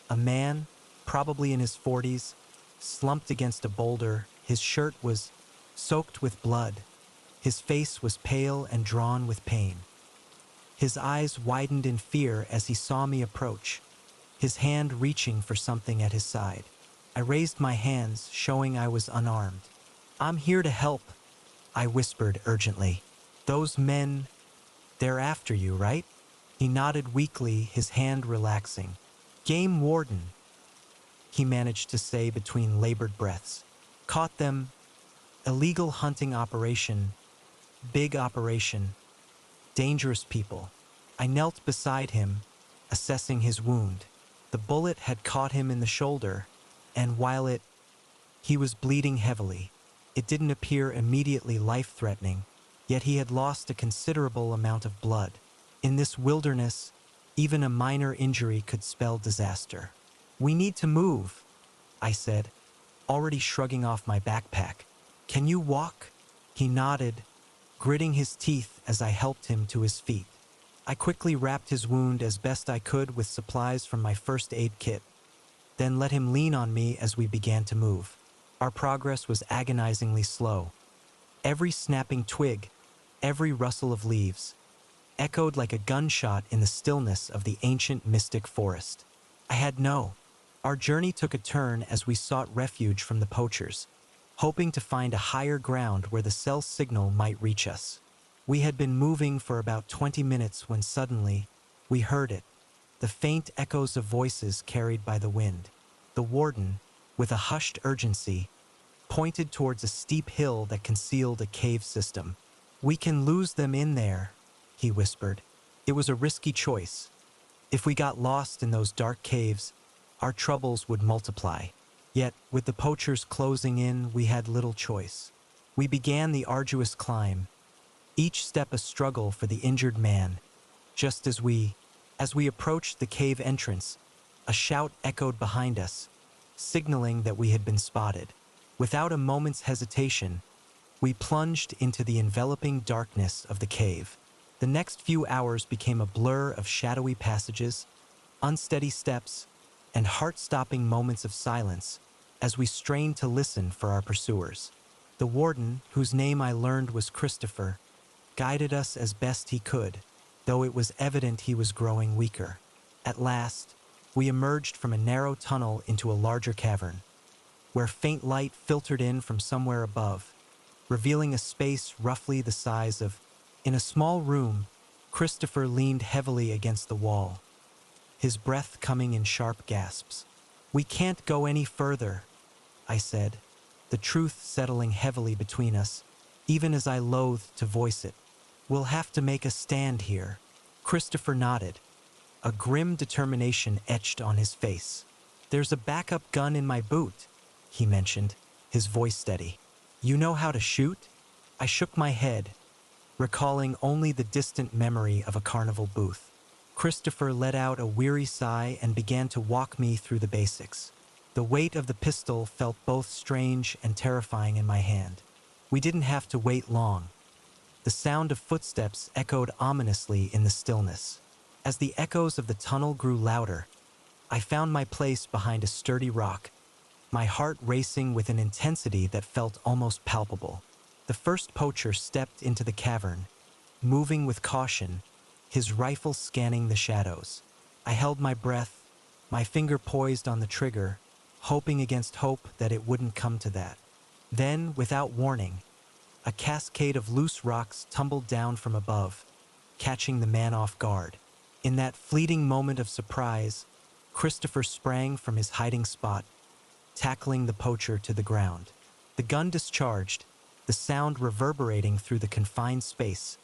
A man, probably in his 40s, slumped against a boulder. His shirt was soaked with blood. His face was pale and drawn with pain. His eyes widened in fear as he saw me approach, his hand reaching for something at his side. I raised my hands, showing I was unarmed. "I'm here to help," I whispered urgently. "Those men, they're after you, right?" He nodded weakly, his hand relaxing. "Game warden," he managed to say between labored breaths. "Caught them. Illegal hunting operation. Big operation. Dangerous people." I knelt beside him, assessing his wound. The bullet had caught him in the shoulder, and while he was bleeding heavily. It didn't appear immediately life-threatening, yet he had lost a considerable amount of blood. In this wilderness, even a minor injury could spell disaster. "We need to move," I said, already shrugging off my backpack. "Can you walk?" He nodded, gritting his teeth as I helped him to his feet. I quickly wrapped his wound as best I could with supplies from my first aid kit, then let him lean on me as we began to move. Our progress was agonizingly slow. Every snapping twig, every rustle of leaves, echoed like a gunshot in the stillness of the ancient mystic forest. Our journey took a turn as we sought refuge from the poachers, hoping to find a higher ground where the cell signal might reach us. We had been moving for about 20 minutes when suddenly, we heard it, the faint echoes of voices carried by the wind. The warden, with a hushed urgency, pointed towards a steep hill that concealed a cave system. "We can lose them in there," he whispered. It was a risky choice. If we got lost in those dark caves, our troubles would multiply. Yet, with the poachers closing in, we had little choice. We began the arduous climb, each step a struggle for the injured man. Just as we approached the cave entrance, a shout echoed behind us, signaling that we had been spotted. Without a moment's hesitation, we plunged into the enveloping darkness of the cave. The next few hours became a blur of shadowy passages, unsteady steps, and heart-stopping moments of silence as we strained to listen for our pursuers. The warden, whose name I learned was Christopher, guided us as best he could, though it was evident he was growing weaker. At last, we emerged from a narrow tunnel into a larger cavern, where faint light filtered in from somewhere above, revealing a space roughly the size of... In a small room, Christopher leaned heavily against the wall, his breath coming in sharp gasps. "We can't go any further," I said, the truth settling heavily between us, even as I loathed to voice it. "We'll have to make a stand here." Christopher nodded, a grim determination etched on his face. "There's a backup gun in my boot," he mentioned, his voice steady. "You know how to shoot?" I shook my head, recalling only the distant memory of a carnival booth. Christopher let out a weary sigh and began to walk me through the basics. The weight of the pistol felt both strange and terrifying in my hand. We didn't have to wait long. The sound of footsteps echoed ominously in the stillness. As the echoes of the tunnel grew louder, I found my place behind a sturdy rock, my heart racing with an intensity that felt almost palpable. The first poacher stepped into the cavern, moving with caution, his rifle scanning the shadows. I held my breath, my finger poised on the trigger, hoping against hope that it wouldn't come to that. Then, without warning, a cascade of loose rocks tumbled down from above, catching the man off guard. In that fleeting moment of surprise, Christopher sprang from his hiding spot, tackling the poacher to the ground. The gun discharged, the sound reverberating through the confined space,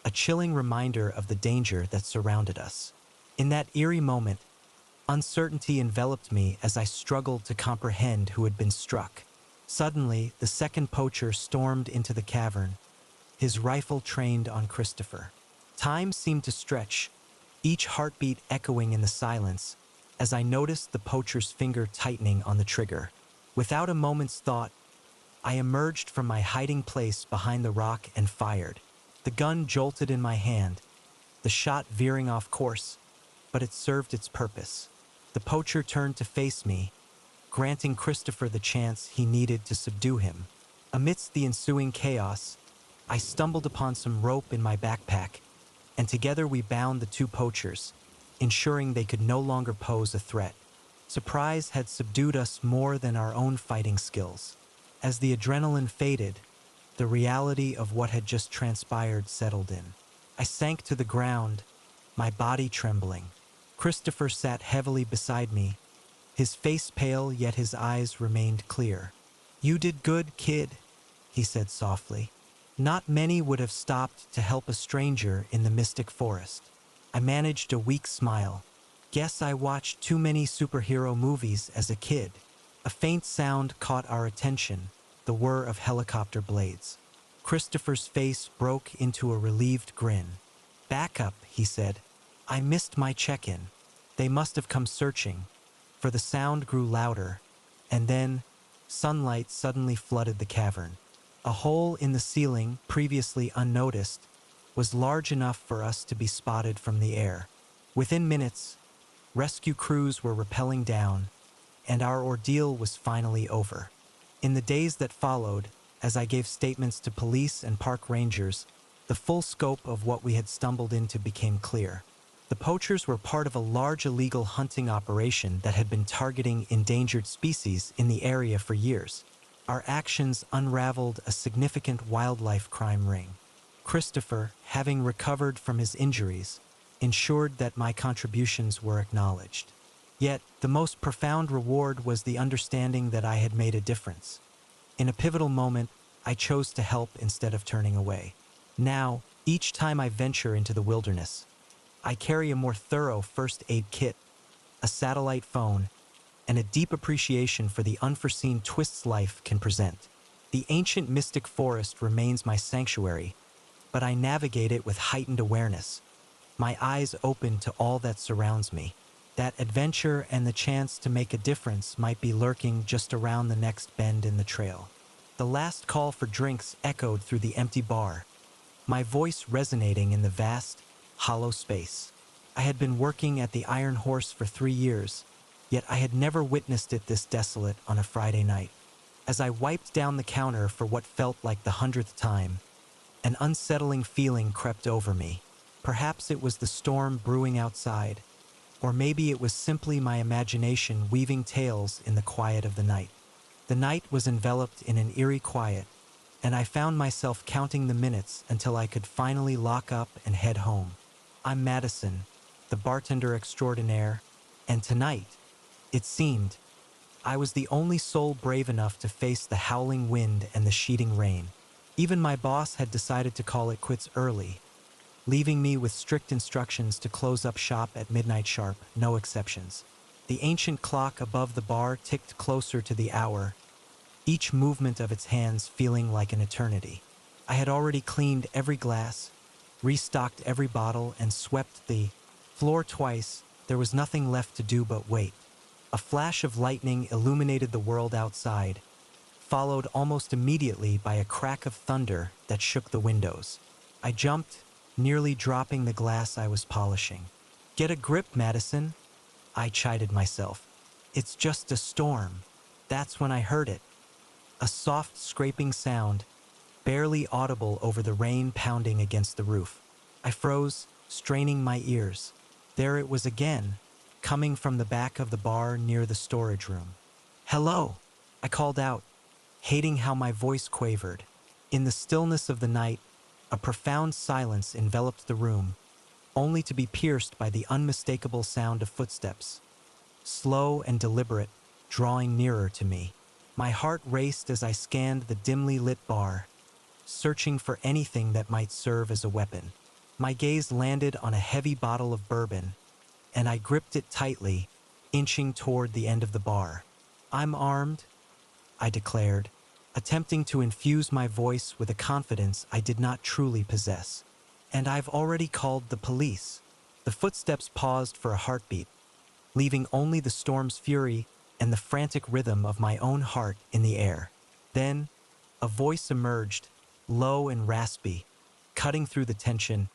a chilling reminder of the danger that surrounded us. In that eerie moment, uncertainty enveloped me as I struggled to comprehend who had been struck. Suddenly, the second poacher stormed into the cavern, his rifle trained on Christopher. Time seemed to stretch, each heartbeat echoing in the silence, as I noticed the poacher's finger tightening on the trigger. Without a moment's thought, I emerged from my hiding place behind the rock and fired. The gun jolted in my hand, the shot veering off course, but it served its purpose. The poacher turned to face me, granting Christopher the chance he needed to subdue him. Amidst the ensuing chaos, I stumbled upon some rope in my backpack, and together we bound the two poachers, ensuring they could no longer pose a threat. Surprise had subdued us more than our own fighting skills. As the adrenaline faded, the reality of what had just transpired settled in. I sank to the ground, my body trembling. Christopher sat heavily beside me, his face pale yet his eyes remained clear. "You did good, kid," he said softly. "Not many would have stopped to help a stranger in the mystic forest." I managed a weak smile. "Guess I watched too many superhero movies as a kid." A faint sound caught our attention, the whir of helicopter blades. Christopher's face broke into a relieved grin. "Back up," he said. "I missed my check-in. They must have come searching." For the sound grew louder, and then sunlight suddenly flooded the cavern. A hole in the ceiling, previously unnoticed, was large enough for us to be spotted from the air. Within minutes, rescue crews were rappelling down, and our ordeal was finally over. In the days that followed, as I gave statements to police and park rangers, the full scope of what we had stumbled into became clear. The poachers were part of a large illegal hunting operation that had been targeting endangered species in the area for years. Our actions unraveled a significant wildlife crime ring. Christopher, having recovered from his injuries, ensured that my contributions were acknowledged. Yet, the most profound reward was the understanding that I had made a difference. In a pivotal moment, I chose to help instead of turning away. Now, each time I venture into the wilderness, I carry a more thorough first aid kit, a satellite phone, and a deep appreciation for the unforeseen twists life can present. The ancient mystic forest remains my sanctuary, but I navigate it with heightened awareness, my eyes open to all that surrounds me. That adventure and the chance to make a difference might be lurking just around the next bend in the trail. The last call for drinks echoed through the empty bar, my voice resonating in the vast, hollow space. I had been working at the Iron Horse for 3 years, yet I had never witnessed it this desolate on a Friday night. As I wiped down the counter for what felt like the 100th time, an unsettling feeling crept over me. Perhaps it was the storm brewing outside, or maybe it was simply my imagination weaving tales in the quiet of the night. The night was enveloped in an eerie quiet, and I found myself counting the minutes until I could finally lock up and head home. I'm Madison, the bartender extraordinaire, and tonight, it seemed, I was the only soul brave enough to face the howling wind and the sheeting rain. Even my boss had decided to call it quits early, leaving me with strict instructions to close up shop at midnight sharp, no exceptions. The ancient clock above the bar ticked closer to the hour, each movement of its hands feeling like an eternity. I had already cleaned every glass, restocked every bottle, and swept the floor twice. There was nothing left to do but wait. A flash of lightning illuminated the world outside, followed almost immediately by a crack of thunder that shook the windows. I jumped, nearly dropping the glass I was polishing. "Get a grip, Madison," I chided myself. "It's just a storm." That's when I heard it. A soft scraping sound, barely audible over the rain pounding against the roof. I froze, straining my ears. There it was again, coming from the back of the bar near the storage room. "Hello," I called out, hating how my voice quavered. In the stillness of the night, a profound silence enveloped the room, only to be pierced by the unmistakable sound of footsteps, slow and deliberate, drawing nearer to me. My heart raced as I scanned the dimly lit bar, searching for anything that might serve as a weapon. My gaze landed on a heavy bottle of bourbon, and I gripped it tightly, inching toward the end of the bar. "I'm armed," I declared, attempting to infuse my voice with a confidence I did not truly possess. "And I've already called the police." The footsteps paused for a heartbeat, leaving only the storm's fury and the frantic rhythm of my own heart in the air. Then, a voice emerged, low and raspy, cutting through the tension.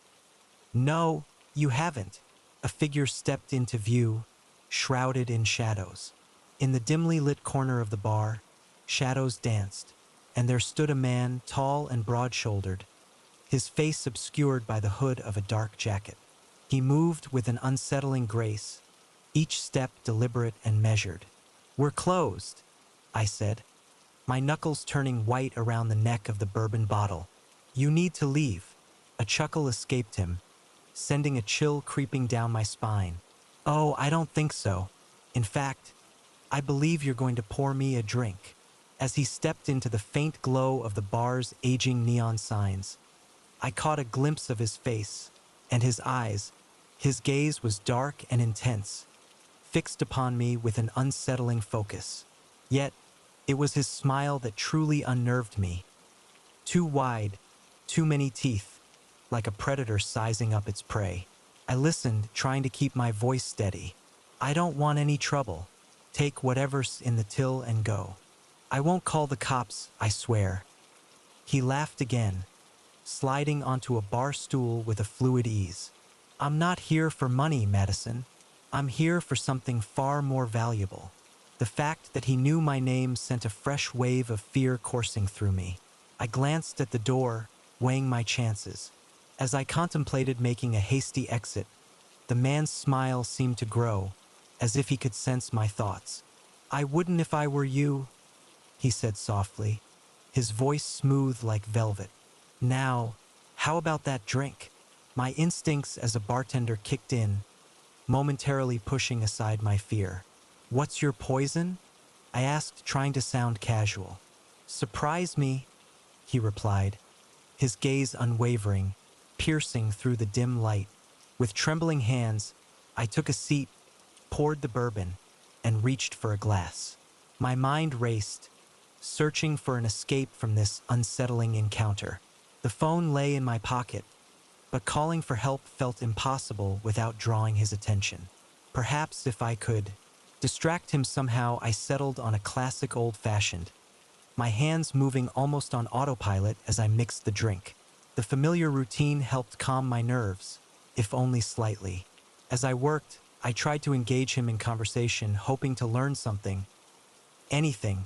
"No, you haven't." A figure stepped into view, shrouded in shadows. In the dimly lit corner of the bar, shadows danced, and there stood a man, tall and broad-shouldered, his face obscured by the hood of a dark jacket. He moved with an unsettling grace, each step deliberate and measured. "We're closed," I said, my knuckles turning white around the neck of the bourbon bottle. "You need to leave." A chuckle escaped him, sending a chill creeping down my spine. "Oh, I don't think so. In fact, I believe you're going to pour me a drink." As he stepped into the faint glow of the bar's aging neon signs, I caught a glimpse of his face and his eyes. His gaze was dark and intense, fixed upon me with an unsettling focus. Yet, it was his smile that truly unnerved me. Too wide, too many teeth, like a predator sizing up its prey. I listened, trying to keep my voice steady. "I don't want any trouble. Take whatever's in the till and go. I won't call the cops, I swear." He laughed again, sliding onto a bar stool with a fluid ease. "I'm not here for money, Madison. I'm here for something far more valuable." The fact that he knew my name sent a fresh wave of fear coursing through me. I glanced at the door, weighing my chances. As I contemplated making a hasty exit, the man's smile seemed to grow, as if he could sense my thoughts. "I wouldn't if I were you," he said softly, his voice smooth like velvet. "Now, how about that drink?" My instincts as a bartender kicked in, momentarily pushing aside my fear. "What's your poison?" I asked, trying to sound casual. "Surprise me," he replied, his gaze unwavering, piercing through the dim light. With trembling hands, I took a seat, poured the bourbon, and reached for a glass. My mind raced, searching for an escape from this unsettling encounter. The phone lay in my pocket, but calling for help felt impossible without drawing his attention. Perhaps if I could distract him somehow, I settled on a classic old-fashioned, my hands moving almost on autopilot as I mixed the drink. The familiar routine helped calm my nerves, if only slightly. As I worked, I tried to engage him in conversation, hoping to learn something, anything,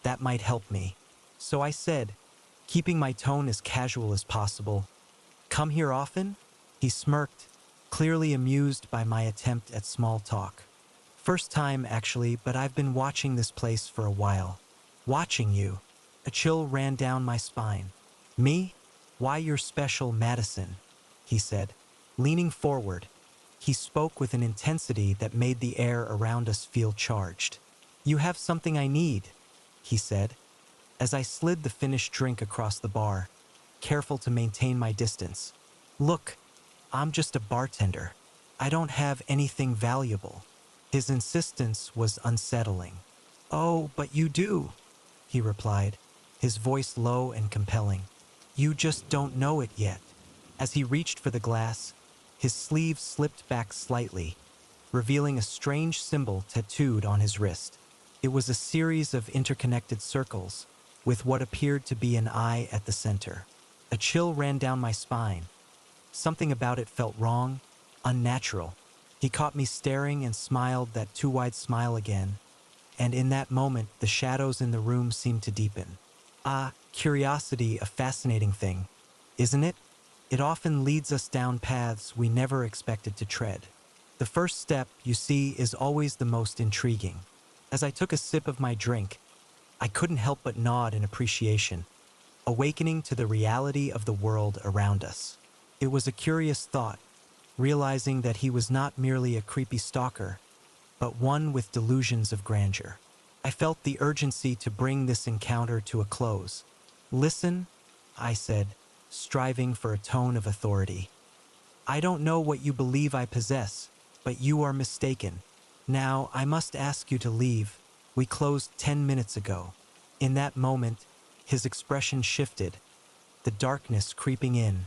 that might help me. So I said, keeping my tone as casual as possible, "Come here often?" He smirked, clearly amused by my attempt at small talk. "First time, actually, but I've been watching this place for a while." "Watching you?" A chill ran down my spine. "Me? Why, you're special, Madison," he said. Leaning forward, he spoke with an intensity that made the air around us feel charged. "You have something I need," he said, as I slid the finished drink across the bar, careful to maintain my distance. "Look, I'm just a bartender. I don't have anything valuable." His insistence was unsettling. "Oh, but you do," he replied, his voice low and compelling. "You just don't know it yet." As he reached for the glass, his sleeve slipped back slightly, revealing a strange symbol tattooed on his wrist. It was a series of interconnected circles, with what appeared to be an eye at the center. A chill ran down my spine. Something about it felt wrong, unnatural. He caught me staring and smiled that too wide smile again, and in that moment the shadows in the room seemed to deepen. Curiosity, a fascinating thing, isn't it? It often leads us down paths we never expected to tread. The first step, you see, is always the most intriguing. As I took a sip of my drink, I couldn't help but nod in appreciation, awakening to the reality of the world around us. It was a curious thought, realizing that he was not merely a creepy stalker, but one with delusions of grandeur. I felt the urgency to bring this encounter to a close. "Listen," I said, striving for a tone of authority. "I don't know what you believe I possess, but you are mistaken. Now, I must ask you to leave. We closed 10 minutes ago." In that moment, his expression shifted, the darkness creeping in,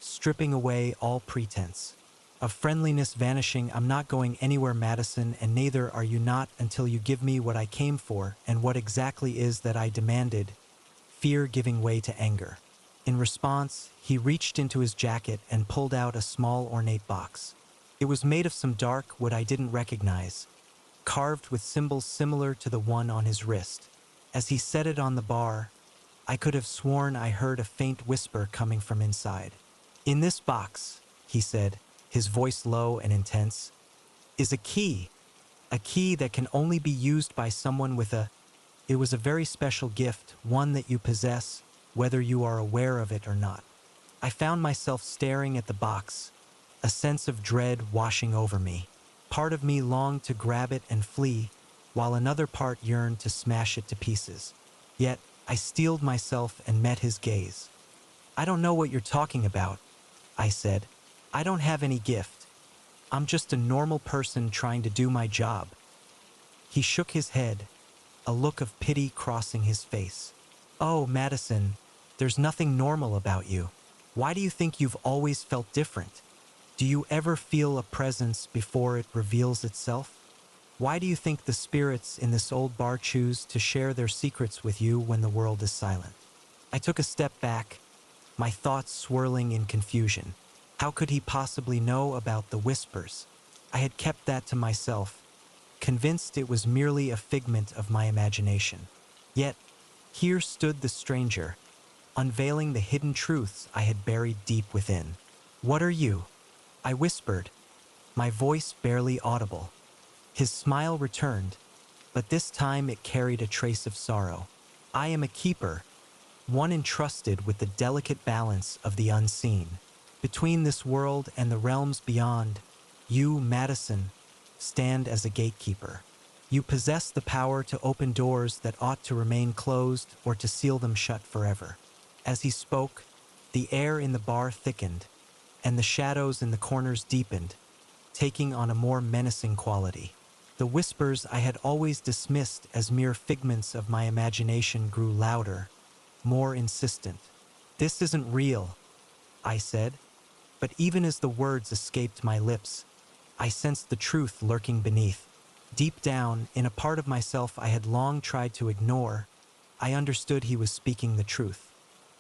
stripping away all pretense of friendliness vanishing. "I'm not going anywhere, Madison, and neither are you not until you give me what I came for." And what exactly is that I demanded, fear giving way to anger. In response, he reached into his jacket and pulled out a small ornate box. It was made of some dark wood I didn't recognize, carved with symbols similar to the one on his wrist. As he set it on the bar, I could have sworn I heard a faint whisper coming from inside. "In this box," he said, his voice low and intense, "is a key that can only be used by someone with a..." It was a very special gift, one that you possess, whether you are aware of it or not. I found myself staring at the box, a sense of dread washing over me. Part of me longed to grab it and flee, while another part yearned to smash it to pieces. Yet, I steeled myself and met his gaze. "I don't know what you're talking about," I said. "I don't have any gift. I'm just a normal person trying to do my job." He shook his head, a look of pity crossing his face. "Oh, Madison, there's nothing normal about you. Why do you think you've always felt different? Do you ever feel a presence before it reveals itself? Why do you think the spirits in this old bar choose to share their secrets with you when the world is silent?" I took a step back, my thoughts swirling in confusion. How could he possibly know about the whispers? I had kept that to myself, convinced it was merely a figment of my imagination. Yet, here stood the stranger, unveiling the hidden truths I had buried deep within. "What are you?" I whispered, my voice barely audible. His smile returned, but this time it carried a trace of sorrow. "I am a keeper, one entrusted with the delicate balance of the unseen. Between this world and the realms beyond, you, Madison, stand as a gatekeeper. You possess the power to open doors that ought to remain closed or to seal them shut forever." As he spoke, The air in the bar thickened, and the shadows in the corners deepened, taking on a more menacing quality. The whispers I had always dismissed as mere figments of my imagination grew louder, more insistent. "This isn't real," I said, but even as the words escaped my lips, I sensed the truth lurking beneath. Deep down, in a part of myself I had long tried to ignore, I understood he was speaking the truth.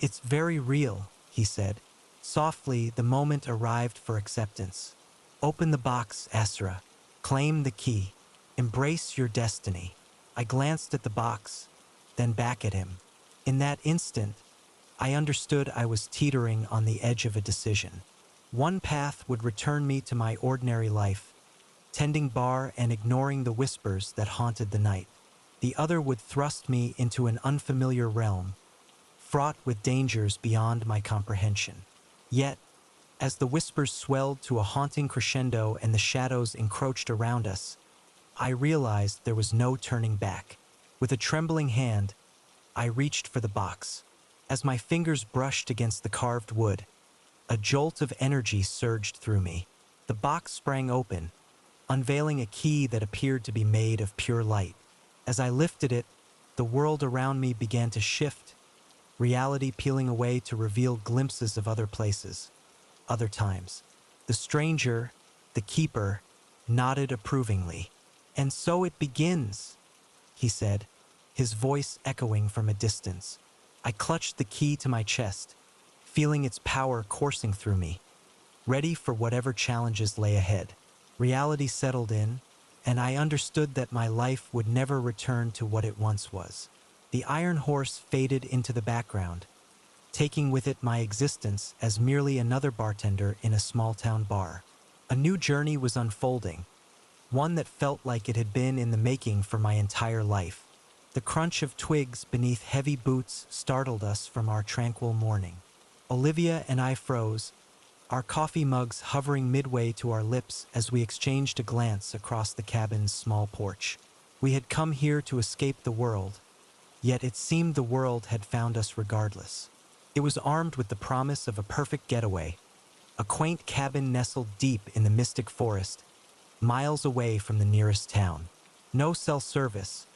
"It's very real," he said. Softly, the moment arrived for acceptance. "Open the box, Asra. Claim the key. Embrace your destiny." I glanced at the box, then back at him. In that instant, I understood I was teetering on the edge of a decision. One path would return me to my ordinary life, tending bar and ignoring the whispers that haunted the night. The other would thrust me into an unfamiliar realm, fraught with dangers beyond my comprehension. Yet, as the whispers swelled to a haunting crescendo and the shadows encroached around us, I realized there was no turning back. With a trembling hand, I reached for the box. As my fingers brushed against the carved wood, a jolt of energy surged through me. The box sprang open, unveiling a key that appeared to be made of pure light. As I lifted it, the world around me began to shift, reality peeling away to reveal glimpses of other places, other times. The stranger, the keeper, nodded approvingly. "And so it begins," he said, his voice echoing from a distance. I clutched the key to my chest, feeling its power coursing through me, ready for whatever challenges lay ahead. Reality settled in, and I understood that my life would never return to what it once was. The iron horse faded into the background, taking with it my existence as merely another bartender in a small-town bar. A new journey was unfolding, one that felt like it had been in the making for my entire life. The crunch of twigs beneath heavy boots startled us from our tranquil morning. Olivia and I froze, our coffee mugs hovering midway to our lips as we exchanged a glance across the cabin's small porch. We had come here to escape the world, yet it seemed the world had found us regardless. It was armed with the promise of a perfect getaway, a quaint cabin nestled deep in the mystic forest, miles away from the nearest town. No cell service,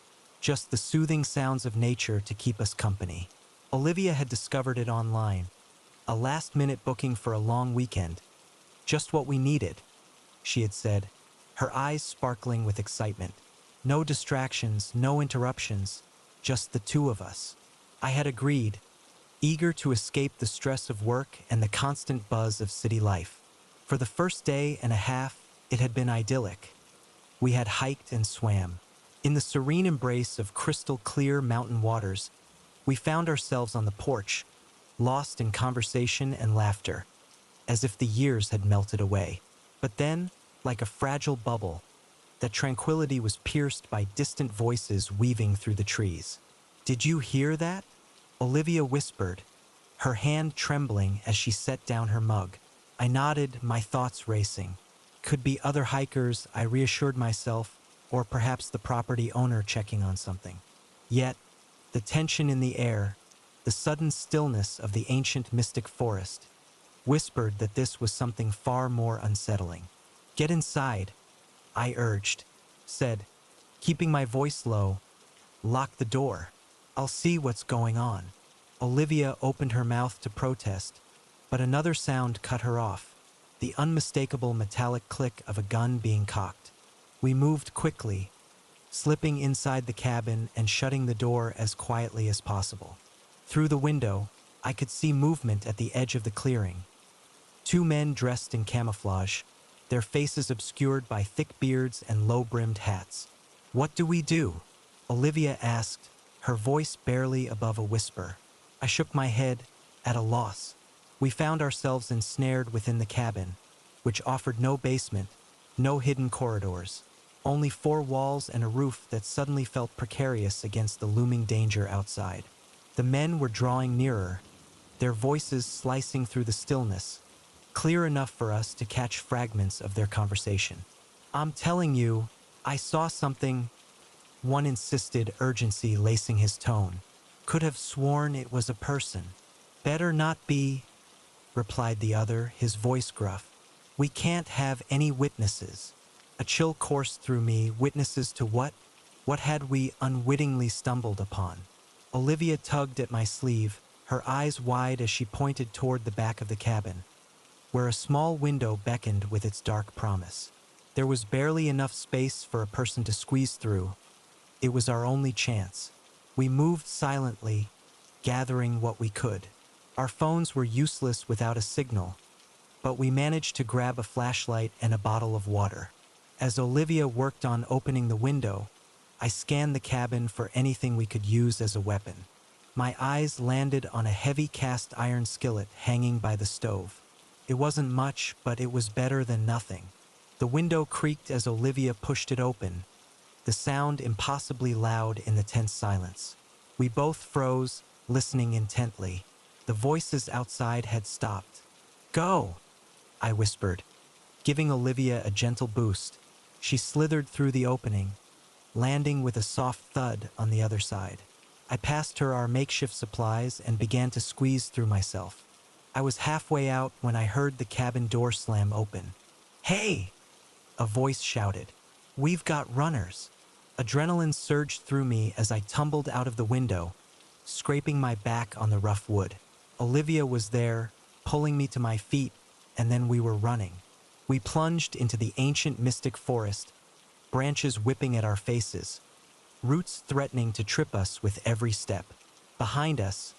just the soothing sounds of nature to keep us company. Olivia had discovered it online, a last-minute booking for a long weekend. "Just what we needed," she had said, her eyes sparkling with excitement. No distractions, no interruptions, just the two of us. I had agreed, eager to escape the stress of work and the constant buzz of city life. For the first day and a half, it had been idyllic. We had hiked and swam. In the serene embrace of crystal-clear mountain waters, we found ourselves on the porch, lost in conversation and laughter, as if the years had melted away. But then, like a fragile bubble, that tranquility was pierced by distant voices weaving through the trees. "Did you hear that?" Olivia whispered, her hand trembling as she set down her mug. I nodded, my thoughts racing. Could be other hikers, I reassured myself, or perhaps the property owner checking on something. Yet, the tension in the air, the sudden stillness of the ancient mystic forest, whispered that this was something far more unsettling. "Get inside," I urged, said, keeping my voice low. "Lock the door. I'll see what's going on." Olivia opened her mouth to protest, but another sound cut her off, the unmistakable metallic click of a gun being cocked. We moved quickly, slipping inside the cabin and shutting the door as quietly as possible. Through the window, I could see movement at the edge of the clearing. Two men dressed in camouflage, their faces obscured by thick beards and low-brimmed hats. "What do we do?" Olivia asked, her voice barely above a whisper. I shook my head, at a loss. We found ourselves ensnared within the cabin, which offered no basement, no hidden corridors, only four walls and a roof that suddenly felt precarious against the looming danger outside. The men were drawing nearer, their voices slicing through the stillness, clear enough for us to catch fragments of their conversation. "I'm telling you, I saw something," one insisted, urgency lacing his tone. "Could have sworn it was a person." "Better not be," replied the other, his voice gruff. We can't have any witnesses. A chill coursed through me, witnesses to what? What had we unwittingly stumbled upon? Olivia tugged at my sleeve, her eyes wide as she pointed toward the back of the cabin, where a small window beckoned with its dark promise. There was barely enough space for a person to squeeze through. It was our only chance. We moved silently, gathering what we could. Our phones were useless without a signal, but we managed to grab a flashlight and a bottle of water. As Olivia worked on opening the window, I scanned the cabin for anything we could use as a weapon. My eyes landed on a heavy cast iron skillet hanging by the stove. It wasn't much, but it was better than nothing. The window creaked as Olivia pushed it open, the sound impossibly loud in the tense silence. We both froze, listening intently. The voices outside had stopped. Go, I whispered, giving Olivia a gentle boost. She slithered through the opening, landing with a soft thud on the other side. I passed her our makeshift supplies and began to squeeze through myself. I was halfway out when I heard the cabin door slam open. Hey! A voice shouted. We've got runners. Adrenaline surged through me as I tumbled out of the window, scraping my back on the rough wood. Olivia was there, pulling me to my feet, and then we were running. We plunged into the ancient mystic forest, branches whipping at our faces, roots threatening to trip us with every step. Behind us,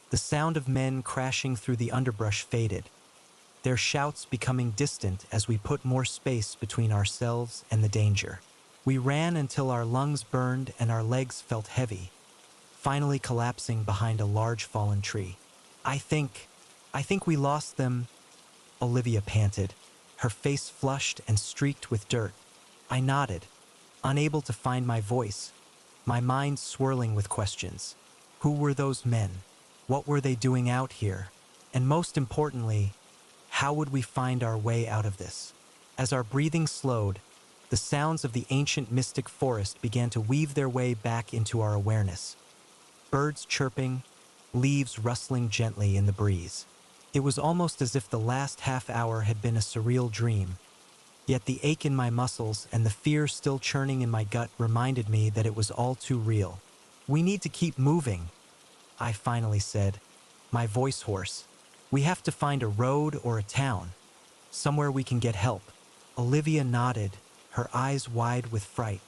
the sound of men crashing through the underbrush faded, their shouts becoming distant as we put more space between ourselves and the danger. We ran until our lungs burned and our legs felt heavy, finally collapsing behind a large fallen tree. I think we lost them, Olivia panted, her face flushed and streaked with dirt. I nodded, unable to find my voice, my mind swirling with questions. Who were those men? What were they doing out here? And most importantly, how would we find our way out of this? As our breathing slowed, the sounds of the ancient mystic forest began to weave their way back into our awareness. Birds chirping, leaves rustling gently in the breeze. It was almost as if the last half hour had been a surreal dream, yet the ache in my muscles and the fear still churning in my gut reminded me that it was all too real. We need to keep moving, I finally said, my voice hoarse. We have to find a road or a town, somewhere we can get help. Olivia nodded, her eyes wide with fright.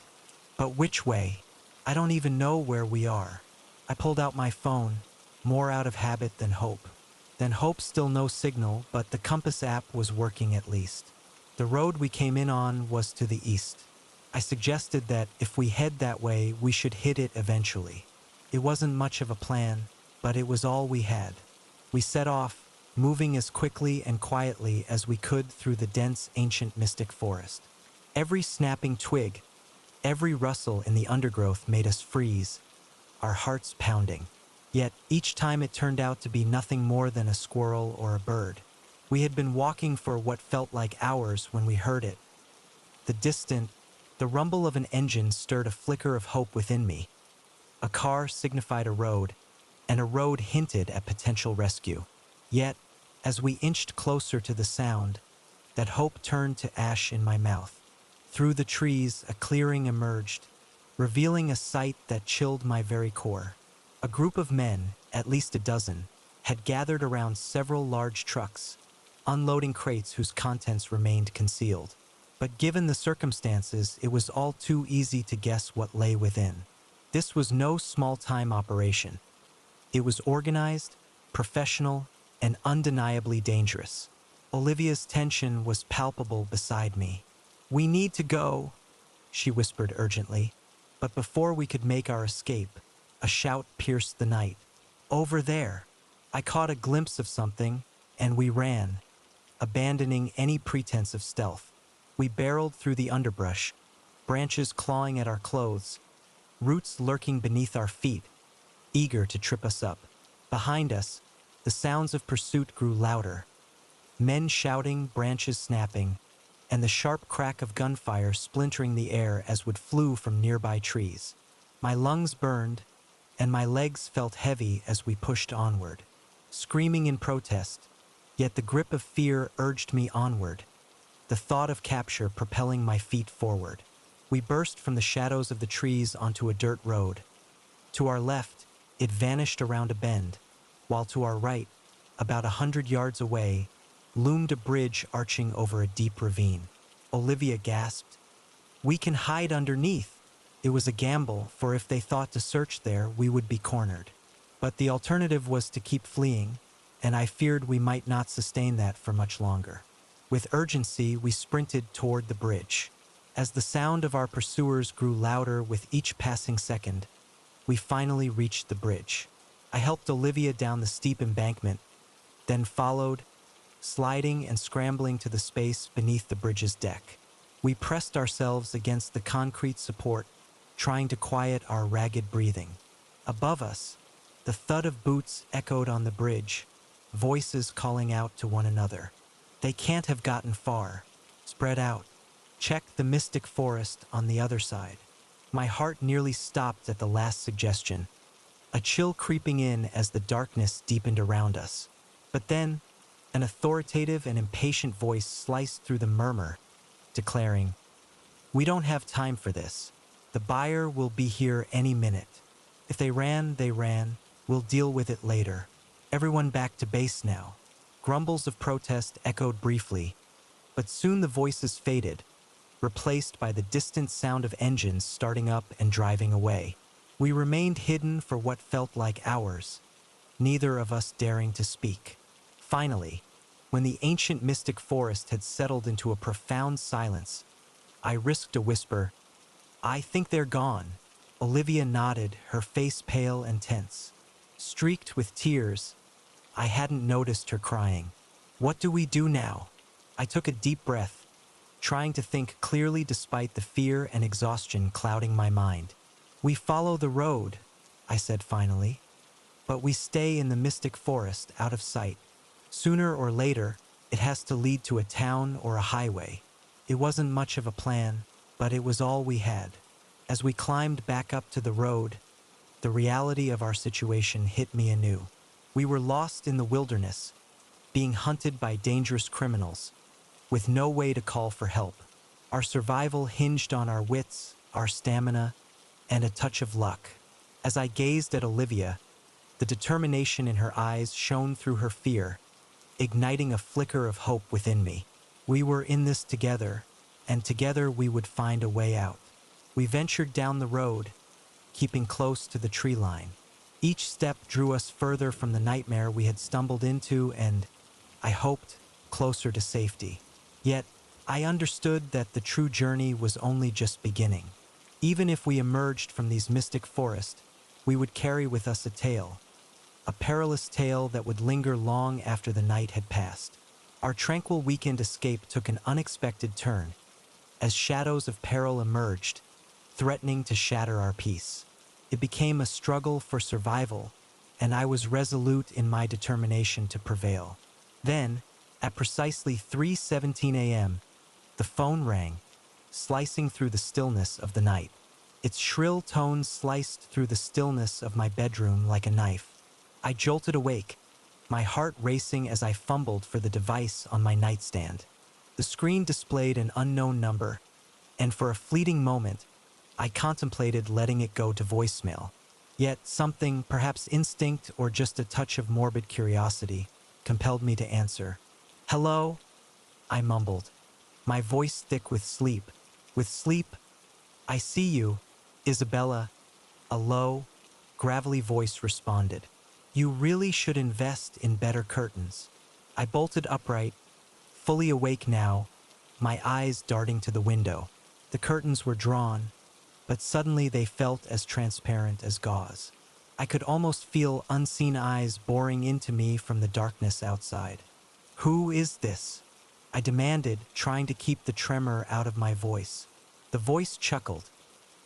But which way? I don't even know where we are. I pulled out my phone, more out of habit than hope. Still no signal, but the compass app was working at least. The road we came in on was to the east. I suggested that if we head that way, we should hit it eventually. It wasn't much of a plan, but it was all we had. We set off, moving as quickly and quietly as we could through the dense, ancient mystic forest. Every snapping twig, every rustle in the undergrowth made us freeze, our hearts pounding. Yet each time it turned out to be nothing more than a squirrel or a bird. We had been walking for what felt like hours when we heard it. The rumble of an engine stirred a flicker of hope within me. A car signified a road, and a road hinted at potential rescue. Yet, as we inched closer to the sound, that hope turned to ash in my mouth. Through the trees, a clearing emerged, revealing a sight that chilled my very core. A group of men, at least a dozen, had gathered around several large trucks, unloading crates whose contents remained concealed. But given the circumstances, it was all too easy to guess what lay within. This was no small-time operation. It was organized, professional, and undeniably dangerous. Olivia's tension was palpable beside me. "We need to go," she whispered urgently. But before we could make our escape, a shout pierced the night. "Over there!" I caught a glimpse of something, and we ran, abandoning any pretense of stealth. We barreled through the underbrush, branches clawing at our clothes, roots lurking beneath our feet, eager to trip us up. Behind us, the sounds of pursuit grew louder. Men shouting, branches snapping, and the sharp crack of gunfire splintering the air as wood flew from nearby trees. My lungs burned, and my legs felt heavy as we pushed onward, screaming in protest, Yet the grip of fear urged me onward, the thought of capture propelling my feet forward. We burst from the shadows of the trees onto a dirt road. To our left, it vanished around a bend, while to our right, about 100 yards away, loomed a bridge arching over a deep ravine. Olivia gasped, "We can hide underneath." It was a gamble, for if they thought to search there, we would be cornered. But the alternative was to keep fleeing, and I feared we might not sustain that for much longer. With urgency, we sprinted toward the bridge. As the sound of our pursuers grew louder with each passing second, we finally reached the bridge. I helped Olivia down the steep embankment, then followed, sliding and scrambling to the space beneath the bridge's deck. We pressed ourselves against the concrete support, trying to quiet our ragged breathing. Above us, the thud of boots echoed on the bridge, voices calling out to one another. "They can't have gotten far. Spread out. Check the mystic forest on the other side." My heart nearly stopped at the last suggestion, a chill creeping in as the darkness deepened around us. But then, an authoritative and impatient voice sliced through the murmur, declaring, "We don't have time for this. The buyer will be here any minute. If they ran, they ran. We'll deal with it later. Everyone back to base now." Grumbles of protest echoed briefly, but soon the voices faded, replaced by the distant sound of engines starting up and driving away. We remained hidden for what felt like hours, neither of us daring to speak. Finally, when the ancient mystic forest had settled into a profound silence, I risked a whisper, "I think they're gone." Olivia nodded, her face pale and tense. Streaked with tears, I hadn't noticed her crying. "What do we do now?" I took a deep breath, trying to think clearly despite the fear and exhaustion clouding my mind. "We follow the road," I said finally, "but we stay in the mystic forest out of sight. Sooner or later, it has to lead to a town or a highway." It wasn't much of a plan, but it was all we had. As we climbed back up to the road, the reality of our situation hit me anew. We were lost in the wilderness, being hunted by dangerous criminals, with no way to call for help. Our survival hinged on our wits, our stamina, and a touch of luck. As I gazed at Olivia, the determination in her eyes shone through her fear, igniting a flicker of hope within me. We were in this together, and together we would find a way out. We ventured down the road, keeping close to the tree line. Each step drew us further from the nightmare we had stumbled into and, I hoped, closer to safety. Yet, I understood that the true journey was only just beginning. Even if we emerged from these mystic forests, we would carry with us a tale, a perilous tale that would linger long after the night had passed. Our tranquil weekend escape took an unexpected turn, as shadows of peril emerged, threatening to shatter our peace. It became a struggle for survival, and I was resolute in my determination to prevail. Then, at precisely 3:17 a.m., the phone rang, slicing through the stillness of the night. Its shrill tones sliced through the stillness of my bedroom like a knife. I jolted awake, my heart racing as I fumbled for the device on my nightstand. The screen displayed an unknown number, and for a fleeting moment, I contemplated letting it go to voicemail. Yet something, perhaps instinct or just a touch of morbid curiosity, compelled me to answer. "Hello?" I mumbled, my voice thick with sleep. With sleep, "I see you, Isabella," a low, gravelly voice responded. "You really should invest in better curtains." I bolted upright, fully awake now, my eyes darting to the window. The curtains were drawn, but suddenly they felt as transparent as gauze. I could almost feel unseen eyes boring into me from the darkness outside. "Who is this?" I demanded, trying to keep the tremor out of my voice. The voice chuckled,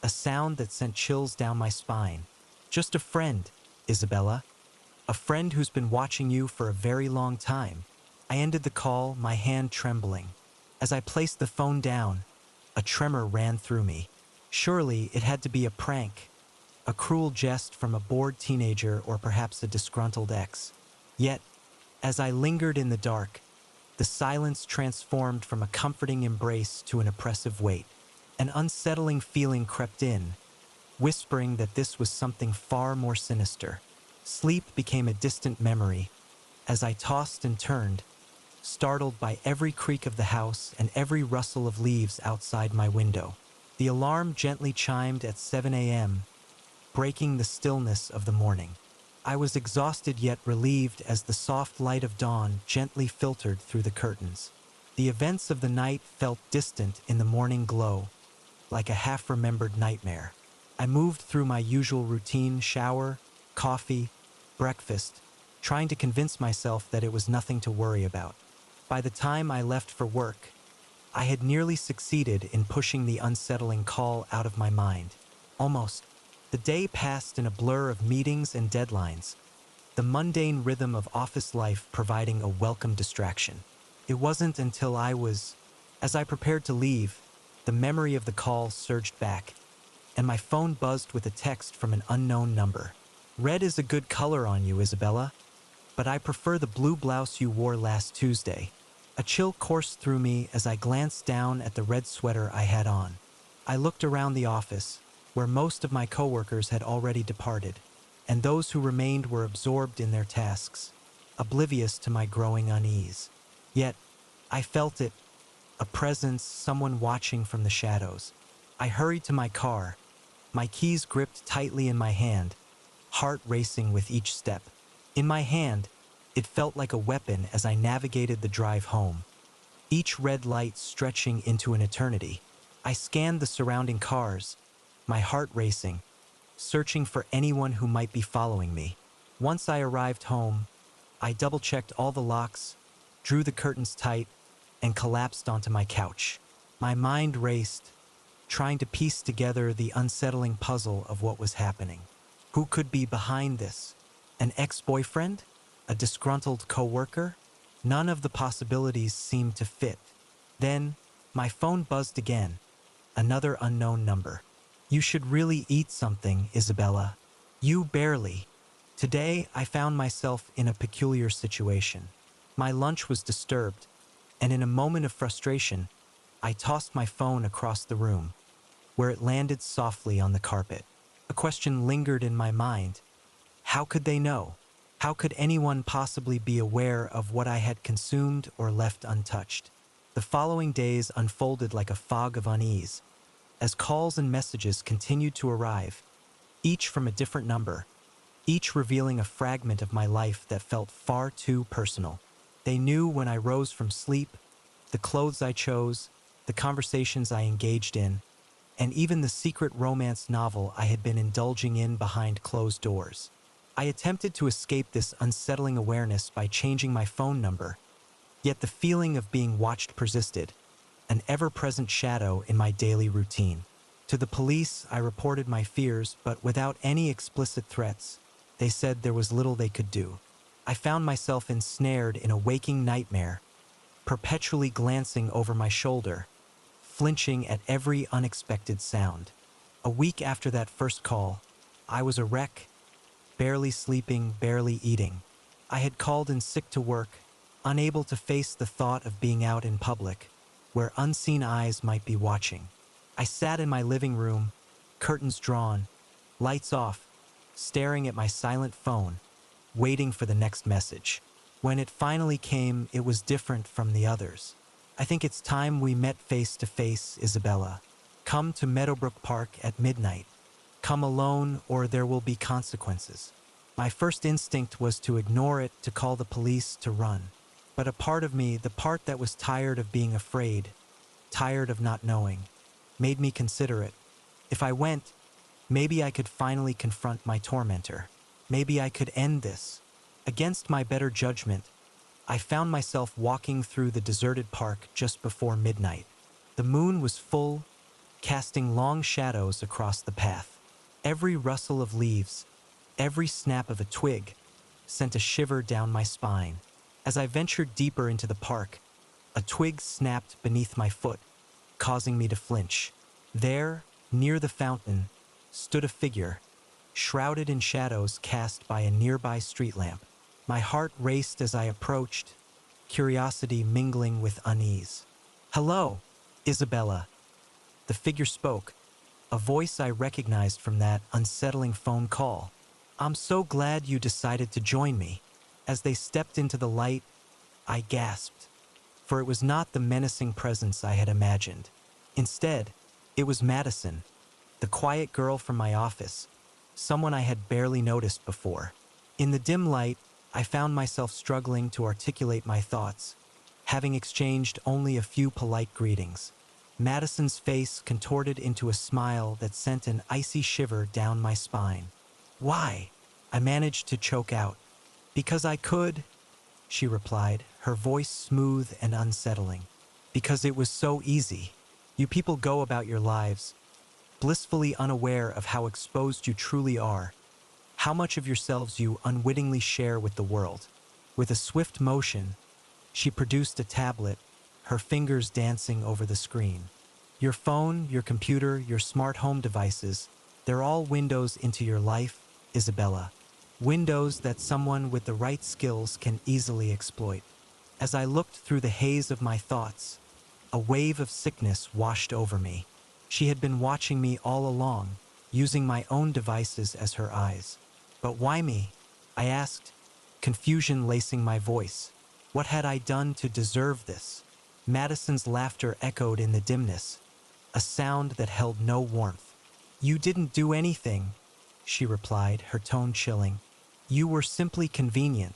a sound that sent chills down my spine. "Just a friend, Isabella. A friend who's been watching you for a very long time." I ended the call, my hand trembling. As I placed the phone down, a tremor ran through me. Surely it had to be a prank, a cruel jest from a bored teenager or perhaps a disgruntled ex. Yet, As I lingered in the dark, the silence transformed from a comforting embrace to an oppressive weight. An unsettling feeling crept in, whispering that this was something far more sinister. Sleep became a distant memory as I tossed and turned, startled by every creak of the house and every rustle of leaves outside my window. The alarm gently chimed at 7 a.m., breaking the stillness of the morning. I was exhausted yet relieved as the soft light of dawn gently filtered through the curtains. The events of the night felt distant in the morning glow, like a half-remembered nightmare. I moved through my usual routine: shower, coffee, breakfast, trying to convince myself that it was nothing to worry about. By the time I left for work, I had nearly succeeded in pushing the unsettling call out of my mind. Almost. The day passed in a blur of meetings and deadlines, the mundane rhythm of office life providing a welcome distraction. It wasn't until as I prepared to leave, the memory of the call surged back, and my phone buzzed with a text from an unknown number. "Red is a good color on you, Isabella, but I prefer the blue blouse you wore last Tuesday." A chill coursed through me as I glanced down at the red sweater I had on. I looked around the office, where most of my coworkers had already departed, and those who remained were absorbed in their tasks, oblivious to my growing unease. Yet, I felt it, a presence, someone watching from the shadows. I hurried to my car, my keys gripped tightly in my hand, heart racing with each step. In my hand, it felt like a weapon as I navigated the drive home, each red light stretching into an eternity. I scanned the surrounding cars, my heart racing, searching for anyone who might be following me. Once I arrived home, I double-checked all the locks, drew the curtains tight, and collapsed onto my couch. My mind raced, trying to piece together the unsettling puzzle of what was happening. Who could be behind this? An ex-boyfriend? A disgruntled coworker? None of the possibilities seemed to fit. Then, my phone buzzed again, another unknown number. "You should really eat something, Isabella." "You barely." Today, I found myself in a peculiar situation. My lunch was disturbed, and in a moment of frustration, I tossed my phone across the room, where it landed softly on the carpet. A question lingered in my mind. How could they know? How could anyone possibly be aware of what I had consumed or left untouched? The following days unfolded like a fog of unease, as calls and messages continued to arrive, each from a different number, each revealing a fragment of my life that felt far too personal. They knew when I rose from sleep, the clothes I chose, the conversations I engaged in, and even the secret romance novel I had been indulging in behind closed doors. I attempted to escape this unsettling awareness by changing my phone number, yet the feeling of being watched persisted, an ever-present shadow in my daily routine. To the police, I reported my fears, but without any explicit threats. They said there was little they could do. I found myself ensnared in a waking nightmare, perpetually glancing over my shoulder, flinching at every unexpected sound. A week after that first call, I was a wreck, barely sleeping, barely eating. I had called in sick to work, unable to face the thought of being out in public, where unseen eyes might be watching. I sat in my living room, curtains drawn, lights off, staring at my silent phone, waiting for the next message. When it finally came, it was different from the others. "I think it's time we met face to face, Isabella. Come to Meadowbrook Park at midnight. Come alone or there will be consequences." My first instinct was to ignore it, to call the police, to run. But a part of me, the part that was tired of being afraid, tired of not knowing, made me consider it. If I went, maybe I could finally confront my tormentor. Maybe I could end this. Against my better judgment, I found myself walking through the deserted park just before midnight. The moon was full, casting long shadows across the path. Every rustle of leaves, every snap of a twig, sent a shiver down my spine. As I ventured deeper into the park, a twig snapped beneath my foot, causing me to flinch. There, near the fountain, stood a figure, shrouded in shadows cast by a nearby street lamp. My heart raced as I approached, curiosity mingling with unease. "Hello, Isabella." The figure spoke, a voice I recognized from that unsettling phone call. "I'm so glad you decided to join me." As they stepped into the light, I gasped, for it was not the menacing presence I had imagined. Instead, it was Madison, the quiet girl from my office, someone I had barely noticed before. In the dim light, I found myself struggling to articulate my thoughts, having exchanged only a few polite greetings. Madison's face contorted into a smile that sent an icy shiver down my spine. "Why?" I managed to choke out. "Because I could," she replied, her voice smooth and unsettling. "Because it was so easy. You people go about your lives, blissfully unaware of how exposed you truly are, how much of yourselves you unwittingly share with the world." With a swift motion, she produced a tablet, her fingers dancing over the screen. "Your phone, your computer, your smart home devices, they're all windows into your life, Isabella. Windows that someone with the right skills can easily exploit." As I looked through the haze of my thoughts, a wave of sickness washed over me. She had been watching me all along, using my own devices as her eyes. "But why me?" I asked, confusion lacing my voice. What had I done to deserve this? Madison's laughter echoed in the dimness, a sound that held no warmth. "You didn't do anything," she replied, her tone chilling. "You were simply convenient,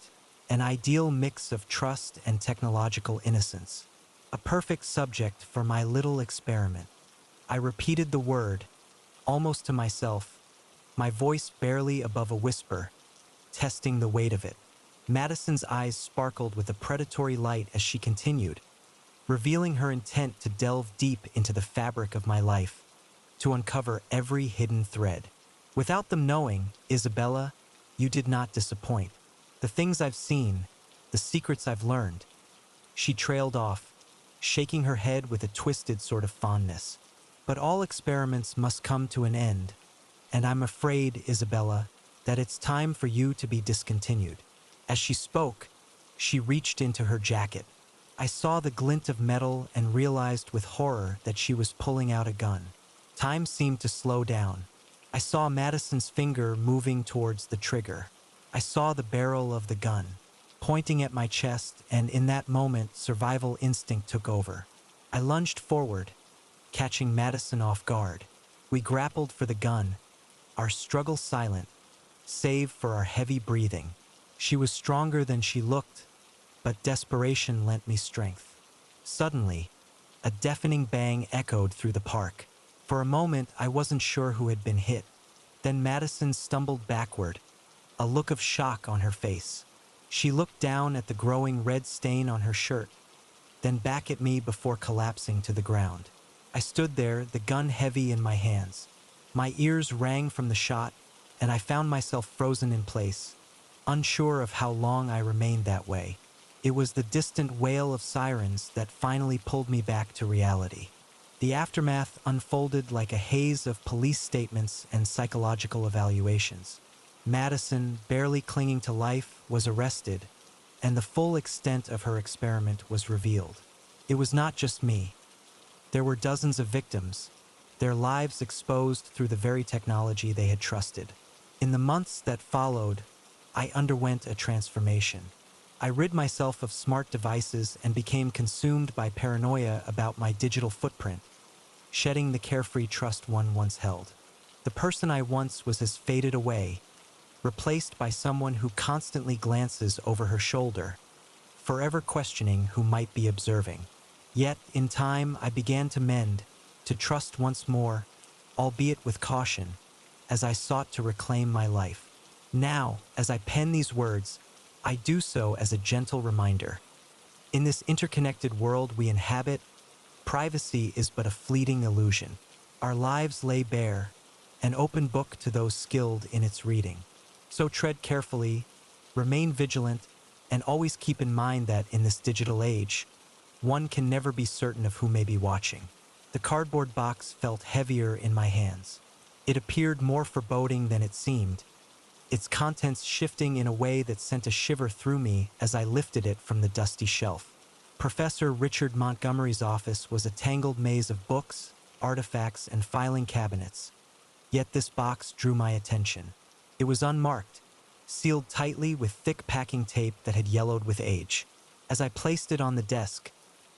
an ideal mix of trust and technological innocence. A perfect subject for my little experiment." I repeated the word, almost to myself, my voice barely above a whisper, testing the weight of it. Madison's eyes sparkled with a predatory light as she continued, revealing her intent to delve deep into the fabric of my life, to uncover every hidden thread. "Without them knowing, Isabella, you did not disappoint. The things I've seen, the secrets I've learned." She trailed off, shaking her head with a twisted sort of fondness. "But all experiments must come to an end, and I'm afraid, Isabella, that it's time for you to be discontinued." As she spoke, she reached into her jacket. I saw the glint of metal and realized with horror that she was pulling out a gun. Time seemed to slow down. I saw Madison's finger moving towards the trigger. I saw the barrel of the gun, pointing at my chest, and in that moment, survival instinct took over. I lunged forward, catching Madison off guard. We grappled for the gun, our struggle silent, save for our heavy breathing. She was stronger than she looked, but desperation lent me strength. Suddenly, a deafening bang echoed through the park. For a moment, I wasn't sure who had been hit. Then Madison stumbled backward, a look of shock on her face. She looked down at the growing red stain on her shirt, then back at me before collapsing to the ground. I stood there, the gun heavy in my hands. My ears rang from the shot, and I found myself frozen in place, unsure of how long I remained that way. It was the distant wail of sirens that finally pulled me back to reality. The aftermath unfolded like a haze of police statements and psychological evaluations. Madison, barely clinging to life, was arrested, and the full extent of her experiment was revealed. It was not just me. There were dozens of victims, their lives exposed through the very technology they had trusted. In the months that followed, I underwent a transformation. I rid myself of smart devices and became consumed by paranoia about my digital footprint, shedding the carefree trust one once held. The person I once was has faded away, replaced by someone who constantly glances over her shoulder, forever questioning who might be observing. Yet, in time, I began to mend, to trust once more, albeit with caution, as I sought to reclaim my life. Now, as I pen these words, I do so as a gentle reminder. In this interconnected world we inhabit, privacy is but a fleeting illusion. Our lives lay bare, an open book to those skilled in its reading. So tread carefully, remain vigilant, and always keep in mind that in this digital age, one can never be certain of who may be watching. The cardboard box felt heavier in my hands. It appeared more foreboding than it seemed, its contents shifting in a way that sent a shiver through me as I lifted it from the dusty shelf. Professor Richard Montgomery's office was a tangled maze of books, artifacts, and filing cabinets. Yet this box drew my attention. It was unmarked, sealed tightly with thick packing tape that had yellowed with age. As I placed it on the desk,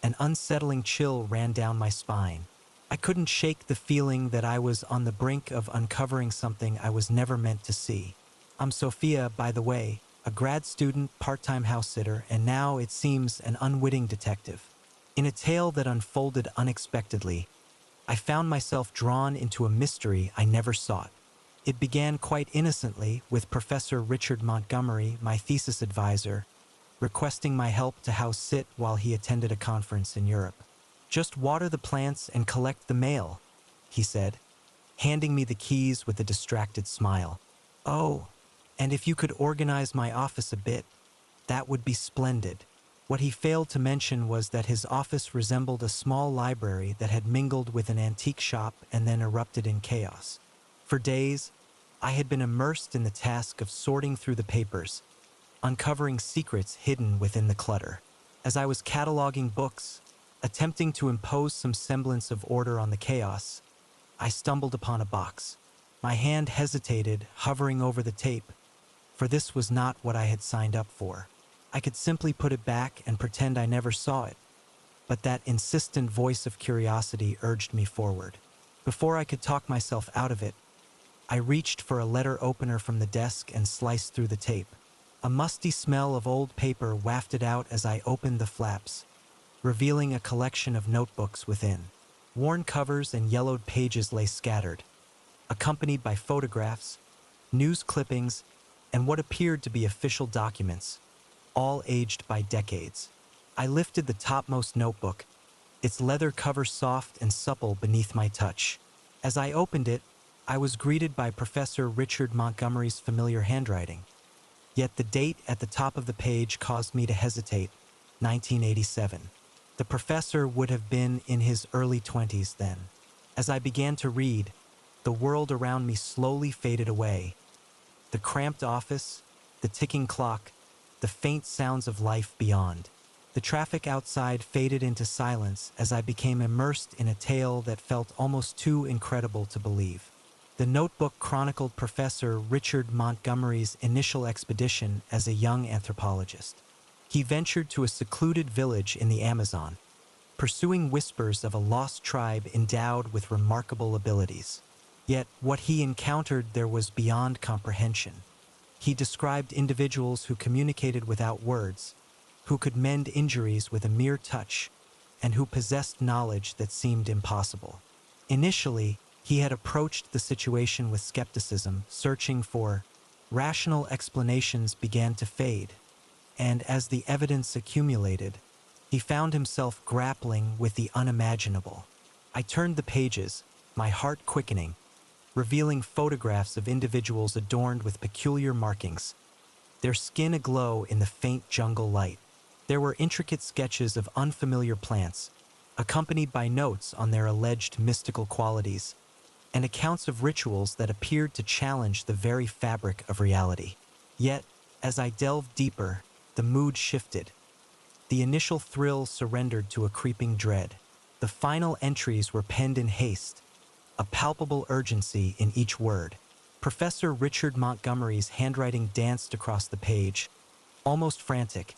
an unsettling chill ran down my spine. I couldn't shake the feeling that I was on the brink of uncovering something I was never meant to see. I'm Sophia, by the way, a grad student, part-time house sitter, and now, it seems, an unwitting detective. In a tale that unfolded unexpectedly, I found myself drawn into a mystery I never sought. It began quite innocently with Professor Richard Montgomery, my thesis advisor, requesting my help to house sit while he attended a conference in Europe. "Just water the plants and collect the mail," he said, handing me the keys with a distracted smile. "Oh, and if you could organize my office a bit, that would be splendid." What he failed to mention was that his office resembled a small library that had mingled with an antique shop and then erupted in chaos. For days, I had been immersed in the task of sorting through the papers, uncovering secrets hidden within the clutter. As I was cataloging books, attempting to impose some semblance of order on the chaos, I stumbled upon a box. My hand hesitated, hovering over the tape, for this was not what I had signed up for. I could simply put it back and pretend I never saw it, but that insistent voice of curiosity urged me forward. Before I could talk myself out of it, I reached for a letter opener from the desk and sliced through the tape. A musty smell of old paper wafted out as I opened the flaps, revealing a collection of notebooks within. Worn covers and yellowed pages lay scattered, accompanied by photographs, news clippings, and what appeared to be official documents, all aged by decades. I lifted the topmost notebook, its leather cover soft and supple beneath my touch. As I opened it, I was greeted by Professor Richard Montgomery's familiar handwriting. Yet the date at the top of the page caused me to hesitate, 1987. The professor would have been in his early 20s then. As I began to read, the world around me slowly faded away. The cramped office, the ticking clock, the faint sounds of life beyond. The traffic outside faded into silence as I became immersed in a tale that felt almost too incredible to believe. The notebook chronicled Professor Richard Montgomery's initial expedition as a young anthropologist. He ventured to a secluded village in the Amazon, pursuing whispers of a lost tribe endowed with remarkable abilities. Yet what he encountered there was beyond comprehension. He described individuals who communicated without words, who could mend injuries with a mere touch, and who possessed knowledge that seemed impossible. Initially, he had approached the situation with skepticism, searching for rational explanations began to fade, and as the evidence accumulated, he found himself grappling with the unimaginable. I turned the pages, my heart quickening, revealing photographs of individuals adorned with peculiar markings, their skin aglow in the faint jungle light. There were intricate sketches of unfamiliar plants, accompanied by notes on their alleged mystical qualities, and accounts of rituals that appeared to challenge the very fabric of reality. Yet, as I delved deeper, the mood shifted. The initial thrill surrendered to a creeping dread. The final entries were penned in haste, a palpable urgency in each word. Professor Richard Montgomery's handwriting danced across the page, almost frantic,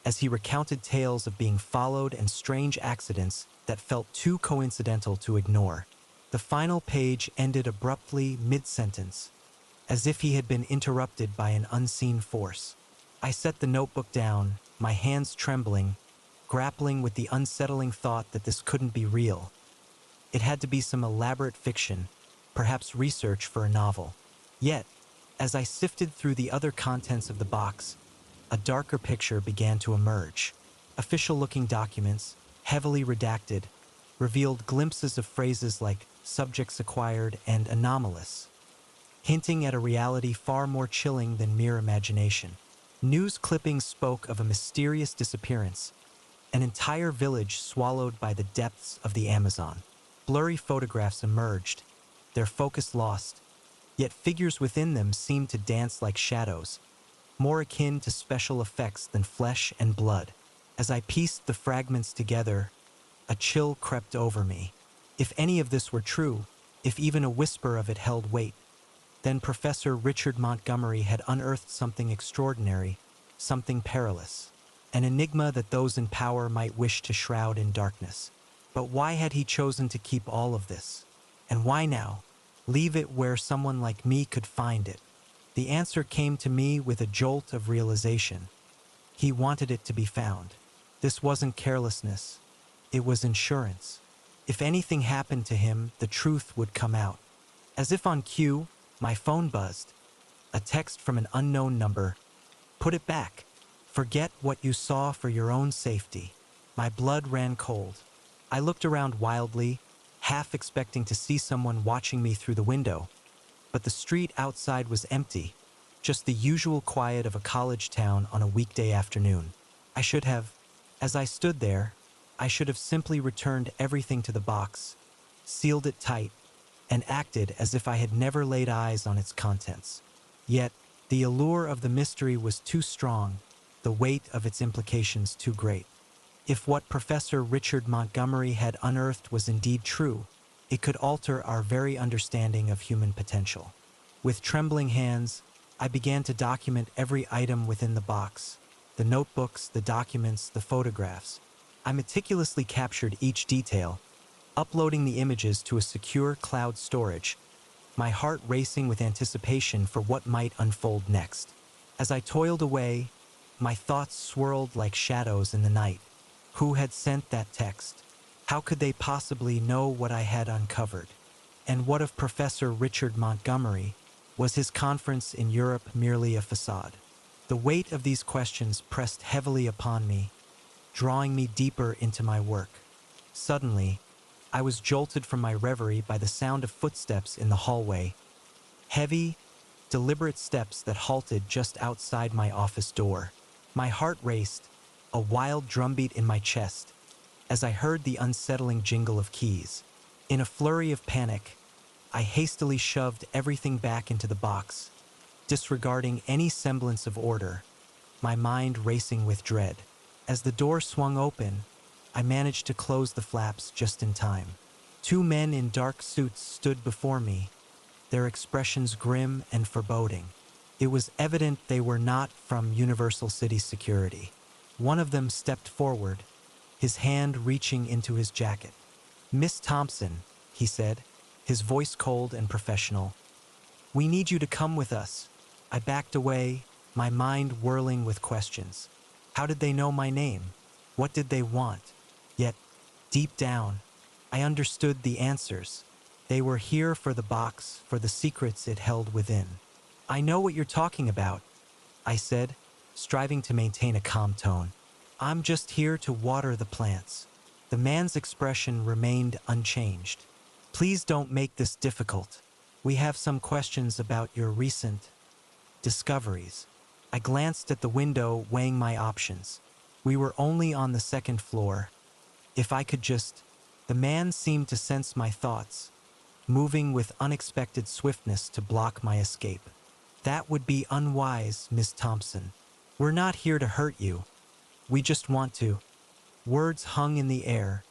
as he recounted tales of being followed and strange accidents that felt too coincidental to ignore. The final page ended abruptly mid-sentence, as if he had been interrupted by an unseen force. I set the notebook down, my hands trembling, grappling with the unsettling thought that this couldn't be real. It had to be some elaborate fiction, perhaps research for a novel. Yet, as I sifted through the other contents of the box, a darker picture began to emerge. Official-looking documents, heavily redacted, revealed glimpses of phrases like subjects acquired and anomalous, hinting at a reality far more chilling than mere imagination. News clippings spoke of a mysterious disappearance, an entire village swallowed by the depths of the Amazon. Blurry photographs emerged, their focus lost, yet figures within them seemed to dance like shadows, more akin to special effects than flesh and blood. As I pieced the fragments together, a chill crept over me. If any of this were true, if even a whisper of it held weight, then Professor Richard Montgomery had unearthed something extraordinary, something perilous, an enigma that those in power might wish to shroud in darkness. But why had he chosen to keep all of this? And why now? Leave it where someone like me could find it. The answer came to me with a jolt of realization. He wanted it to be found. This wasn't carelessness. It was insurance. If anything happened to him, the truth would come out. As if on cue, my phone buzzed. A text from an unknown number. Put it back. Forget what you saw for your own safety. My blood ran cold. I looked around wildly, half expecting to see someone watching me through the window. But the street outside was empty, just the usual quiet of a college town on a weekday afternoon. As I stood there, I should have simply returned everything to the box, sealed it tight, and acted as if I had never laid eyes on its contents. Yet, the allure of the mystery was too strong, the weight of its implications too great. If what Professor Richard Montgomery had unearthed was indeed true, it could alter our very understanding of human potential. With trembling hands, I began to document every item within the box, the notebooks, the documents, the photographs. I meticulously captured each detail, uploading the images to a secure cloud storage, my heart racing with anticipation for what might unfold next. As I toiled away, my thoughts swirled like shadows in the night. Who had sent that text? How could they possibly know what I had uncovered? And what of Professor Richard Montgomery? Was his conference in Europe merely a facade? The weight of these questions pressed heavily upon me, drawing me deeper into my work. Suddenly, I was jolted from my reverie by the sound of footsteps in the hallway. Heavy, deliberate steps that halted just outside my office door. My heart raced, a wild drumbeat in my chest, as I heard the unsettling jingle of keys. In a flurry of panic, I hastily shoved everything back into the box, disregarding any semblance of order, my mind racing with dread. As the door swung open, I managed to close the flaps just in time. Two men in dark suits stood before me, their expressions grim and foreboding. It was evident they were not from Universal City Security. One of them stepped forward, his hand reaching into his jacket. "Miss Thompson," he said, his voice cold and professional. "We need you to come with us." I backed away, my mind whirling with questions. How did they know my name? What did they want? Yet, deep down, I understood the answers. They were here for the box, for the secrets it held within. "I know what you're talking about," I said, striving to maintain a calm tone. "I'm just here to water the plants." The man's expression remained unchanged. "Please don't make this difficult. We have some questions about your recent discoveries." I glanced at the window, weighing my options. We were only on the second floor. If I could just... The man seemed to sense my thoughts, moving with unexpected swiftness to block my escape. "That would be unwise, Miss Thompson. We're not here to hurt you. We just want to..." Words hung in the air,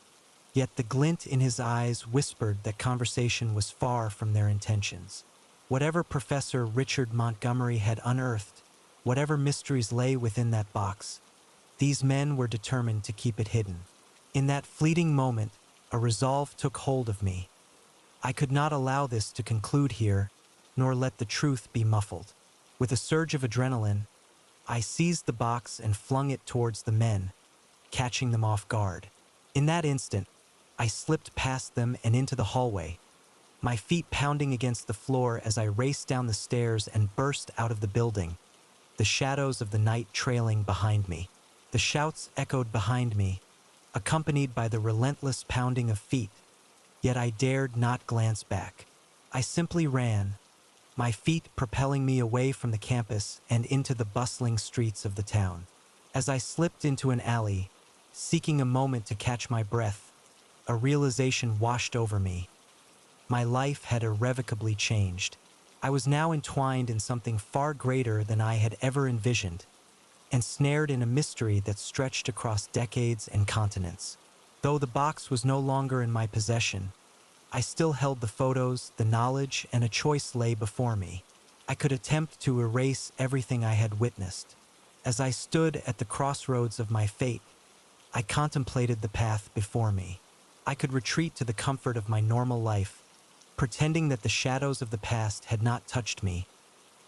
yet the glint in his eyes whispered that conversation was far from their intentions. Whatever Professor Richard Montgomery had unearthed, whatever mysteries lay within that box, these men were determined to keep it hidden. In that fleeting moment, a resolve took hold of me. I could not allow this to conclude here, nor let the truth be muffled. With a surge of adrenaline, I seized the box and flung it towards the men, catching them off guard. In that instant, I slipped past them and into the hallway, my feet pounding against the floor as I raced down the stairs and burst out of the building, the shadows of the night trailing behind me. The shouts echoed behind me, accompanied by the relentless pounding of feet, yet I dared not glance back. I simply ran, my feet propelling me away from the campus and into the bustling streets of the town. As I slipped into an alley, seeking a moment to catch my breath, a realization washed over me. My life had irrevocably changed. I was now entwined in something far greater than I had ever envisioned, ensnared in a mystery that stretched across decades and continents. Though the box was no longer in my possession, I still held the photos, the knowledge, and a choice lay before me. I could attempt to erase everything I had witnessed. As I stood at the crossroads of my fate, I contemplated the path before me. I could retreat to the comfort of my normal life, pretending that the shadows of the past had not touched me,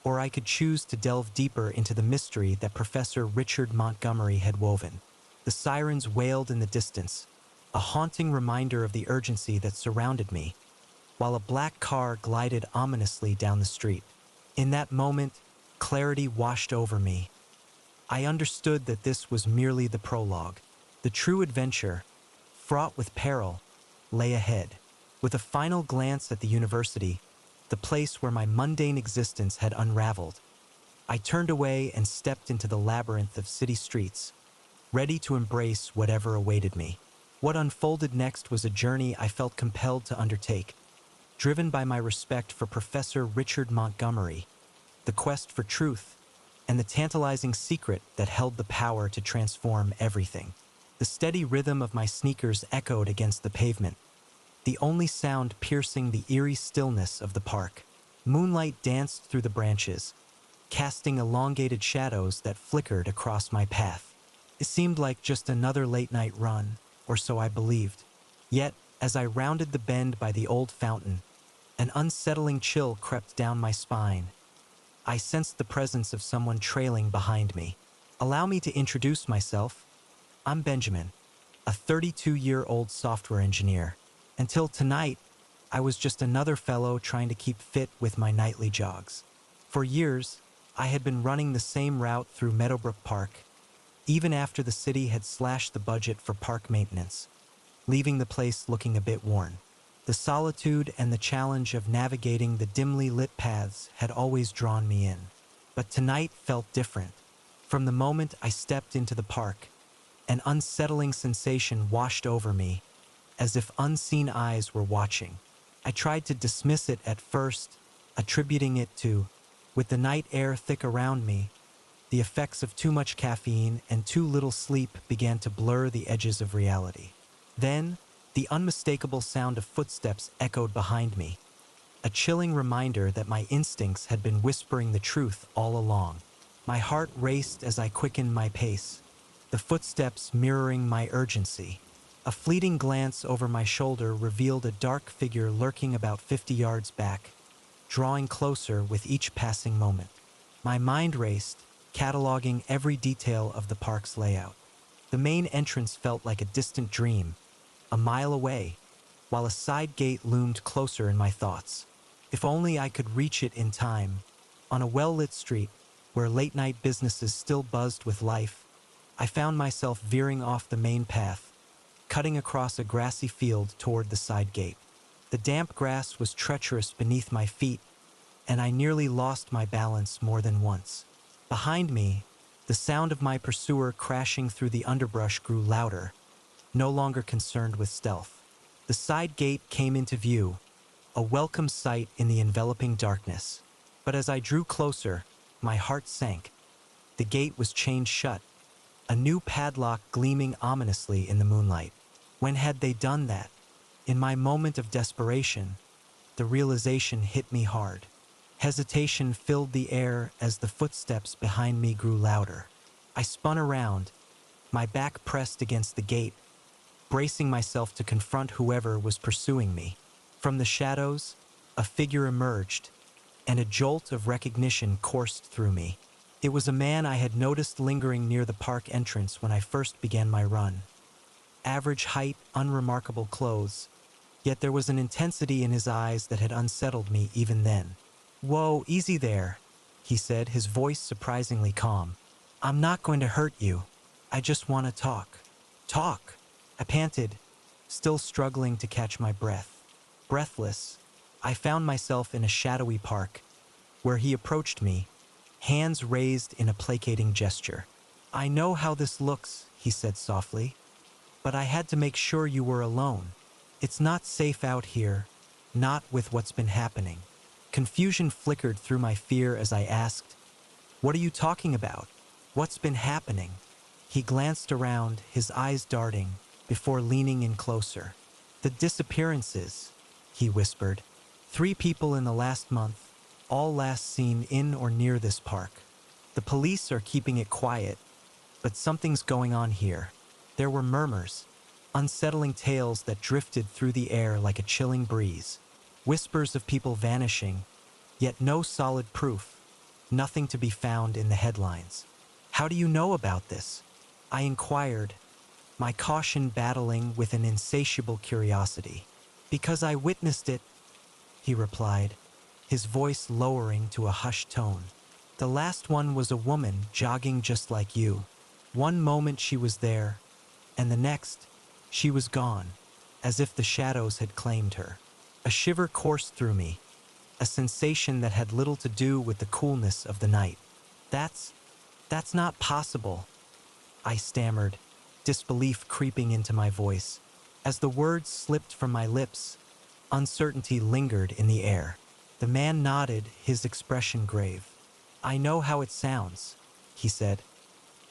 or I could choose to delve deeper into the mystery that Professor Richard Montgomery had woven. The sirens wailed in the distance, a haunting reminder of the urgency that surrounded me, while a black car glided ominously down the street. In that moment, clarity washed over me. I understood that this was merely the prologue. The true adventure, fraught with peril, lay ahead. With a final glance at the university, the place where my mundane existence had unraveled, I turned away and stepped into the labyrinth of city streets, ready to embrace whatever awaited me. What unfolded next was a journey I felt compelled to undertake, driven by my respect for Professor Richard Montgomery, the quest for truth, and the tantalizing secret that held the power to transform everything. The steady rhythm of my sneakers echoed against the pavement, the only sound piercing the eerie stillness of the park. Moonlight danced through the branches, casting elongated shadows that flickered across my path. It seemed like just another late-night run, or so I believed. Yet, as I rounded the bend by the old fountain, an unsettling chill crept down my spine. I sensed the presence of someone trailing behind me. Allow me to introduce myself. I'm Benjamin, a 32-year-old software engineer. Until tonight, I was just another fellow trying to keep fit with my nightly jogs. For years, I had been running the same route through Meadowbrook Park, even after the city had slashed the budget for park maintenance, leaving the place looking a bit worn. The solitude and the challenge of navigating the dimly lit paths had always drawn me in. But tonight felt different. From the moment I stepped into the park, an unsettling sensation washed over me, as if unseen eyes were watching. I tried to dismiss it at first, attributing it to, with the night air thick around me, the effects of too much caffeine and too little sleep began to blur the edges of reality. Then, the unmistakable sound of footsteps echoed behind me, a chilling reminder that my instincts had been whispering the truth all along. My heart raced as I quickened my pace, the footsteps mirroring my urgency. A fleeting glance over my shoulder revealed a dark figure lurking about 50 yards back, drawing closer with each passing moment. My mind raced, cataloging every detail of the park's layout. The main entrance felt like a distant dream, a mile away, while a side gate loomed closer in my thoughts. If only I could reach it in time. On a well-lit street, where late-night businesses still buzzed with life, I found myself veering off the main path, cutting across a grassy field toward the side gate. The damp grass was treacherous beneath my feet, and I nearly lost my balance more than once. Behind me, the sound of my pursuer crashing through the underbrush grew louder, no longer concerned with stealth. The side gate came into view, a welcome sight in the enveloping darkness. But as I drew closer, my heart sank. The gate was chained shut, a new padlock gleaming ominously in the moonlight. When had they done that? In my moment of desperation, the realization hit me hard. Hesitation filled the air as the footsteps behind me grew louder. I spun around, my back pressed against the gate, bracing myself to confront whoever was pursuing me. From the shadows, a figure emerged, and a jolt of recognition coursed through me. It was a man I had noticed lingering near the park entrance when I first began my run. Average height, unremarkable clothes, yet there was an intensity in his eyes that had unsettled me even then. "Whoa, easy there," he said, his voice surprisingly calm. "I'm not going to hurt you. I just want to talk." "Talk?" I panted, still struggling to catch my breath. Breathless, I found myself in a shadowy park, where he approached me, hands raised in a placating gesture. "I know how this looks," he said softly, "but I had to make sure you were alone. It's not safe out here, not with what's been happening." Confusion flickered through my fear as I asked, "What are you talking about? What's been happening?" He glanced around, his eyes darting, before leaning in closer. "The disappearances," he whispered. "3 people in the last month, all last seen in or near this park. The police are keeping it quiet, but something's going on here." There were murmurs, unsettling tales that drifted through the air like a chilling breeze. Whispers of people vanishing, yet no solid proof. Nothing to be found in the headlines. "How do you know about this?" I inquired, my caution battling with an insatiable curiosity. "Because I witnessed it," he replied, his voice lowering to a hushed tone. "The last one was a woman jogging just like you. One moment she was there, and the next, she was gone, as if the shadows had claimed her." A shiver coursed through me, a sensation that had little to do with the coolness of the night. That's not possible," I stammered, disbelief creeping into my voice. As the words slipped from my lips, uncertainty lingered in the air. The man nodded, his expression grave. "I know how it sounds," he said,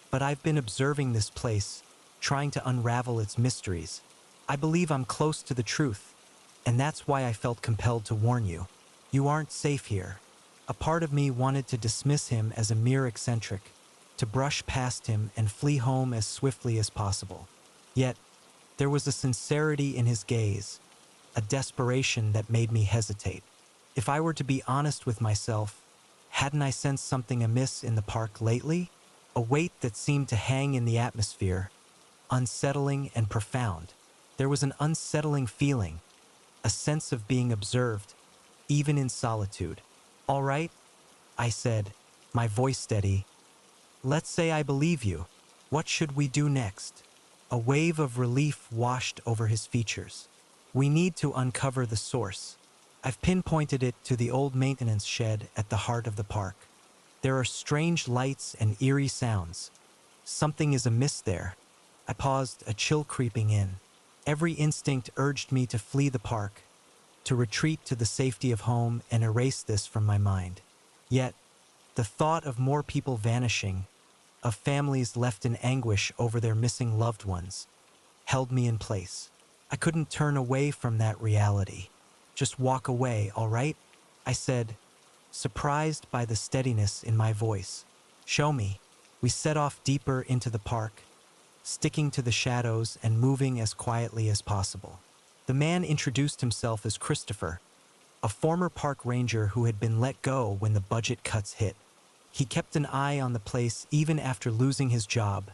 "but I've been observing this place, trying to unravel its mysteries. I believe I'm close to the truth, and that's why I felt compelled to warn you. You aren't safe here." A part of me wanted to dismiss him as a mere eccentric, to brush past him and flee home as swiftly as possible. Yet, there was a sincerity in his gaze, a desperation that made me hesitate. If I were to be honest with myself, hadn't I sensed something amiss in the park lately? A weight that seemed to hang in the atmosphere, unsettling and profound. There was an unsettling feeling, a sense of being observed, even in solitude. "All right," I said, my voice steady. "Let's say I believe you. What should we do next?" A wave of relief washed over his features. "We need to uncover the source. I've pinpointed it to the old maintenance shed at the heart of the park. There are strange lights and eerie sounds. Something is amiss there." I paused, a chill creeping in. Every instinct urged me to flee the park, to retreat to the safety of home and erase this from my mind. Yet, the thought of more people vanishing, of families left in anguish over their missing loved ones, held me in place. I couldn't turn away from that reality. "Just walk away, all right?" I said, surprised by the steadiness in my voice. "Show me." We set off deeper into the park, sticking to the shadows and moving as quietly as possible. The man introduced himself as Christopher, a former park ranger who had been let go when the budget cuts hit. He kept an eye on the place even after losing his job,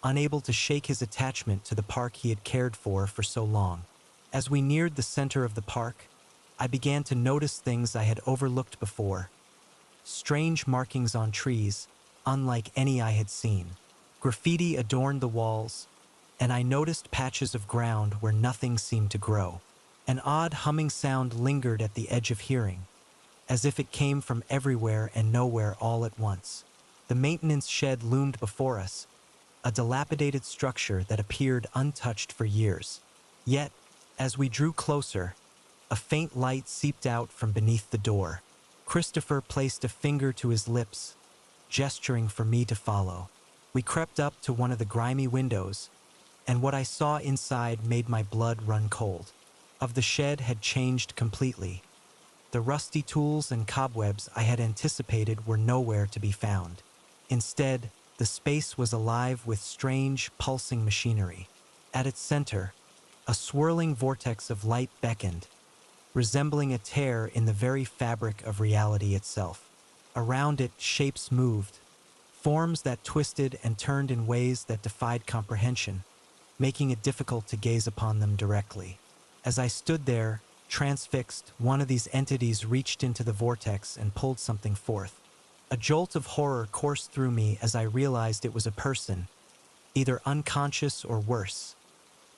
unable to shake his attachment to the park he had cared for so long. As we neared the center of the park, I began to notice things I had overlooked before. Strange markings on trees, unlike any I had seen. Graffiti adorned the walls, and I noticed patches of ground where nothing seemed to grow. An odd humming sound lingered at the edge of hearing, as if it came from everywhere and nowhere all at once. The maintenance shed loomed before us, a dilapidated structure that appeared untouched for years. Yet, as we drew closer, a faint light seeped out from beneath the door. Christopher placed a finger to his lips, gesturing for me to follow. We crept up to one of the grimy windows, and what I saw inside made my blood run cold. Of the shed had changed completely. The rusty tools and cobwebs I had anticipated were nowhere to be found. Instead, the space was alive with strange, pulsing machinery. At its center, a swirling vortex of light beckoned, resembling a tear in the very fabric of reality itself. Around it, shapes moved, forms that twisted and turned in ways that defied comprehension, making it difficult to gaze upon them directly. As I stood there, transfixed, one of these entities reached into the vortex and pulled something forth. A jolt of horror coursed through me as I realized it was a person, either unconscious or worse.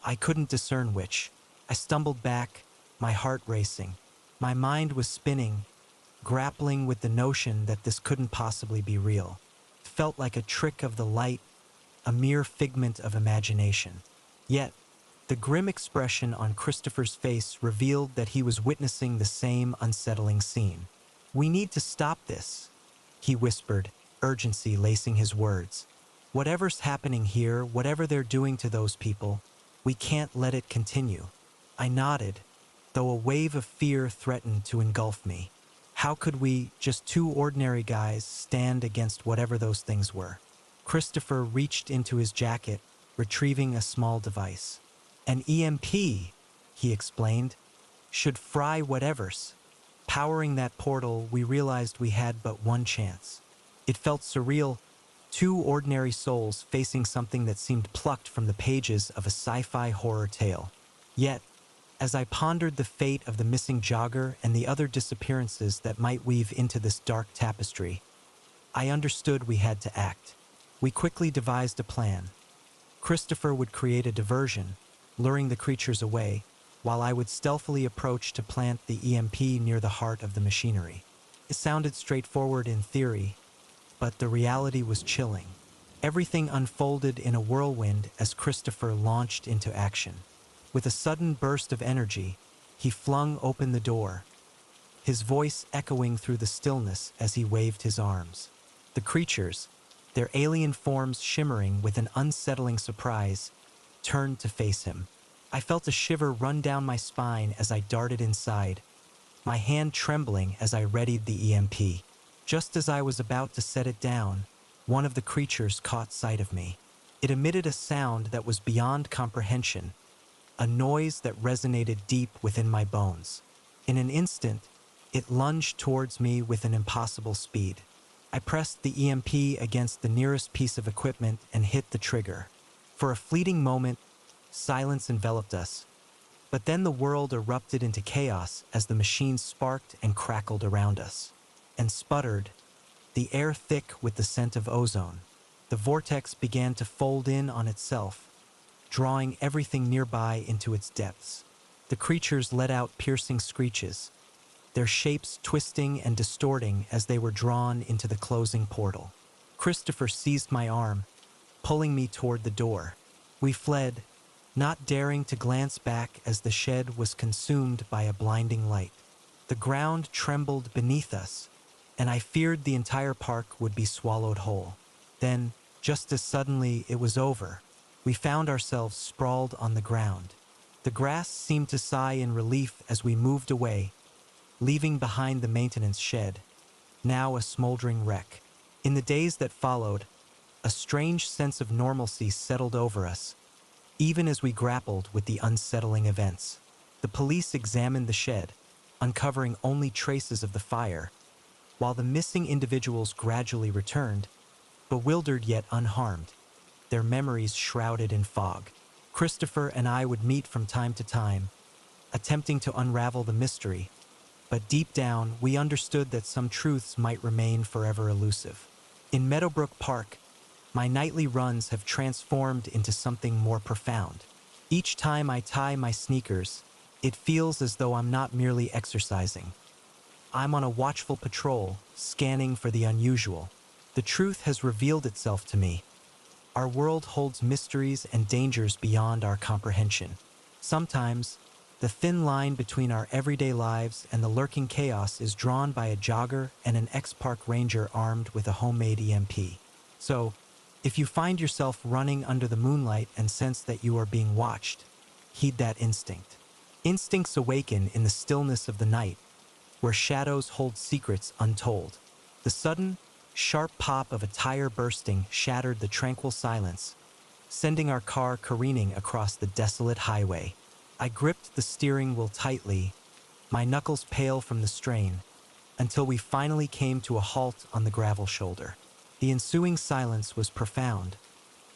I couldn't discern which. I stumbled back, my heart racing. My mind was spinning, grappling with the notion that this couldn't possibly be real. It felt like a trick of the light, a mere figment of imagination. Yet, the grim expression on Christopher's face revealed that he was witnessing the same unsettling scene. "We need to stop this," he whispered, urgency lacing his words. "Whatever's happening here, whatever they're doing to those people, we can't let it continue." I nodded, though a wave of fear threatened to engulf me. How could we, just two ordinary guys, stand against whatever those things were? Christopher reached into his jacket, retrieving a small device. "An EMP," he explained, "should fry whatever's." Powering that portal, we realized we had but one chance. It felt surreal, two ordinary souls facing something that seemed plucked from the pages of a sci-fi horror tale. Yet, as I pondered the fate of the missing jogger and the other disappearances that might weave into this dark tapestry, I understood we had to act. We quickly devised a plan. Christopher would create a diversion, luring the creatures away, while I would stealthily approach to plant the EMP near the heart of the machinery. It sounded straightforward in theory, but the reality was chilling. Everything unfolded in a whirlwind as Christopher launched into action. With a sudden burst of energy, he flung open the door, his voice echoing through the stillness as he waved his arms. The creatures, their alien forms shimmering with an unsettling surprise, turned to face him. I felt a shiver run down my spine as I darted inside, my hand trembling as I readied the EMP. Just as I was about to set it down, one of the creatures caught sight of me. It emitted a sound that was beyond comprehension, a noise that resonated deep within my bones. In an instant, it lunged towards me with an impossible speed. I pressed the EMP against the nearest piece of equipment and hit the trigger. For a fleeting moment, silence enveloped us, but then the world erupted into chaos as the machine sparked and crackled around us, and sputtered, the air thick with the scent of ozone. The vortex began to fold in on itself, drawing everything nearby into its depths. The creatures let out piercing screeches, their shapes twisting and distorting as they were drawn into the closing portal. Christopher seized my arm, pulling me toward the door. We fled, not daring to glance back as the shed was consumed by a blinding light. The ground trembled beneath us, and I feared the entire park would be swallowed whole. Then, just as suddenly, it was over. We found ourselves sprawled on the ground. The grass seemed to sigh in relief as we moved away, leaving behind the maintenance shed, now a smoldering wreck. In the days that followed, a strange sense of normalcy settled over us, even as we grappled with the unsettling events. The police examined the shed, uncovering only traces of the fire, while the missing individuals gradually returned, bewildered yet unharmed, their memories shrouded in fog. Christopher and I would meet from time to time, attempting to unravel the mystery, but deep down we understood that some truths might remain forever elusive. In Meadowbrook Park, my nightly runs have transformed into something more profound. Each time I tie my sneakers, it feels as though I'm not merely exercising. I'm on a watchful patrol, scanning for the unusual. The truth has revealed itself to me. Our world holds mysteries and dangers beyond our comprehension. Sometimes, the thin line between our everyday lives and the lurking chaos is drawn by a jogger and an ex-park ranger armed with a homemade EMP. So, if you find yourself running under the moonlight and sense that you are being watched, heed that instinct. Instincts awaken in the stillness of the night, where shadows hold secrets untold. The sudden, sharp pop of a tire bursting shattered the tranquil silence, sending our car careening across the desolate highway. I gripped the steering wheel tightly, my knuckles pale from the strain, until we finally came to a halt on the gravel shoulder. The ensuing silence was profound,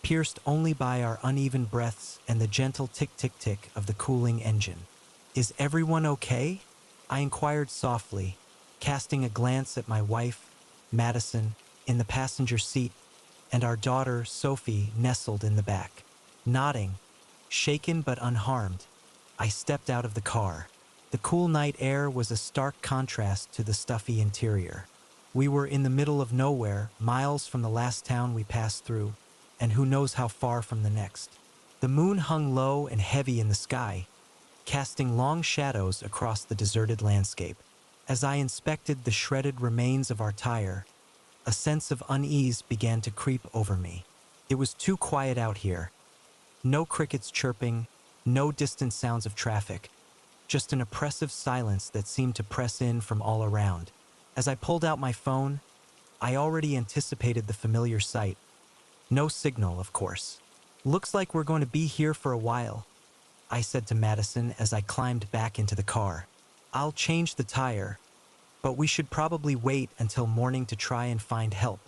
pierced only by our uneven breaths and the gentle tick-tick-tick of the cooling engine. "Is everyone okay?" I inquired softly, casting a glance at my wife, Madison, in the passenger seat, and our daughter, Sophie, nestled in the back. Nodding, shaken but unharmed, I stepped out of the car. The cool night air was a stark contrast to the stuffy interior. We were in the middle of nowhere, miles from the last town we passed through, and who knows how far from the next. The moon hung low and heavy in the sky, casting long shadows across the deserted landscape. As I inspected the shredded remains of our tire, a sense of unease began to creep over me. It was too quiet out here. No crickets chirping, no distant sounds of traffic, just an oppressive silence that seemed to press in from all around. As I pulled out my phone, I already anticipated the familiar sight. No signal, of course. "Looks like we're going to be here for a while," I said to Madison as I climbed back into the car. "I'll change the tire, but we should probably wait until morning to try and find help."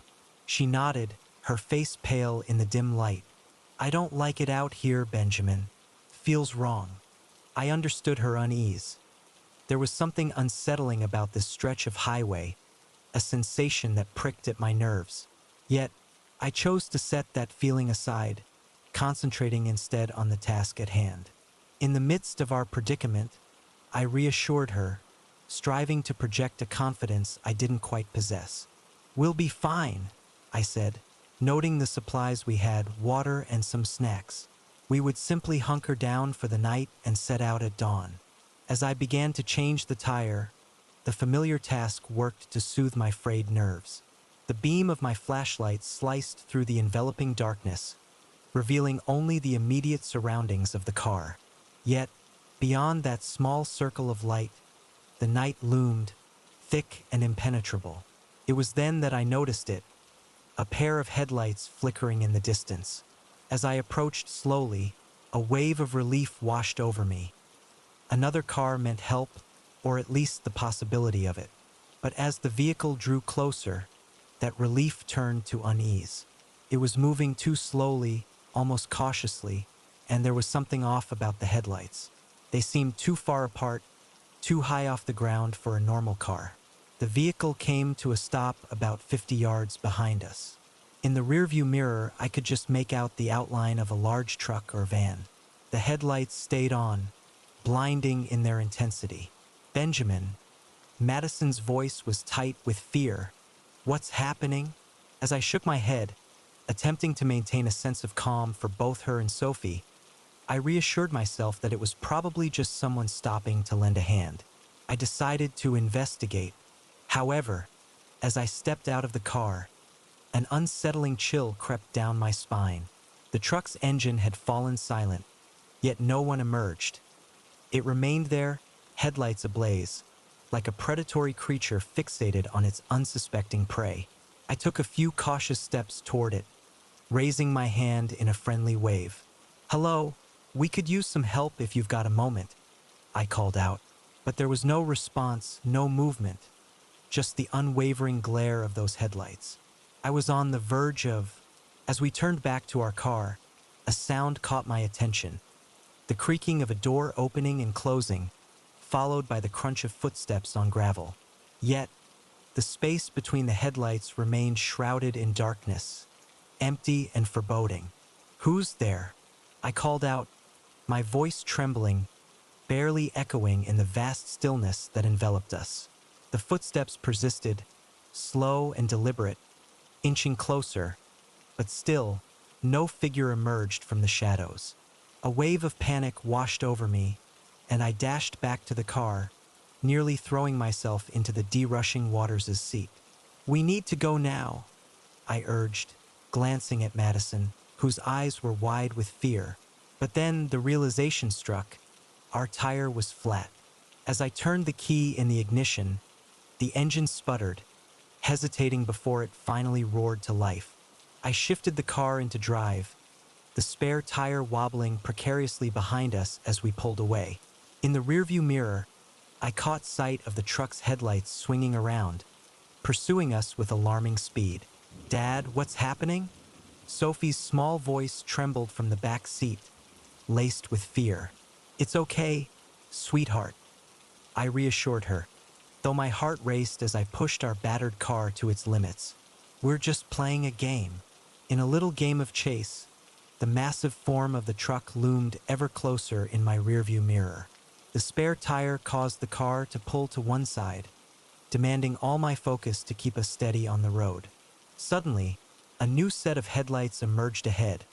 She nodded, her face pale in the dim light. "I don't like it out here, Benjamin. Feels wrong." I understood her unease. There was something unsettling about this stretch of highway, a sensation that pricked at my nerves. Yet, I chose to set that feeling aside, concentrating instead on the task at hand. In the midst of our predicament, I reassured her, striving to project a confidence I didn't quite possess. "We'll be fine," I said, noting the supplies we had, water and some snacks. We would simply hunker down for the night and set out at dawn. As I began to change the tire, the familiar task worked to soothe my frayed nerves. The beam of my flashlight sliced through the enveloping darkness, revealing only the immediate surroundings of the car. Yet, beyond that small circle of light, the night loomed, thick and impenetrable. It was then that I noticed it, a pair of headlights flickering in the distance. As I approached slowly, a wave of relief washed over me. Another car meant help, or at least the possibility of it. But as the vehicle drew closer, that relief turned to unease. It was moving too slowly, almost cautiously, and there was something off about the headlights. They seemed too far apart, too high off the ground for a normal car. The vehicle came to a stop about 50 yards behind us. In the rearview mirror, I could just make out the outline of a large truck or van. The headlights stayed on, blinding in their intensity. "Benjamin," Madison's voice was tight with fear. "What's happening?" As I shook my head, attempting to maintain a sense of calm for both her and Sophie, I reassured myself that it was probably just someone stopping to lend a hand. I decided to investigate. However, as I stepped out of the car, an unsettling chill crept down my spine. The truck's engine had fallen silent, yet no one emerged. It remained there, headlights ablaze, like a predatory creature fixated on its unsuspecting prey. I took a few cautious steps toward it, raising my hand in a friendly wave. "Hello, we could use some help if you've got a moment," I called out. But there was no response, no movement, just the unwavering glare of those headlights. I was on the verge of... As we turned back to our car, a sound caught my attention. The creaking of a door opening and closing, followed by the crunch of footsteps on gravel. Yet, the space between the headlights remained shrouded in darkness, empty and foreboding. "Who's there?" I called out, my voice trembling, barely echoing in the vast stillness that enveloped us. The footsteps persisted, slow and deliberate, inching closer, but still, no figure emerged from the shadows. A wave of panic washed over me, and I dashed back to the car, nearly throwing myself into the de-rushing Waters' seat. "We need to go now," I urged, glancing at Madison, whose eyes were wide with fear. But then the realization struck. Our tire was flat. As I turned the key in the ignition, the engine sputtered, hesitating before it finally roared to life. I shifted the car into drive, the spare tire wobbling precariously behind us as we pulled away. In the rearview mirror, I caught sight of the truck's headlights swinging around, pursuing us with alarming speed. "Dad, what's happening?" Sophie's small voice trembled from the back seat, laced with fear. "It's okay, sweetheart," I reassured her, though my heart raced as I pushed our battered car to its limits. "We're just playing a game." In a little game of chase, the massive form of the truck loomed ever closer in my rearview mirror. The spare tire caused the car to pull to one side, demanding all my focus to keep us steady on the road. Suddenly, a new set of headlights emerged ahead,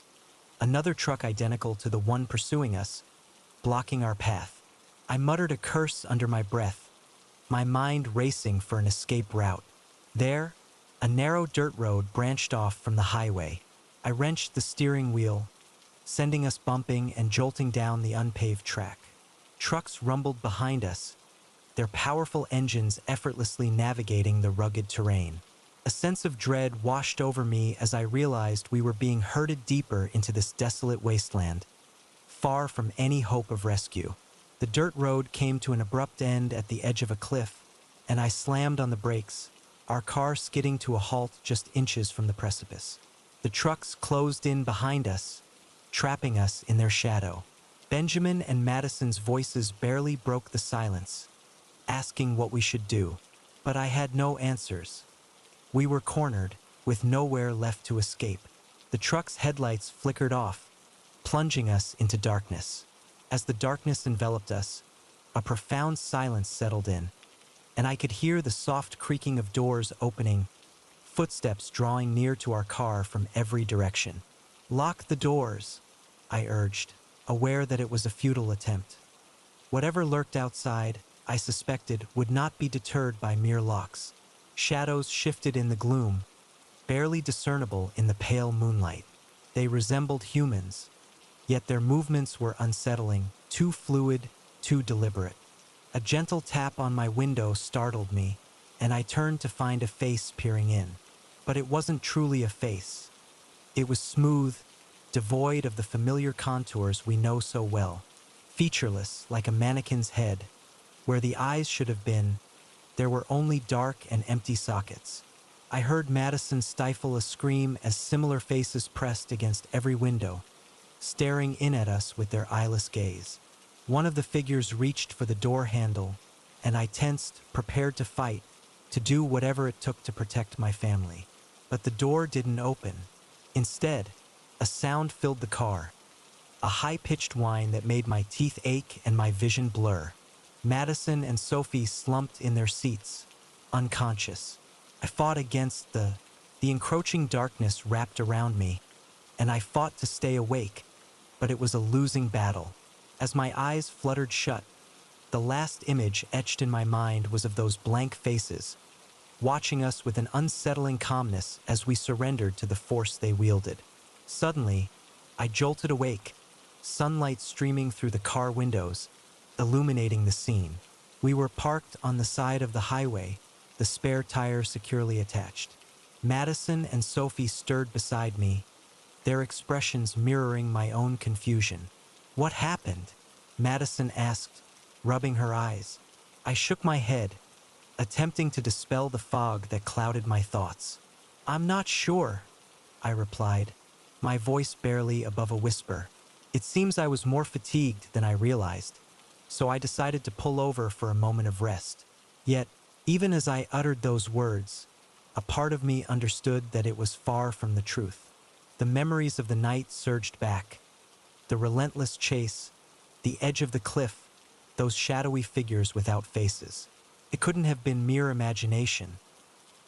another truck identical to the one pursuing us, blocking our path. I muttered a curse under my breath, my mind racing for an escape route. There, a narrow dirt road branched off from the highway. I wrenched the steering wheel, sending us bumping and jolting down the unpaved track. Trucks rumbled behind us, their powerful engines effortlessly navigating the rugged terrain. A sense of dread washed over me as I realized we were being herded deeper into this desolate wasteland, far from any hope of rescue. The dirt road came to an abrupt end at the edge of a cliff, and I slammed on the brakes, our car skidding to a halt just inches from the precipice. The trucks closed in behind us, trapping us in their shadow. Benjamin and Madison's voices barely broke the silence, asking what we should do, but I had no answers. We were cornered, with nowhere left to escape. The truck's headlights flickered off, plunging us into darkness. As the darkness enveloped us, a profound silence settled in, and I could hear the soft creaking of doors opening, footsteps drawing near to our car from every direction. "Lock the doors," I urged, aware that it was a futile attempt. Whatever lurked outside, I suspected, would not be deterred by mere locks. Shadows shifted in the gloom, barely discernible in the pale moonlight. They resembled humans, yet their movements were unsettling, too fluid, too deliberate. A gentle tap on my window startled me, and I turned to find a face peering in. But it wasn't truly a face. It was smooth, devoid of the familiar contours we know so well. Featureless, like a mannequin's head. Where the eyes should have been, there were only dark and empty sockets. I heard Madison stifle a scream as similar faces pressed against every window, staring in at us with their eyeless gaze. One of the figures reached for the door handle, and I tensed, prepared to fight, to do whatever it took to protect my family. But the door didn't open. Instead, a sound filled the car, a high-pitched whine that made my teeth ache and my vision blur. Madison and Sophie slumped in their seats, unconscious. I fought against the encroaching darkness wrapped around me, and I fought to stay awake, but it was a losing battle. As my eyes fluttered shut, the last image etched in my mind was of those blank faces, watching us with an unsettling calmness as we surrendered to the force they wielded. Suddenly, I jolted awake, sunlight streaming through the car windows, illuminating the scene. We were parked on the side of the highway, the spare tire securely attached. Madison and Sophie stirred beside me, their expressions mirroring my own confusion. "What happened?" Madison asked, rubbing her eyes. I shook my head, attempting to dispel the fog that clouded my thoughts. "I'm not sure," I replied, my voice barely above a whisper. It seems I was more fatigued than I realized, so I decided to pull over for a moment of rest. Yet, even as I uttered those words, a part of me understood that it was far from the truth. The memories of the night surged back. The relentless chase, the edge of the cliff, those shadowy figures without faces. It couldn't have been mere imagination.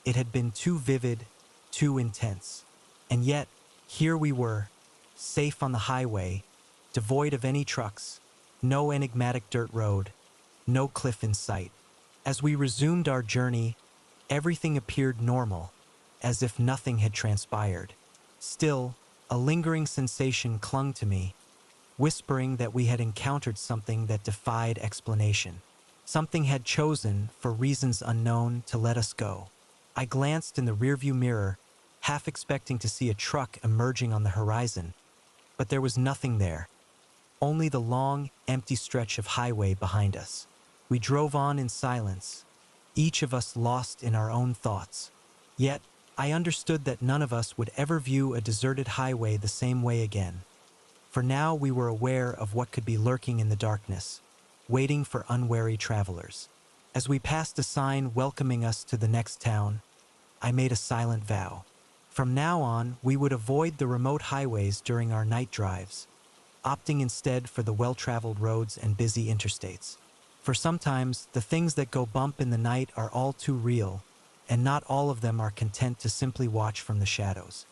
It had been too vivid, too intense. And yet, here we were, safe on the highway, devoid of any trucks, no enigmatic dirt road, no cliff in sight. As we resumed our journey, everything appeared normal, as if nothing had transpired. Still, a lingering sensation clung to me, whispering that we had encountered something that defied explanation. Something had chosen, for reasons unknown, to let us go. I glanced in the rearview mirror, half expecting to see a truck emerging on the horizon, but there was nothing there. Only the long, empty stretch of highway behind us. We drove on in silence, each of us lost in our own thoughts. Yet, I understood that none of us would ever view a deserted highway the same way again. For now we were aware of what could be lurking in the darkness, waiting for unwary travelers. As we passed a sign welcoming us to the next town, I made a silent vow. From now on, we would avoid the remote highways during our night drives, opting instead for the well-traveled roads and busy interstates. For sometimes, the things that go bump in the night are all too real, and not all of them are content to simply watch from the shadows.